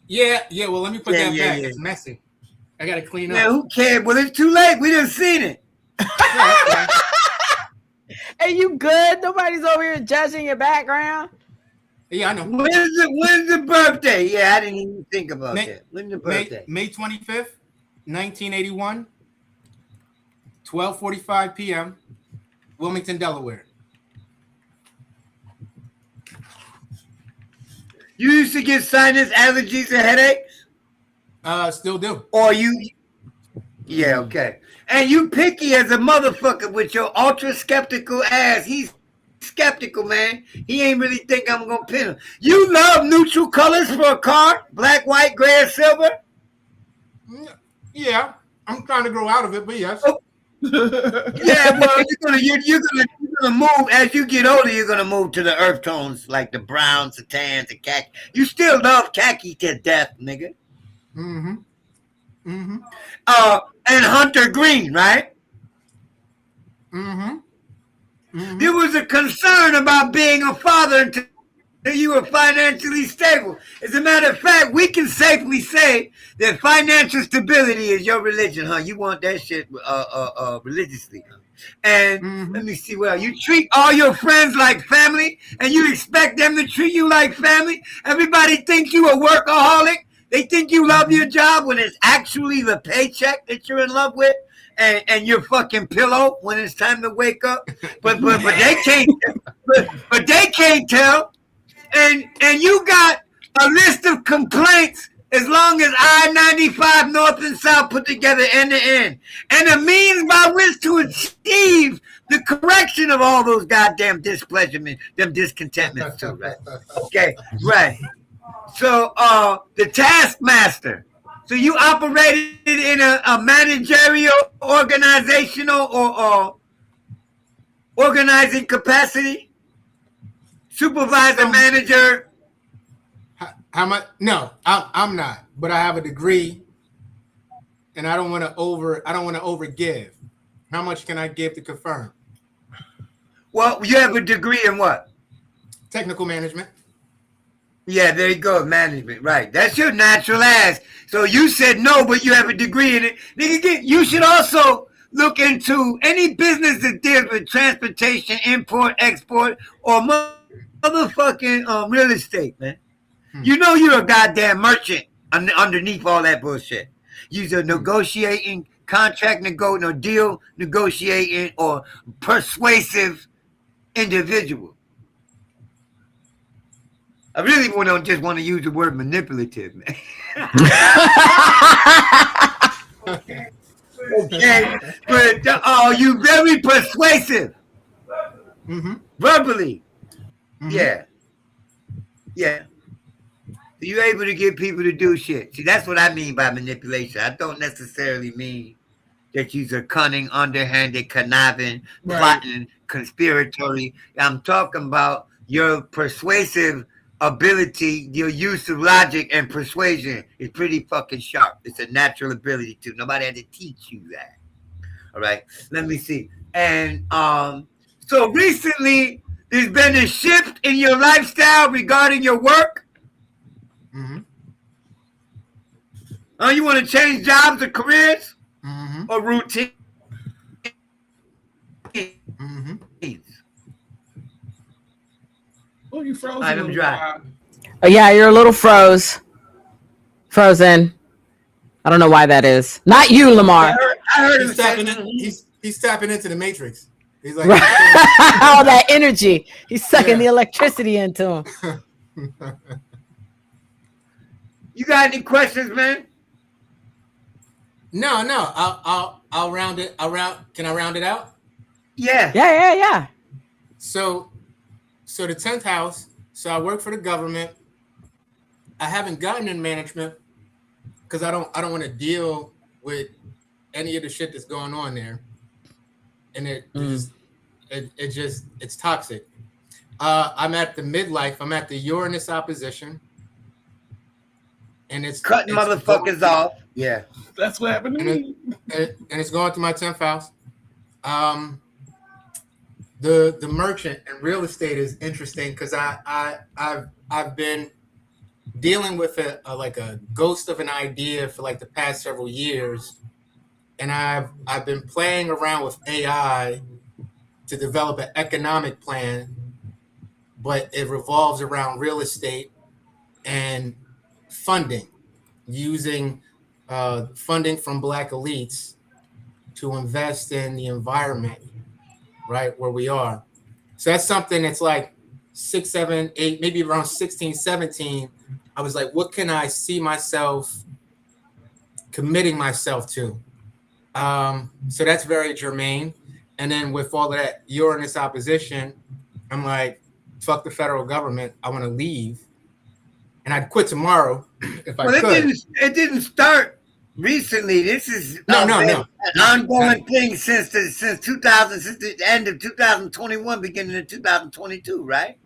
Yeah. Well, let me put that back. It's messy. I gotta clean up. Yeah, who cares? Well, it's too late. We done seen it. Hey, you good? Nobody's over here judging your background. Yeah, I know. When's the birthday? Yeah, I didn't even think about that. When's the birthday? May 25th, 1981, 12:45 p.m., Wilmington, Delaware. You used to get sinus allergies and headaches? Still do. Or you Yeah, okay. And you picky as a motherfucker with your ultra skeptical ass. He's skeptical, man. He ain't really think I'm gonna pin him. You love neutral colors for a car? Black, white, gray, or silver? Yeah, I'm trying to grow out of it, but yes. Oh. Yeah, well, you're gonna move as you get older. You're gonna move to the earth tones like the browns, the tans, the khaki. You still love khaki to death, nigga. Mm-hmm. Mm-hmm. And hunter green, right? Mm-hmm. Mm-hmm. There was a concern about being a father until you were financially stable. As a matter of fact, we can safely say that financial stability is your religion, huh? You want that shit religiously, huh? And let me see, well, you treat all your friends like family, and you expect them to treat you like family. Everybody thinks you a workaholic. They think you love your job when it's actually the paycheck that you're in love with, and your fucking pillow when it's time to wake up. But they can't. But they can't tell. And you got a list of complaints as long as I-95 North and South put together end to end, and a means by which to achieve the correction of all those goddamn displeasurement, them discontentments too, right? Okay, right. So the taskmaster. So you operated in a managerial, organizational, or organizing capacity? Supervisor, manager. How much? No, I'm not. But I have a degree, and I don't want to overgive. How much can I give to confirm? Well, you have a degree in what? Technical management. Yeah, there you go, management. Right, that's your natural ass. So you said no, but you have a degree in it. Nigga, you should also look into any business that deals with transportation, import, export, or motherfucking real estate, man. You know you're a goddamn merchant underneath all that bullshit. You're a negotiating, contract deal negotiating, or persuasive individual. I really just want to use the word manipulative, man. Okay, but you very persuasive, verbally. Yeah. You're able to get people to do shit. See, that's what I mean by manipulation. I don't necessarily mean that you're cunning, underhanded, conniving, plotting, conspiratory. I'm talking about your persuasive ability, your use of logic and persuasion is pretty fucking sharp. It's a natural ability too. Nobody had to teach you that. All right. Let me see. And so recently there's been a shift in your lifestyle regarding your work. You want to change jobs or careers or routine? Oh, you frozen. I'm dry. Oh, yeah, you're a little frozen. I don't know why that is. Not you, Lamar. I heard him tapping in. He's tapping into the matrix. He's like all that energy. He's sucking the electricity into him. You got any questions, man? No. I'll round it. Can I round it out? Yeah. So the 10th house. So I work for the government. I haven't gotten in management because I don't want to deal with any of the shit that's going on there, and it's toxic. I'm at the midlife. I'm at the Uranus opposition, and it's cutting motherfuckers off. Yeah, that's what happened to me. And it's going to my 10th house. The merchant and real estate is interesting because I've been dealing with a ghost of an idea for like the past several years, and I've been playing around with AI to develop an economic plan, but it revolves around real estate and funding, using funding from Black elites to invest in the environment, right, where we are. So that's something that's like 6, 7, 8, maybe around 16, 17. I was like, what can I see myself committing myself to? So that's very germane. And then with all of that Uranus opposition, I'm like, fuck the federal government. I want to leave. And I'd quit tomorrow if I could. It didn't start recently. This is no. an ongoing thing since the end of 2021, beginning of 2022, right?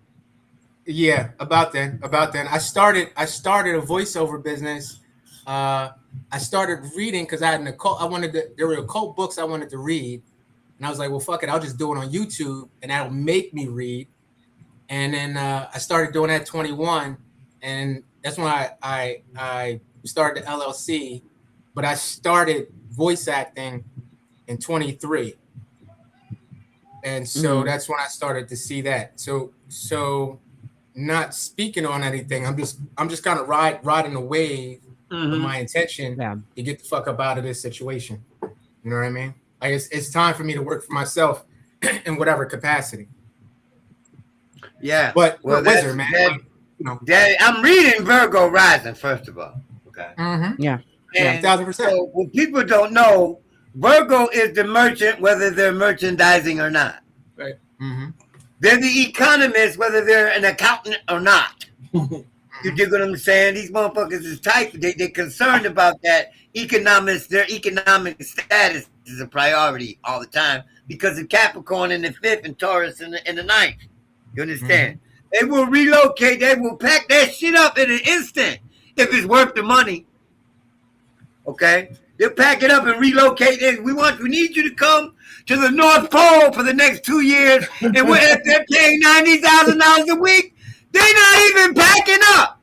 Yeah, about then. I started a voiceover business. I started reading because I had an occult. There were occult books I wanted to read, and I was like, well, fuck it, I'll just do it on YouTube, and that'll make me read. And then I started doing that at 21, and that's when I started the LLC. But I started voice acting in 23, and so that's when I started to see that. So not speaking on anything. I'm just kind of riding the wave. With my intention to get the fuck up out of this situation. You know what I mean? Like it's time for me to work for myself in whatever capacity. Yeah. But wizard, man. I'm reading Virgo rising, first of all. Okay. Yeah. And 1000%. So what people don't know, Virgo is the merchant, whether they're merchandising or not. Right. They're the economist, whether they're an accountant or not. You dig what I'm saying? These motherfuckers is tight. They're concerned about that. Their economic status is a priority all the time because of Capricorn in the 5th and Taurus in the 9th. You understand? They will relocate. They will pack that shit up in an instant if it's worth the money. Okay? They'll pack it up and relocate it. We need you to come to the North Pole for the next 2 years, and if they're paying $90,000 a week, they're not even packing up.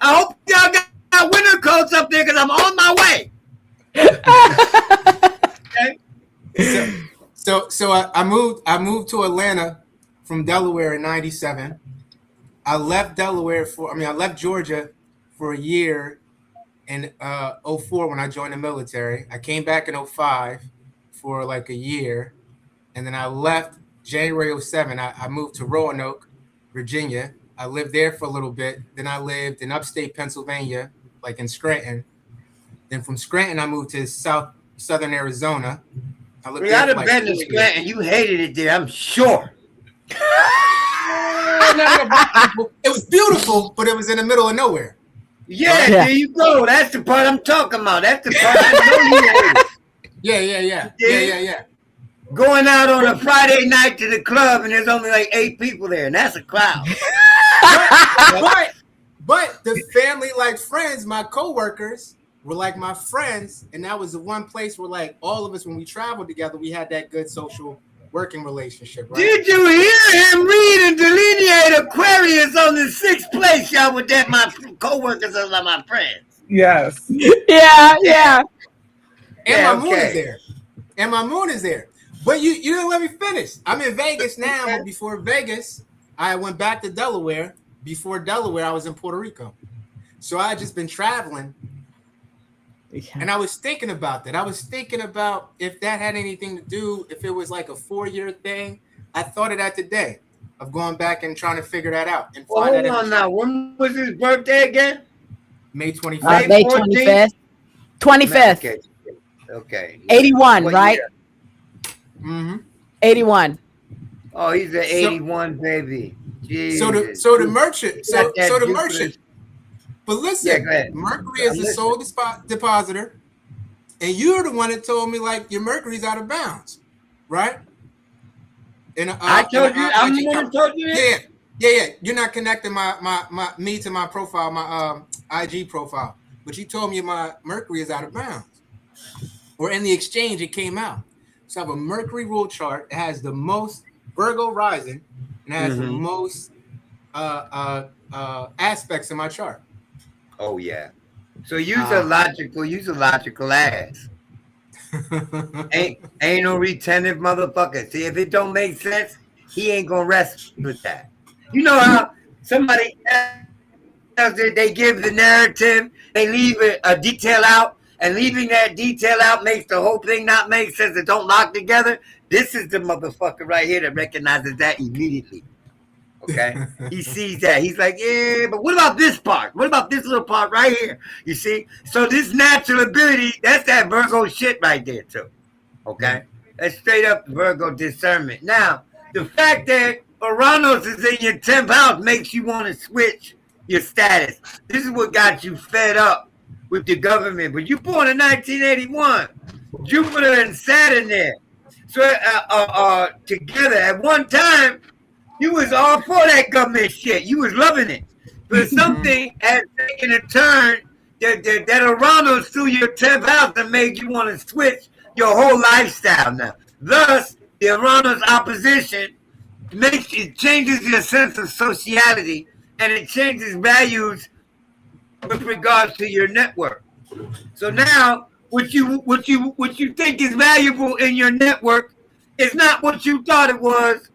I hope y'all got winter coats up there because I'm on my way. Okay? So I moved to Atlanta from Delaware in 97. I left Georgia for a year in 04 when I joined the military. I came back in 05 for like a year, and then I left January 07. I moved to Roanoke, Virginia. I lived there for a little bit. Then I lived in upstate Pennsylvania, like in Scranton. Then from Scranton, I moved to southern Arizona. I lived there for like been to Scranton. You hated it there, I'm sure. It was beautiful, but it was in the middle of nowhere. Yeah, there you go. That's the part I'm talking about. That's the part I know you hated. Yeah. Going out on a Friday night to the club and there's only like 8 people there, and that's a crowd. But the family, like friends, my coworkers were like my friends, and that was the one place where like all of us, when we traveled together, we had that good social working relationship. Right? Did you hear him read and delineate Aquarius on the 6th place, y'all? With that, my coworkers are like my friends. Yes. Yeah. And my moon is there. But you didn't let me finish. I'm in Vegas now, but before Vegas, I went back to Delaware. Before Delaware, I was in Puerto Rico. So I had just been traveling. And I was thinking about that. I was thinking about if that had anything to do, if it was like a 4-year thing. I thought of that today, of going back and trying to figure that out. And hold on now. When was his birthday again? May 25th. May 25th. 25th. Okay. 81, right? Year? 81. Oh, he's an 81 baby. Jesus. So the merchant. But listen, Mercury is the sole depositor, and you're the one that told me like your Mercury's out of bounds, right? I told you. I'm the one who told you that. Yeah. You're not connecting me to my profile, my IG profile, but you told me my Mercury is out of bounds. Or in the exchange, it came out. So I have a Mercury rule chart. It has the most Virgo rising, and it has the most aspects in my chart. Oh yeah. So use a logical ass. ain't no retentive motherfucker. See, if it don't make sense, he ain't gonna rest with that. You know how somebody else, they give the narrative, they leave a detail out, and leaving that detail out makes the whole thing not make sense. It don't lock together. This is the motherfucker right here that recognizes that immediately. Okay, he sees that. He's like, yeah, but what about this part? What about this little part right here? You see? So this natural ability, that's that Virgo shit right there too. Okay, that's straight up Virgo discernment. Now, the fact that Uranus is in your 10th house makes you want to switch your status. This is what got you fed up with the government. But you born in 1981, Jupiter and Saturn there. So together at one time, you was all for that government shit. You was loving it. But something has taken a turn that Uranus through your 10th house that made you want to switch your whole lifestyle now. Thus, the Uranus opposition changes your sense of sociality, and it changes values with regards to your network. So now, what you think is valuable in your network is not what you thought it was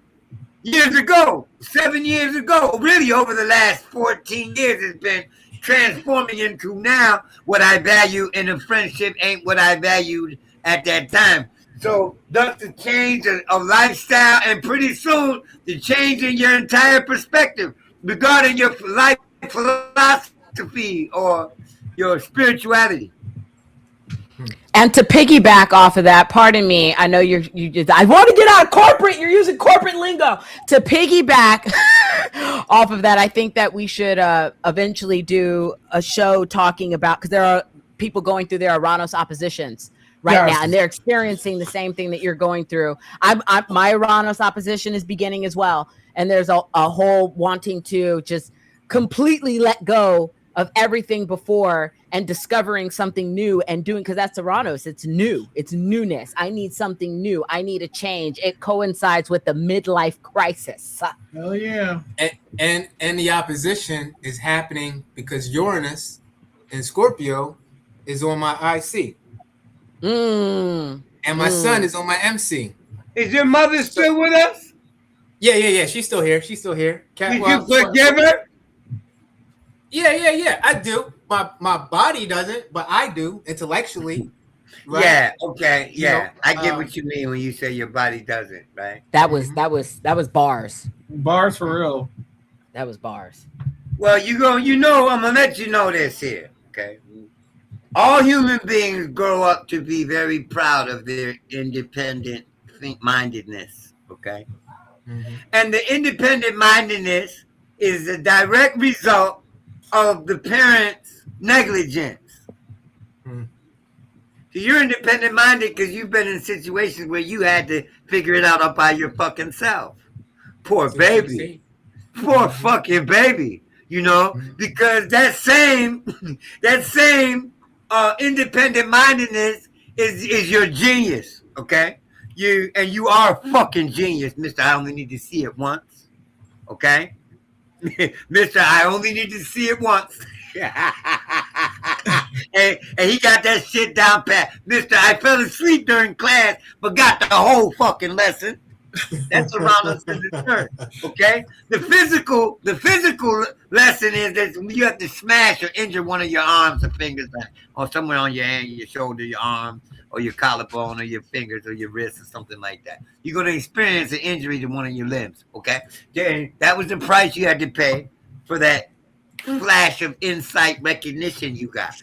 years ago, 7 years ago. Really, over the last 14 years, it's been transforming into now what I value in a friendship ain't what I valued at that time. So thus the change of lifestyle, and pretty soon the change in your entire perspective regarding your life philosophy or your spirituality. And to piggyback off of that, pardon me, I know I want to get out of corporate. You're using corporate lingo. To piggyback off of that, I think that we should eventually do a show talking about, because there are people going through their Uranus oppositions right now, and they're experiencing the same thing that you're going through. My Uranus opposition is beginning as well, and there's a whole wanting to just completely let go of everything before and discovering something new and doing, because that's Uranus. It's new. It's newness. I need something new. I need a change. It coincides with the midlife crisis. Hell yeah. And the opposition is happening because Uranus in Scorpio is on my IC. And my son is on my MC. Is your mother still with us? Yeah. She's still here. Did you forgive her? Yeah. I do. My body doesn't, but I do intellectually. Right? Yeah. Okay. Yeah. You know, I get what you mean when you say your body doesn't. Right. That was bars. Bars for real. That was bars. Well, I'm gonna let you know this here. Okay. All human beings grow up to be very proud of their independent mindedness. Okay. And the independent mindedness is a direct result of the parents' negligence. So you're independent minded because you've been in situations where you had to figure it out by your fucking self. Poor baby. Poor fucking baby. You know, because that same independent mindedness is your genius. Okay. You are a fucking genius, Mr. I only need to see it once. Okay. Mr. I only need to see it once. and he got that shit down pat. Mr. I fell asleep during class, but got the whole fucking lesson. That's around us in the church. Okay? The physical lesson is that you have to smash or injure one of your arms or fingers, or somewhere on your hand, your shoulder, your arm, or your collarbone, or your fingers, or your wrist, or something like that. You're going to experience an injury to one of your limbs. Okay? Then that was the price you had to pay for that flash of insight recognition you got.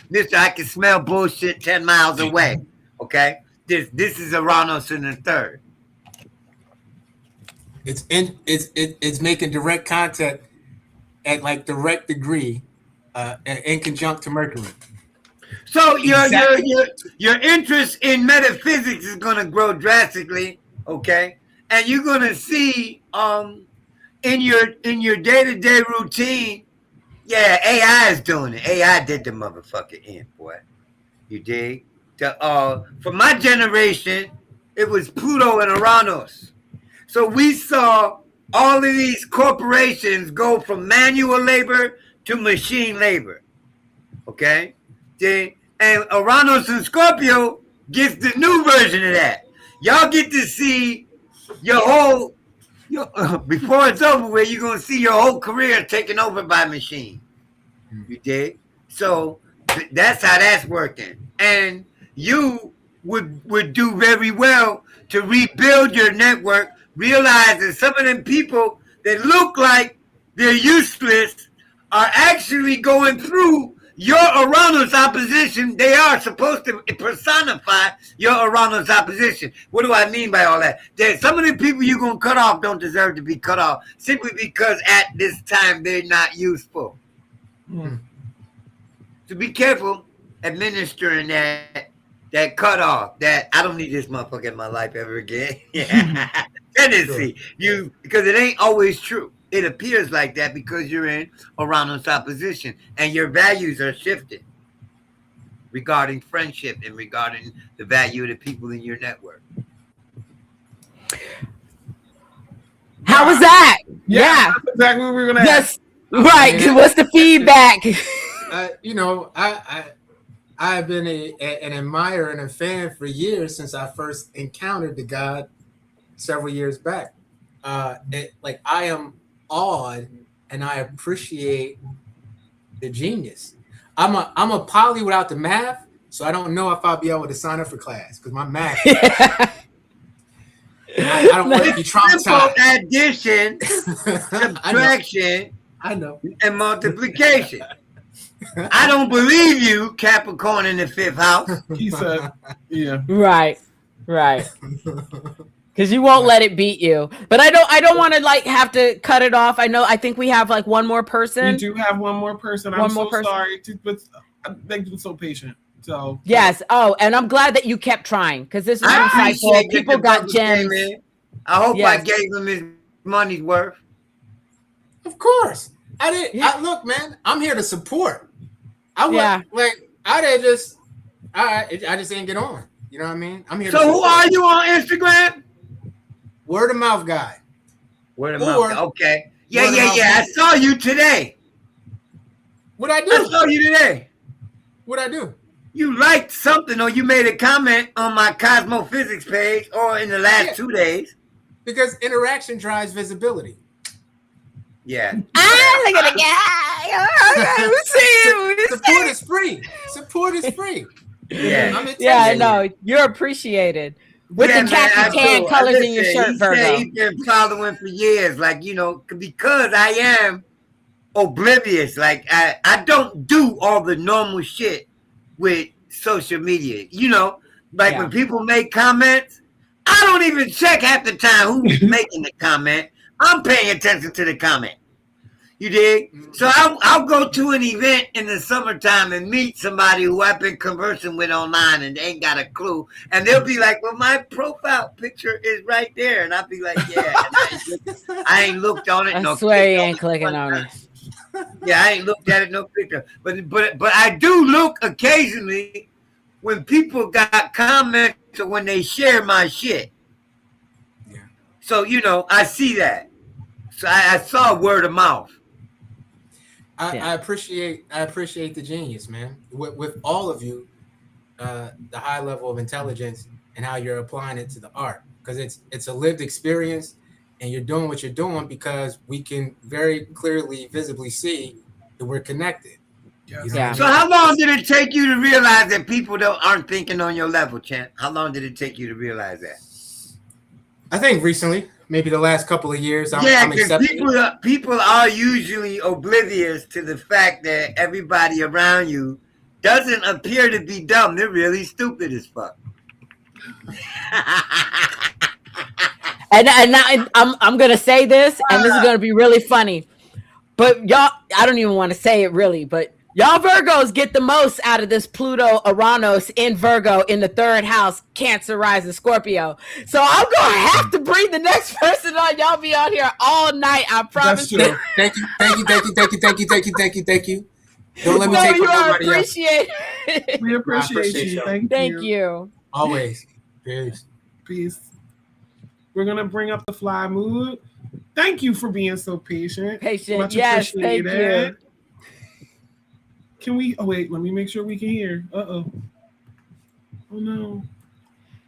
Mister, I can smell bullshit 10 miles away. Okay? This is Uranus in the third. It's making direct contact at like direct degree in conjunct to Mercury. So your interest in metaphysics is going to grow drastically, okay? And you're going to see in your day-to-day routine, yeah, AI is doing it. AI did the motherfucker in, boy. You dig? For my generation, it was Pluto and Uranus. So we saw all of these corporations go from manual labor to machine labor. Okay? And Uranus and Scorpio gets the new version of that. Y'all get to see before it's over with, you're going to see your whole career taken over by machine. You dig? So that's how that's working. And you would do very well to rebuild your network. Realize that some of them people that look like they're useless are actually going through your Uranus opposition. They are supposed to personify your Uranus opposition. What do I mean by all that? That some of the people you're going to cut off don't deserve to be cut off simply because at this time they're not useful. So be careful administering that cutoff. That I don't need this motherfucker in my life ever again. Tendency, because it ain't always true. It appears like that because you're in Uranus opposition and your values are shifted regarding friendship and regarding the value of the people in your network. How was that? Yeah. That's exactly what we were going to ask. Right. What's the feedback? I've been an admirer and a fan for years since I first encountered the God several years back. I am awed and I appreciate the genius. I'm a poly without the math, so I don't know if I'll be able to sign up for class because my math. I don't want to be traumatized. Addition, subtraction, I know, and multiplication. I don't believe you, Capricorn in the 5th house. He said, yeah. Right. Because you won't let it beat you. But I don't want to have to cut it off. I think we have one more person. We do have one more person. I'm so sorry, but they've been so patient. So yes. Oh, and I'm glad that you kept trying because this is insightful. People got gems. I hope I gave him his money's worth. Of course. I did. Yeah. Look, man, I'm here to support. I just didn't get on. You know what I mean? I'm here. So who are you on Instagram? Word of mouth guy. Word of mouth. Okay. Yeah. I saw you today. What'd I do? I saw you today. What'd I do? You liked something or you made a comment on my Cosmophyzix page or in the last 2 days. Because interaction drives visibility. Yeah. Look at the guy. Support is free. Support is free. Yeah. I know. You're appreciated. With the khaki tan colors in your shirt, Virgo. He's been following for years, because I am oblivious. I don't do all the normal shit with social media. When people make comments, I don't even check half the time who's making the comment. I'm paying attention to the comment. You dig? So I'll go to an event in the summertime and meet somebody who I've been conversing with online and they ain't got a clue. And they'll be like, well, my profile picture is right there. And I'll be like, yeah. I ain't looked on it. I swear you ain't clicking on it. Yeah, I ain't looked at it, no picture. But I do look occasionally when people got comments or when they share my shit. Yeah. So, I see that. So I saw word of mouth. I appreciate the genius, man. With all of you, the high level of intelligence and how you're applying it to the art, because it's a lived experience, and you're doing what you're doing because we can very clearly, visibly see that we're connected. Yeah. So how long did it take you to realize that people aren't thinking on your level, Champ? How long did it take you to realize that? I think recently. Maybe the last couple of years. I'm people are usually oblivious to the fact that everybody around you doesn't appear to be dumb. They're really stupid as fuck. and I'm gonna say this, and this is gonna be really funny, but y'all, I don't even want to say it really, but y'all Virgos get the most out of this Pluto Uranus in Virgo in the 3rd house, Cancer rising Scorpio. So I'm gonna have to bring the next person on. Y'all be on here all night. I promise. Thank you. Don't let me take from nobody else. We appreciate you. Thank you. Always. Peace. We're gonna bring up the fly mood. Thank you for being so patient. Much yes, thank you. Can we? Oh wait, let me make sure we can hear. Oh no.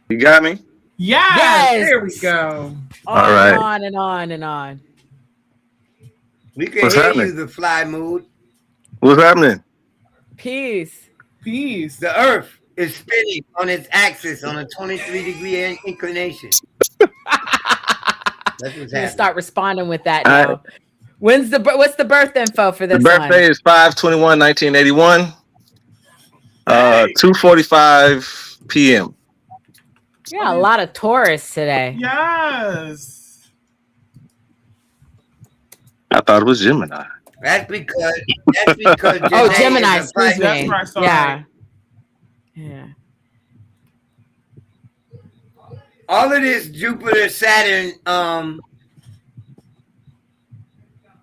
You got me? Yes. There we go. All right. On and on and on. We can hear you, the fly mood. What's happening? Peace. The Earth is spinning on its axis on a 23-degree inclination. That's what's You start responding with that All now. right. What's the birth info for The this birthday one? is 5/21/1981. 2:45 p.m. Yeah, a lot of Taurus today. Yes. I thought it was Gemini. That's because Oh, Gemini, excuse That's me. where I saw Yeah. it. Yeah. all of this Jupiter Saturn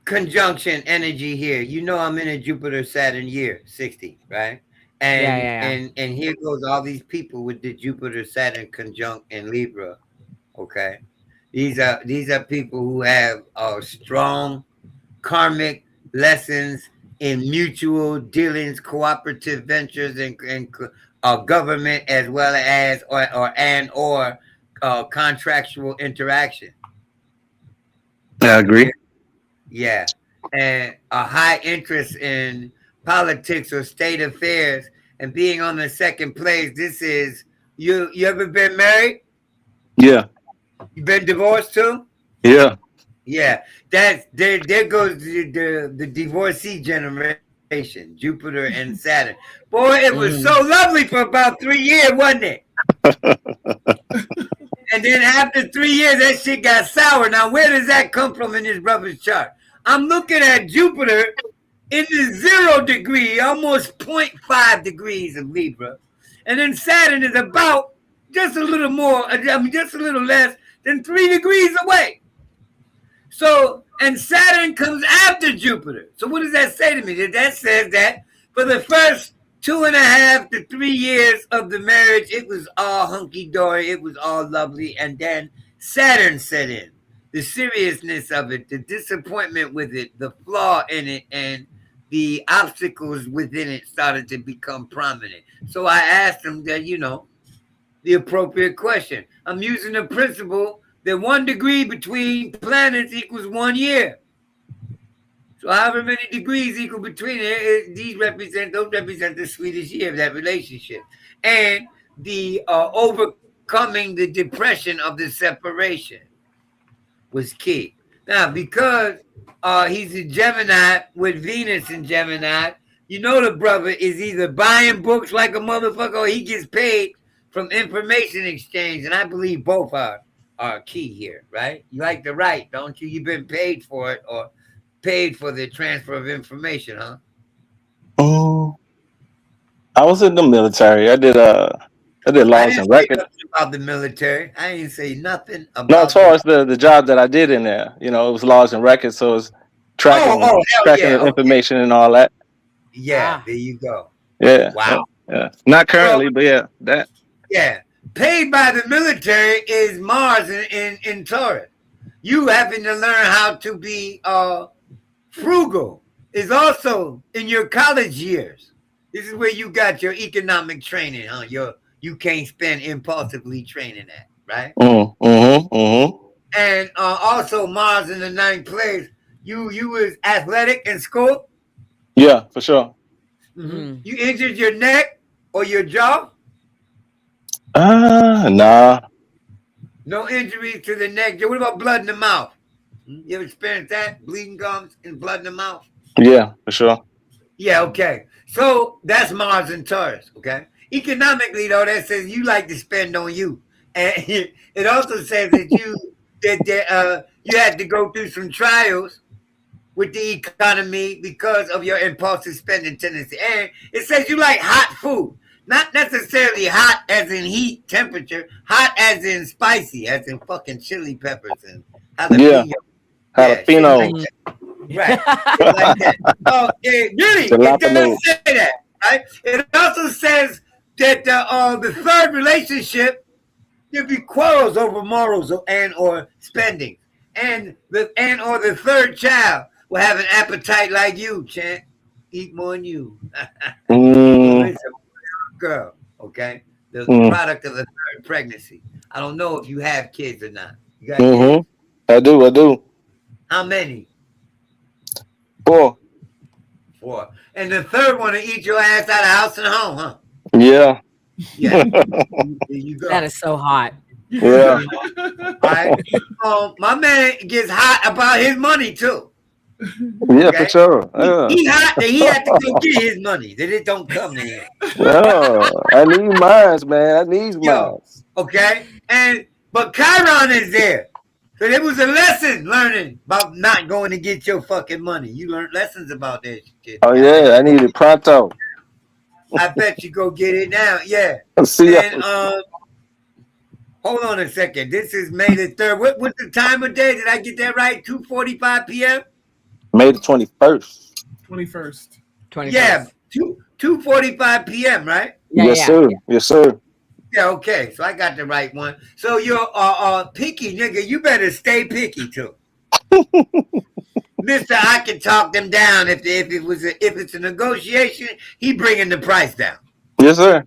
conjunction energy here. You know I'm in a Jupiter Saturn year 60, right? And and here goes all these people with the Jupiter Saturn conjunct in Libra. Okay. These are people who have strong karmic lessons in mutual dealings, cooperative ventures, and government, as well as or contractual interaction. I agree. Yeah, and a high interest in politics or state affairs, and being on the second place. This is you. You ever been married? Yeah. You been divorced too? Yeah. Yeah, that's there. There goes the divorcee generation, Jupiter and Saturn. Boy, it was so lovely for about 3 years, wasn't it? And then after 3 years, that shit got sour. Now, where does that come from in this brother's chart? I'm looking at Jupiter in the 0 degree, almost 0.5 degrees of Libra, and then Saturn is about just a little more. Just a little less than 3 degrees away. So, and Saturn comes after Jupiter. So what does that say to me? That says that for the first 2.5 to 3 years of the marriage, it was all hunky-dory. It was all lovely. And then Saturn set in. The seriousness of it, the disappointment with it, the flaw in it, and the obstacles within it started to become prominent. So I asked him that, the appropriate question. I'm using the principle that 1 degree between planets equals 1 year. So however many degrees equal between it, those represent the sweetest year of that relationship. And the overcoming the depression of the separation was key. Now, because he's a Gemini with Venus in Gemini, the brother is either buying books like a motherfucker or he gets paid from information exchange. And I believe both are key here, right? You like to write, don't you? You've been paid for it or paid for the transfer of information, huh? I was in the military. I did laws and records. About the military, I ain't say nothing about. No, as far as the job that I did in there, it was laws and records, so it's tracking the information and all that. Yeah, there you go. Yeah. Wow. Yeah. Not currently, but yeah, that. Yeah. Paid by the military is Mars in Taurus. You having to learn how to be frugal is also in your college years. This is where you got your economic training, huh? You can't spend impulsively training at, right? And also Mars in the 9th place. You was athletic in school? Yeah, for sure. Mm-hmm. You injured your neck or your jaw? Nah. No injuries to the neck. What about blood in the mouth? You ever experienced that? Bleeding gums and blood in the mouth? Yeah, for sure. Yeah, okay. So that's Mars and Taurus, okay? Economically, though, that says you like to spend on you. And it also says that you had to go through some trials with the economy because of your impulsive spending tendency. And it says you like hot food. Not necessarily hot as in heat, temperature. Hot as in spicy, as in fucking chili peppers and jalapeno. Yeah, jalapeno. Right. Like that. Really, it does say that, right? It also says that the third relationship, there'll be quarrels over morals and or spending. And or the third child will have an appetite like you, Chant. Eat more than you. Girl, okay? The product of the third pregnancy. I don't know if you have kids or not. You got kids? I do. How many? 4. And the third one to eat your ass out of house and home, huh? Yeah. Yeah. There you go. That is so hot. Yeah. Right? My man gets hot about his money too. Yeah, for sure. Yeah. He hot that he had to go get his money. That it don't come to him. Yeah. I need mines, man. I need mines. Okay? But Chiron is there. So there was a lesson learning about not going to get your fucking money. You learned lessons about that shit. Oh yeah, I need it pronto. I bet you go get it now. Yeah. See ya. And hold on a second. This is May the 3rd. What's the time of day? Did I get that right? 2:45 p.m.? May the 21st. 21st. Yeah. 2:45 p.m., right? Yes, sir. Yes, sir. Yeah, okay. So I got the right one. So you're picky, nigga. You better stay picky too. Mister, I can talk them down if it's a negotiation. He bringing the price down. Yes, sir.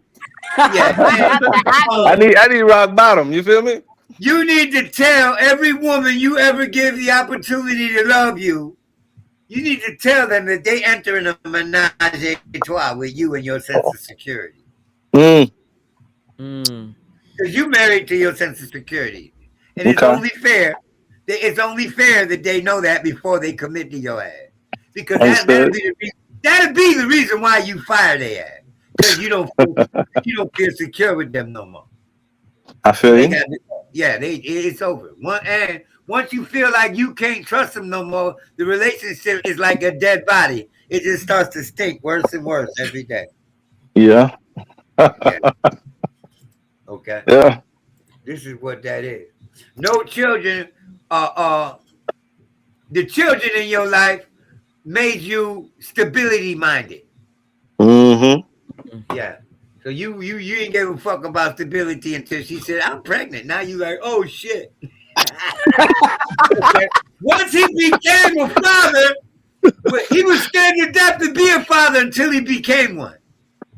Yeah, I need rock bottom. You feel me? You need to tell every woman you ever give the opportunity to love you. You need to tell them that they enter in a menage a trois with you and your sense of security. Because you married to your sense of security, and it's only fair. It's only fair that they know that before they commit to your ass. Because that'll be the reason why you fire their ass. Because you don't feel secure with them no more. I feel you. It's over. Once you feel like you can't trust them no more, the relationship is like a dead body. It just starts to stink worse and worse every day. Yeah. Okay. Yeah. This is what that is. No children. The children in your life made you stability minded. Yeah. So you ain't give a fuck about stability until she said, "I'm pregnant." Now you like, oh shit. Okay. Once he became a father, he was scared to death to be a father until he became one.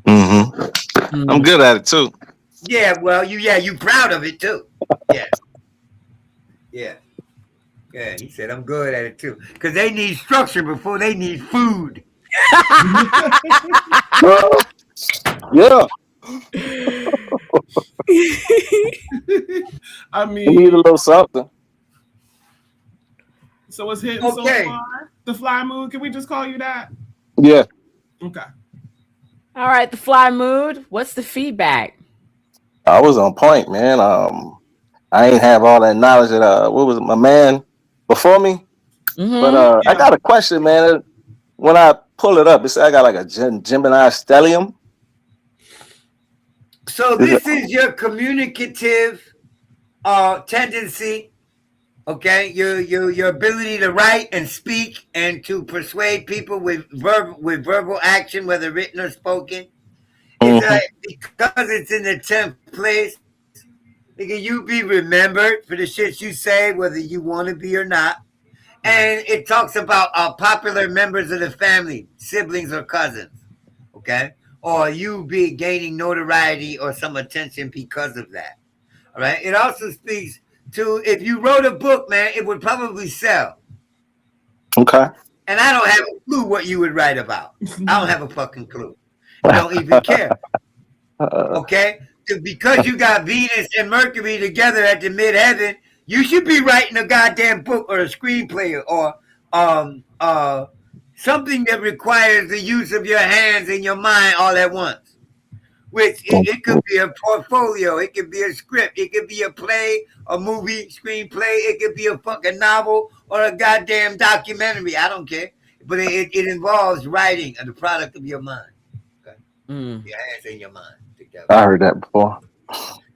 I'm good at it too. Yeah, well, you proud of it too. Yeah. He said I'm good at it too, because they need structure before they need food. Yeah. I mean, you need a little something. So it's hitting so far. The fly mood. Can we just call you that? Yeah. Okay. All right, the fly mood. What's the feedback? I was on point, man. I ain't have all that knowledge that what was it, my man before me. But I got a question, man. When I pull it up, it said I got like a Gemini stellium. So this is your communicative tendency, okay? Your ability to write and speak and to persuade people with verbal action, whether written or spoken. It's because it's in the 10th place. Can you be remembered for the shit you say, whether you want to be or not? And it talks about popular members of the family, siblings or cousins, okay? Or you be gaining notoriety or some attention because of that, all right? It also speaks to, if you wrote a book, man, it would probably sell. Okay. And I don't have a clue what you would write about. I don't have a fucking clue. I don't even care, okay? Because you got Venus and Mercury together at the midheaven, you should be writing a goddamn book or a screenplay or something that requires the use of your hands and your mind all at once. Which it could be a portfolio, it could be a script, it could be a play, a movie, screenplay, it could be a fucking novel or a goddamn documentary. I don't care. But it involves writing the product of your mind. Okay? Your hands and your mind together. I heard that before.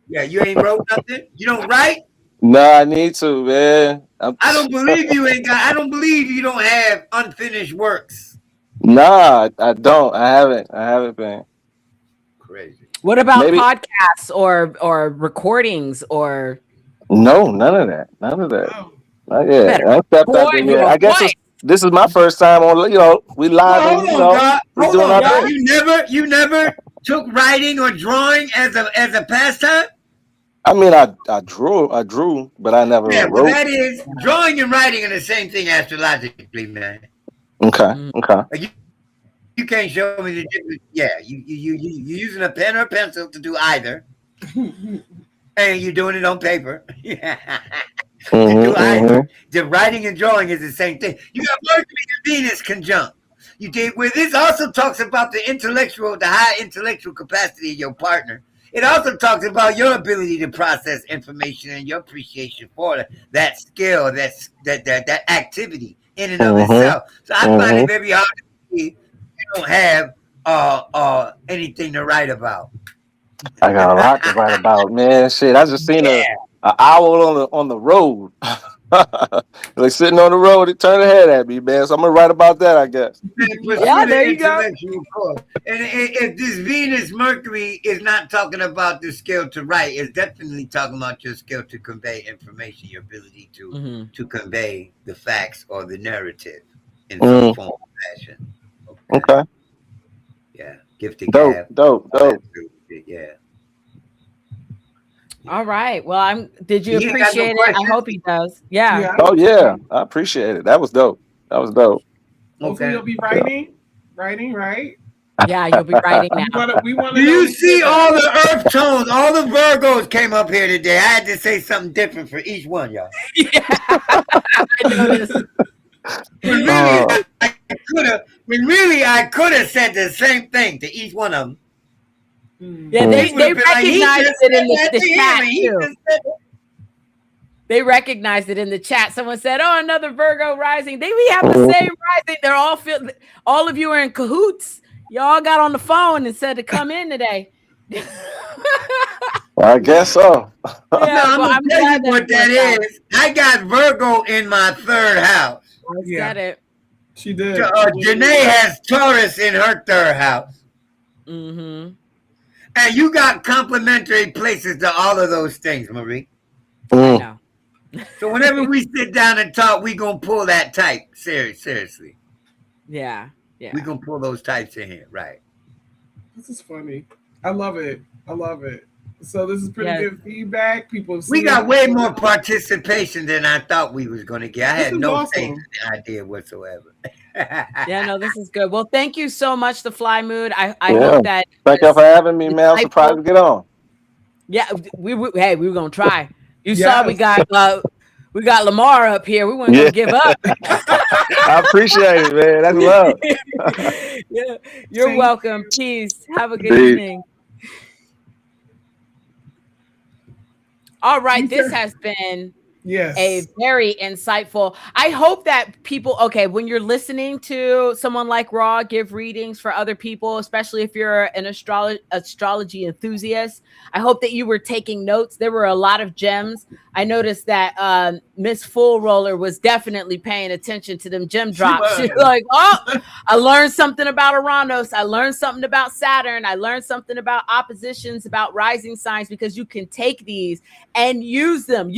Yeah, you ain't wrote nothing? You don't write? No, I need to, man. I don't believe you ain't got. I don't believe you don't have unfinished works. Nah, I don't. I haven't been. Crazy. What about podcasts or recordings or? No, none of that. None of that. Not yet. I stepped out there yet. I guess this is my first time on. We live. Hold on, God. You never took writing or drawing as a pastime. I mean, I drew, but I never wrote. Well, that is, drawing and writing are the same thing astrologically, man. Okay. Like you can't show me the difference. Yeah, you using a pen or a pencil to do either. And you're doing it on paper. Yeah. The writing and drawing is the same thing. You got Mercury and Venus conjunct. You did where this also talks about the high intellectual capacity of your partner. It also talks about your ability to process information and your appreciation for that skill, that activity in and of itself. So I find it very hard to believe you don't have anything to write about. I got a lot to write about, man. Shit, I just seen an owl on the road. Like sitting on the road, it turned head at me, man. So I'm gonna write about that, I guess. Yeah, there you go. And if this Venus Mercury is not talking about the skill to write, it's definitely talking about your skill to convey information, your ability to convey the facts or the narrative in some form or fashion. Okay. Yeah. Gifted dope. Yeah. All right. Well, did you appreciate it? I hope he does. Yeah. Oh yeah, I appreciate it. That was dope. Hopefully you'll be writing, right? Yeah, you'll be writing now. Do you see all the earth tones? All the Virgos came up here today. I had to say something different for each one, y'all. Yeah. I noticed. I could have said the same thing to each one of them. Yeah, they recognized it in the chat too. They recognized it in the chat. Someone said, "Oh, another Virgo rising." We have the same rising. They're all of you are in cahoots. Y'all got on the phone and said to come in today. I guess so. Yeah, I'm tell you what that is. I got Virgo in my 3rd house. I said it. She did. JANÉT has Taurus in her 3rd house. And you got complementary places to all of those things, Marie. I know. So whenever we sit down and talk, we gonna pull that type. Seriously. Yeah. We gonna pull those types in here, right? This is funny. I love it. So this is pretty good feedback. We got way more participation than I thought we was gonna get. I had no idea whatsoever. Yeah, no, this is good. Well, thank you so much, the Fly Mood. I hope that. Thank you for having me, man. I'm surprised to get on. Yeah, we were gonna try. You saw we got Lamar up here. We weren't gonna give up. I appreciate it, man. That's love. Yeah, you're welcome. Peace. Have a good evening. All right, this has been a very insightful. I hope that people, when you're listening to someone like Ra give readings for other people, especially if you're an astrology enthusiast, I hope that you were taking notes. There were a lot of gems. I noticed that Miss Full Roller was definitely paying attention to them gem drops. She's like, oh, I learned something about Uranus. I learned something about Saturn. I learned something about oppositions, about rising signs, because you can take these and use them.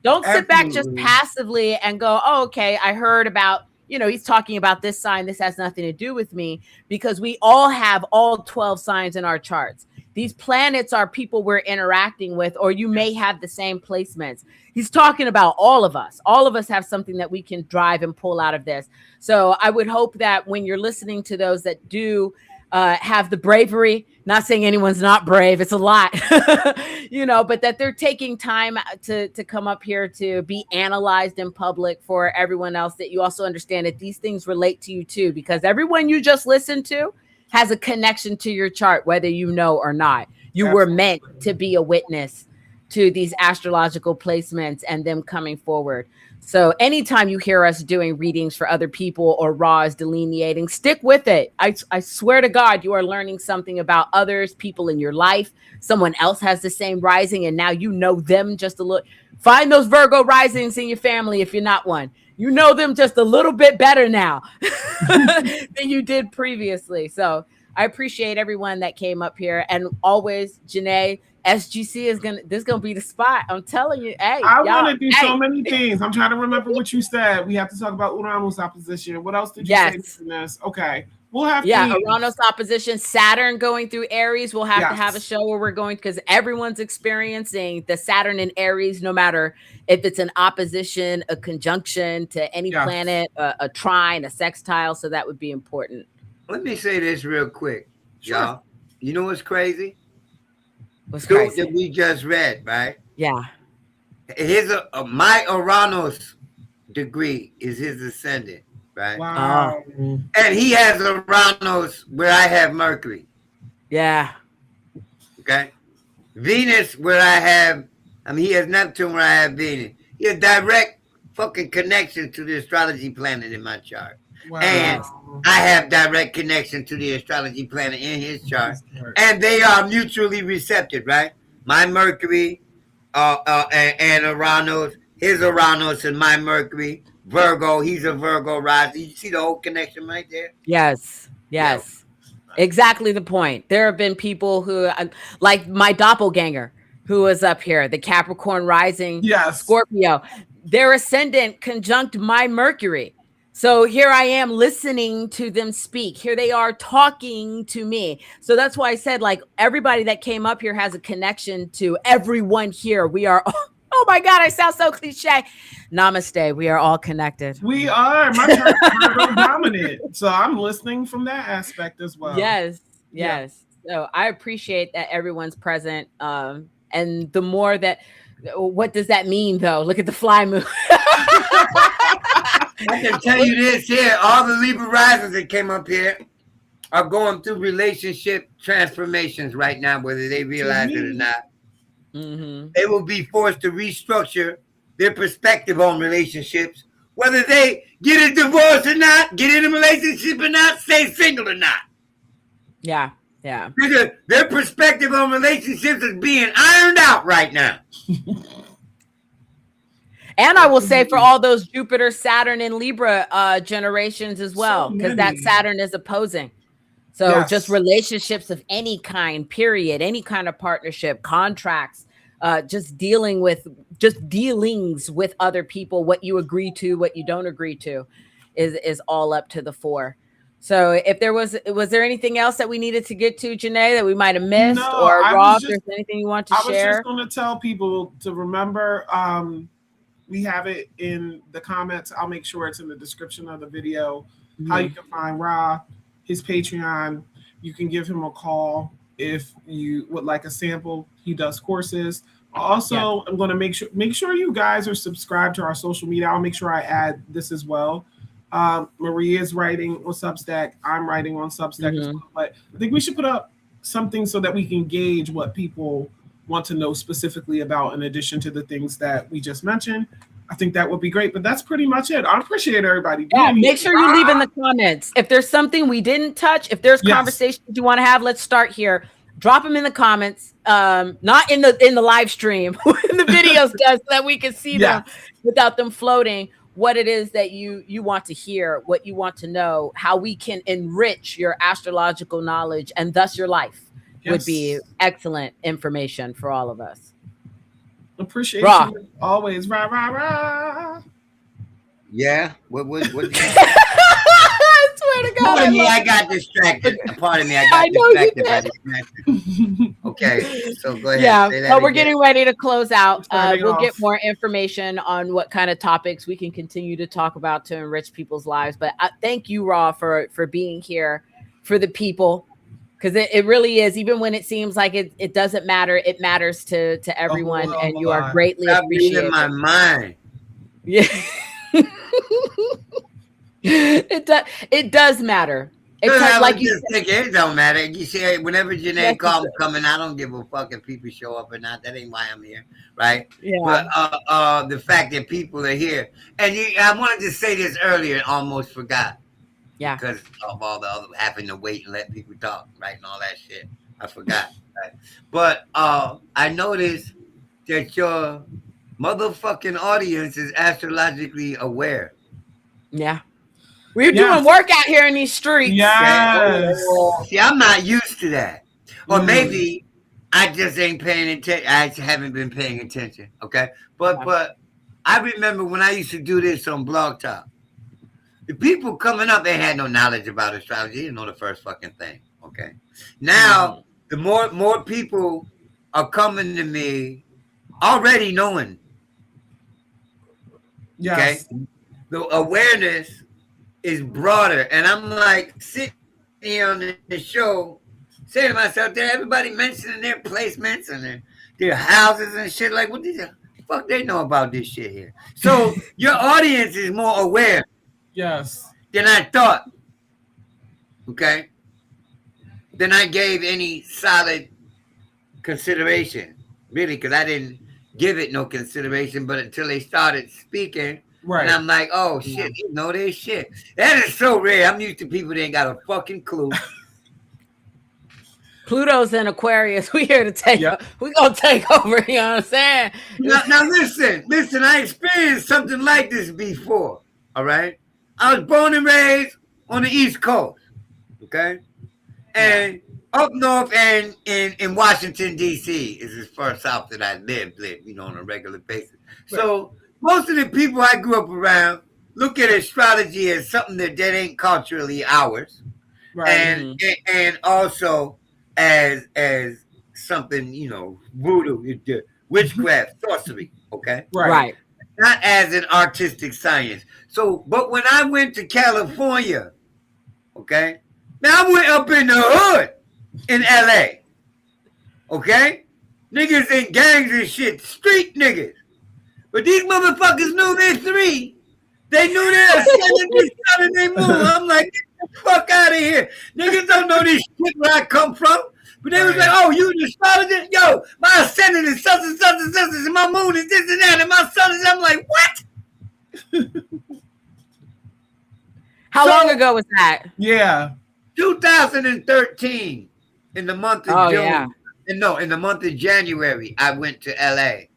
Don't sit back just passively and go, oh, okay, I heard about, he's talking about this sign. This has nothing to do with me, because we all have all 12 signs in our charts. These planets are people we're interacting with, or you may have the same placements. He's talking about all of us. All of us have something that we can drive and pull out of this. So I would hope that when you're listening to those that do have the bravery, not saying anyone's not brave, it's a lot, but that they're taking time to come up here to be analyzed in public for everyone else, that you also understand that these things relate to you too, because everyone you just listened to has a connection to your chart, whether you know or not. You were meant to be a witness to these astrological placements and them coming forward. So anytime you hear us doing readings for other people or Ra is delineating, stick with it. I swear to God, you are learning something about others, people in your life. Someone else has the same rising, and now you know them just a little. Find those Virgo risings in your family if you're not one. You know them just a little bit better now than you did previously. So I appreciate everyone that came up here, and always, JANÉT, SGC is gonna be the spot. I'm telling you. Hey, I want to do so many things. I'm trying to remember what you said. We have to talk about Uranus opposition. What else did you say to this? Okay. We'll have Uranus opposition, Saturn going through Aries. We'll have to have a show where we're going, because everyone's experiencing the Saturn in Aries, no matter if it's an opposition, a conjunction to any planet, a trine, a sextile. So that would be important. Let me say this real quick, y'all. You know what's crazy? was Two crazy. that we just read, right? Yeah. His my Uranus degree is his ascendant, right? Wow. And he has Uranus where I have Mercury. Yeah. Okay. Venus where I have, I mean, he has Neptune where I have Venus. He has direct fucking connection to the astrology planet in my chart. Wow. And I have direct connection to the astrology planet in his chart. And they are mutually receptive, right? My Mercury and Uranus, his Uranus and my Mercury, Virgo, he's a Virgo rising. You see the whole connection right there? Yes. Yes. Yeah. Exactly the point. There have been people who, like my doppelganger, who was up here, the Capricorn rising, Scorpio, their ascendant conjunct my Mercury. So here I am listening to them speak. Here they are talking to me. So that's why I said, like, everybody that came up here has a connection to everyone here. We are, oh my God, I sound so cliche. Namaste. We are all connected. We are. My chart is Virgo dominant. So I'm listening from that aspect as well. Yes. Yes. Yeah. So I appreciate that everyone's present. And the more that, what does that mean though? Look at the fly moon. I can tell you this here, all the Libra risers that came up here are going through relationship transformations right now, whether they realize it or not. Mm-hmm. They will be forced to restructure their perspective on relationships, whether they get a divorce or not, get in a relationship or not, stay single or not. Yeah, yeah. Because their perspective on relationships is being ironed out right now. And I will say for all those Jupiter, Saturn, and Libra generations as well, because that Saturn is opposing. So just relationships of any kind, period, any kind of partnership, contracts, just dealings with other people, what you agree to, what you don't agree to is all up to the fore. So if was there anything else that we needed to get to, JANÉT, that we might have missed? No, or Rob, if there's anything you want to share? I was just going to tell people to remember, we have it in the comments. I'll make sure it's in the description of the video, how you can find Ra, his Patreon. You can give him a call if you would like a sample. He does courses. Also, I'm going to make sure you guys are subscribed to our social media. I'll make sure I add this as well. Maria is writing on Substack. I'm writing on Substack as well. But I think we should put up something so that we can gauge what people want to know specifically about, in addition to the things that we just mentioned. I think that would be great. But that's pretty much it. I appreciate everybody. Yeah, make sure you leave in the comments. If there's something we didn't touch, if there's conversations you want to have, let's start here. Drop them in the comments. Not in the live stream, in the videos, so that we can see them without them floating. What it is that you want to hear, what you want to know, how we can enrich your astrological knowledge and thus your life would be excellent information for all of us. Appreciate you always. Rah, rah, rah. Yeah. What did you I swear to God. I got distracted. Pardon me, I got distracted by this. Okay, so go ahead. Yeah, but we're getting ready to close out. We'll get more information on what kind of topics we can continue to talk about to enrich people's lives. But thank you, Ra, for being here for the people. Because it really is, even when it seems like it doesn't matter, it matters to everyone, and you are greatly appreciated. In my mind. Yeah. It does matter. Like you think it don't matter. You see, whenever JANÉT calls coming, I don't give a fuck if people show up or not. That ain't why I'm here, right? Yeah. But the fact that people are here, and I wanted to say this earlier and almost forgot. Yeah. Because of all the other having to wait and let people talk, right, and all that shit, I forgot. Right? But I noticed that your motherfucking audience is astrologically aware. Yeah. We're doing work out here in these streets. Yes. See, I'm not used to that. Or maybe I just ain't paying attention. I haven't been paying attention. Okay. But I remember when I used to do this on Blog Talk. The people coming up, they had no knowledge about astrology. They didn't know the first fucking thing. Okay. Now, the more people are coming to me already knowing. Yes. Okay. The awareness is broader. And I'm like sitting here on the show say to myself, there everybody mentioning their placements and their houses and shit. Like, what the fuck they know about this shit here? So your audience is more aware. Yes. Than I thought. Okay. Then I gave any solid consideration, really, because I didn't give it no consideration, but until they started speaking, right. And I'm like, oh shit, you know their shit. That is so rare. I'm used to people that ain't got a fucking clue. Pluto's in Aquarius. We here to take. We gonna take over. You know what I'm saying? Now listen. I experienced something like this before. All right. I was born and raised on the East Coast. Okay. And up north and in Washington, D.C. is as far south that I live, on a regular basis. Right. So most of the people I grew up around look at astrology as something that ain't culturally ours. Right. And also as something, voodoo, witchcraft, sorcery, okay? Right. Not as an artistic science. So, but when I went to California, okay? Now I went up in the hood in LA. Okay? Niggas in gangs and shit. Street niggas. But these motherfuckers knew they're three. They knew they were sending this out and they move. I'm like, get the fuck out of here. Niggas don't know this shit where I come from. But they was like, oh, you an astrologer? Yo, my ascendant is such and such and such, and my moon is this and that, and my sun is. I'm like, what? How long ago was that? Yeah. 2013, in the month of June. Yeah. No, in the month of January, I went to LA.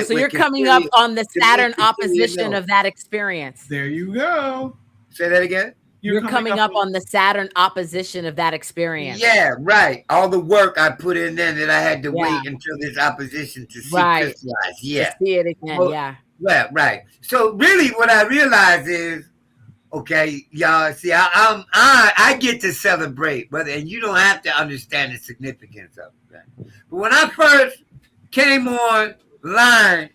So you're coming up on the Saturn opposition of that experience. There you go. Say that again. You're coming up on the Saturn opposition of that experience. Yeah, right. All the work I put in there that I had to wait until this opposition to see crystallize. Yeah. To see it again, Well, right. So really what I realize is, okay, y'all, see, I get to celebrate, brother, and you don't have to understand the significance of it. Right? But when I first came online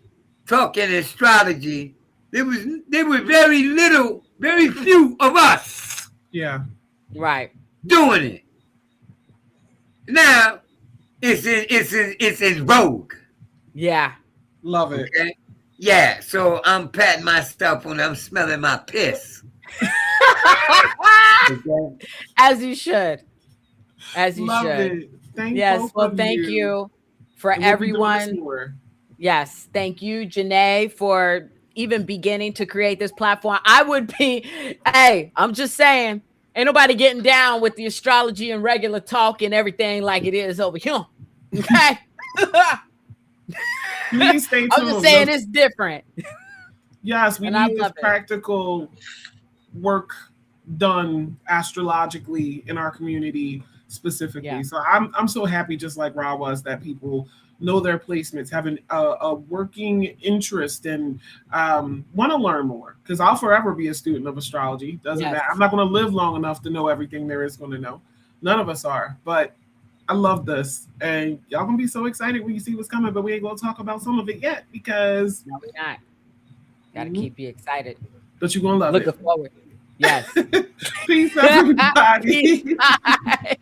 talking astrology, there were very few of us. Yeah. Right. Doing it. Now it's in vogue. Yeah. Love it. Okay? Yeah. So I'm patting myself when I'm smelling my piss. Okay. As you should. As you Love should. It. Thank thank you for everyone. Yes. Thank you, JANÉT, for even beginning to create this platform. I'm just saying, ain't nobody getting down with the astrology and regular talk and everything like it is over here. Okay. Please stay tuned. I'm just saying it's different. Yes, we need this practical work done astrologically in our community specifically. Yeah. So I'm so happy, just like Ra was, that people know their placements, have a working interest, and want to learn more. Because I'll forever be a student of astrology. Doesn't matter. I'm not going to live long enough to know everything there is going to know. None of us are. But I love this, and y'all gonna be so excited when you see what's coming. But we ain't gonna talk about some of it yet because no, we're not. Gotta keep you excited. But you're gonna love it. Looking forward. Yes. Peace, everybody. Peace. Bye.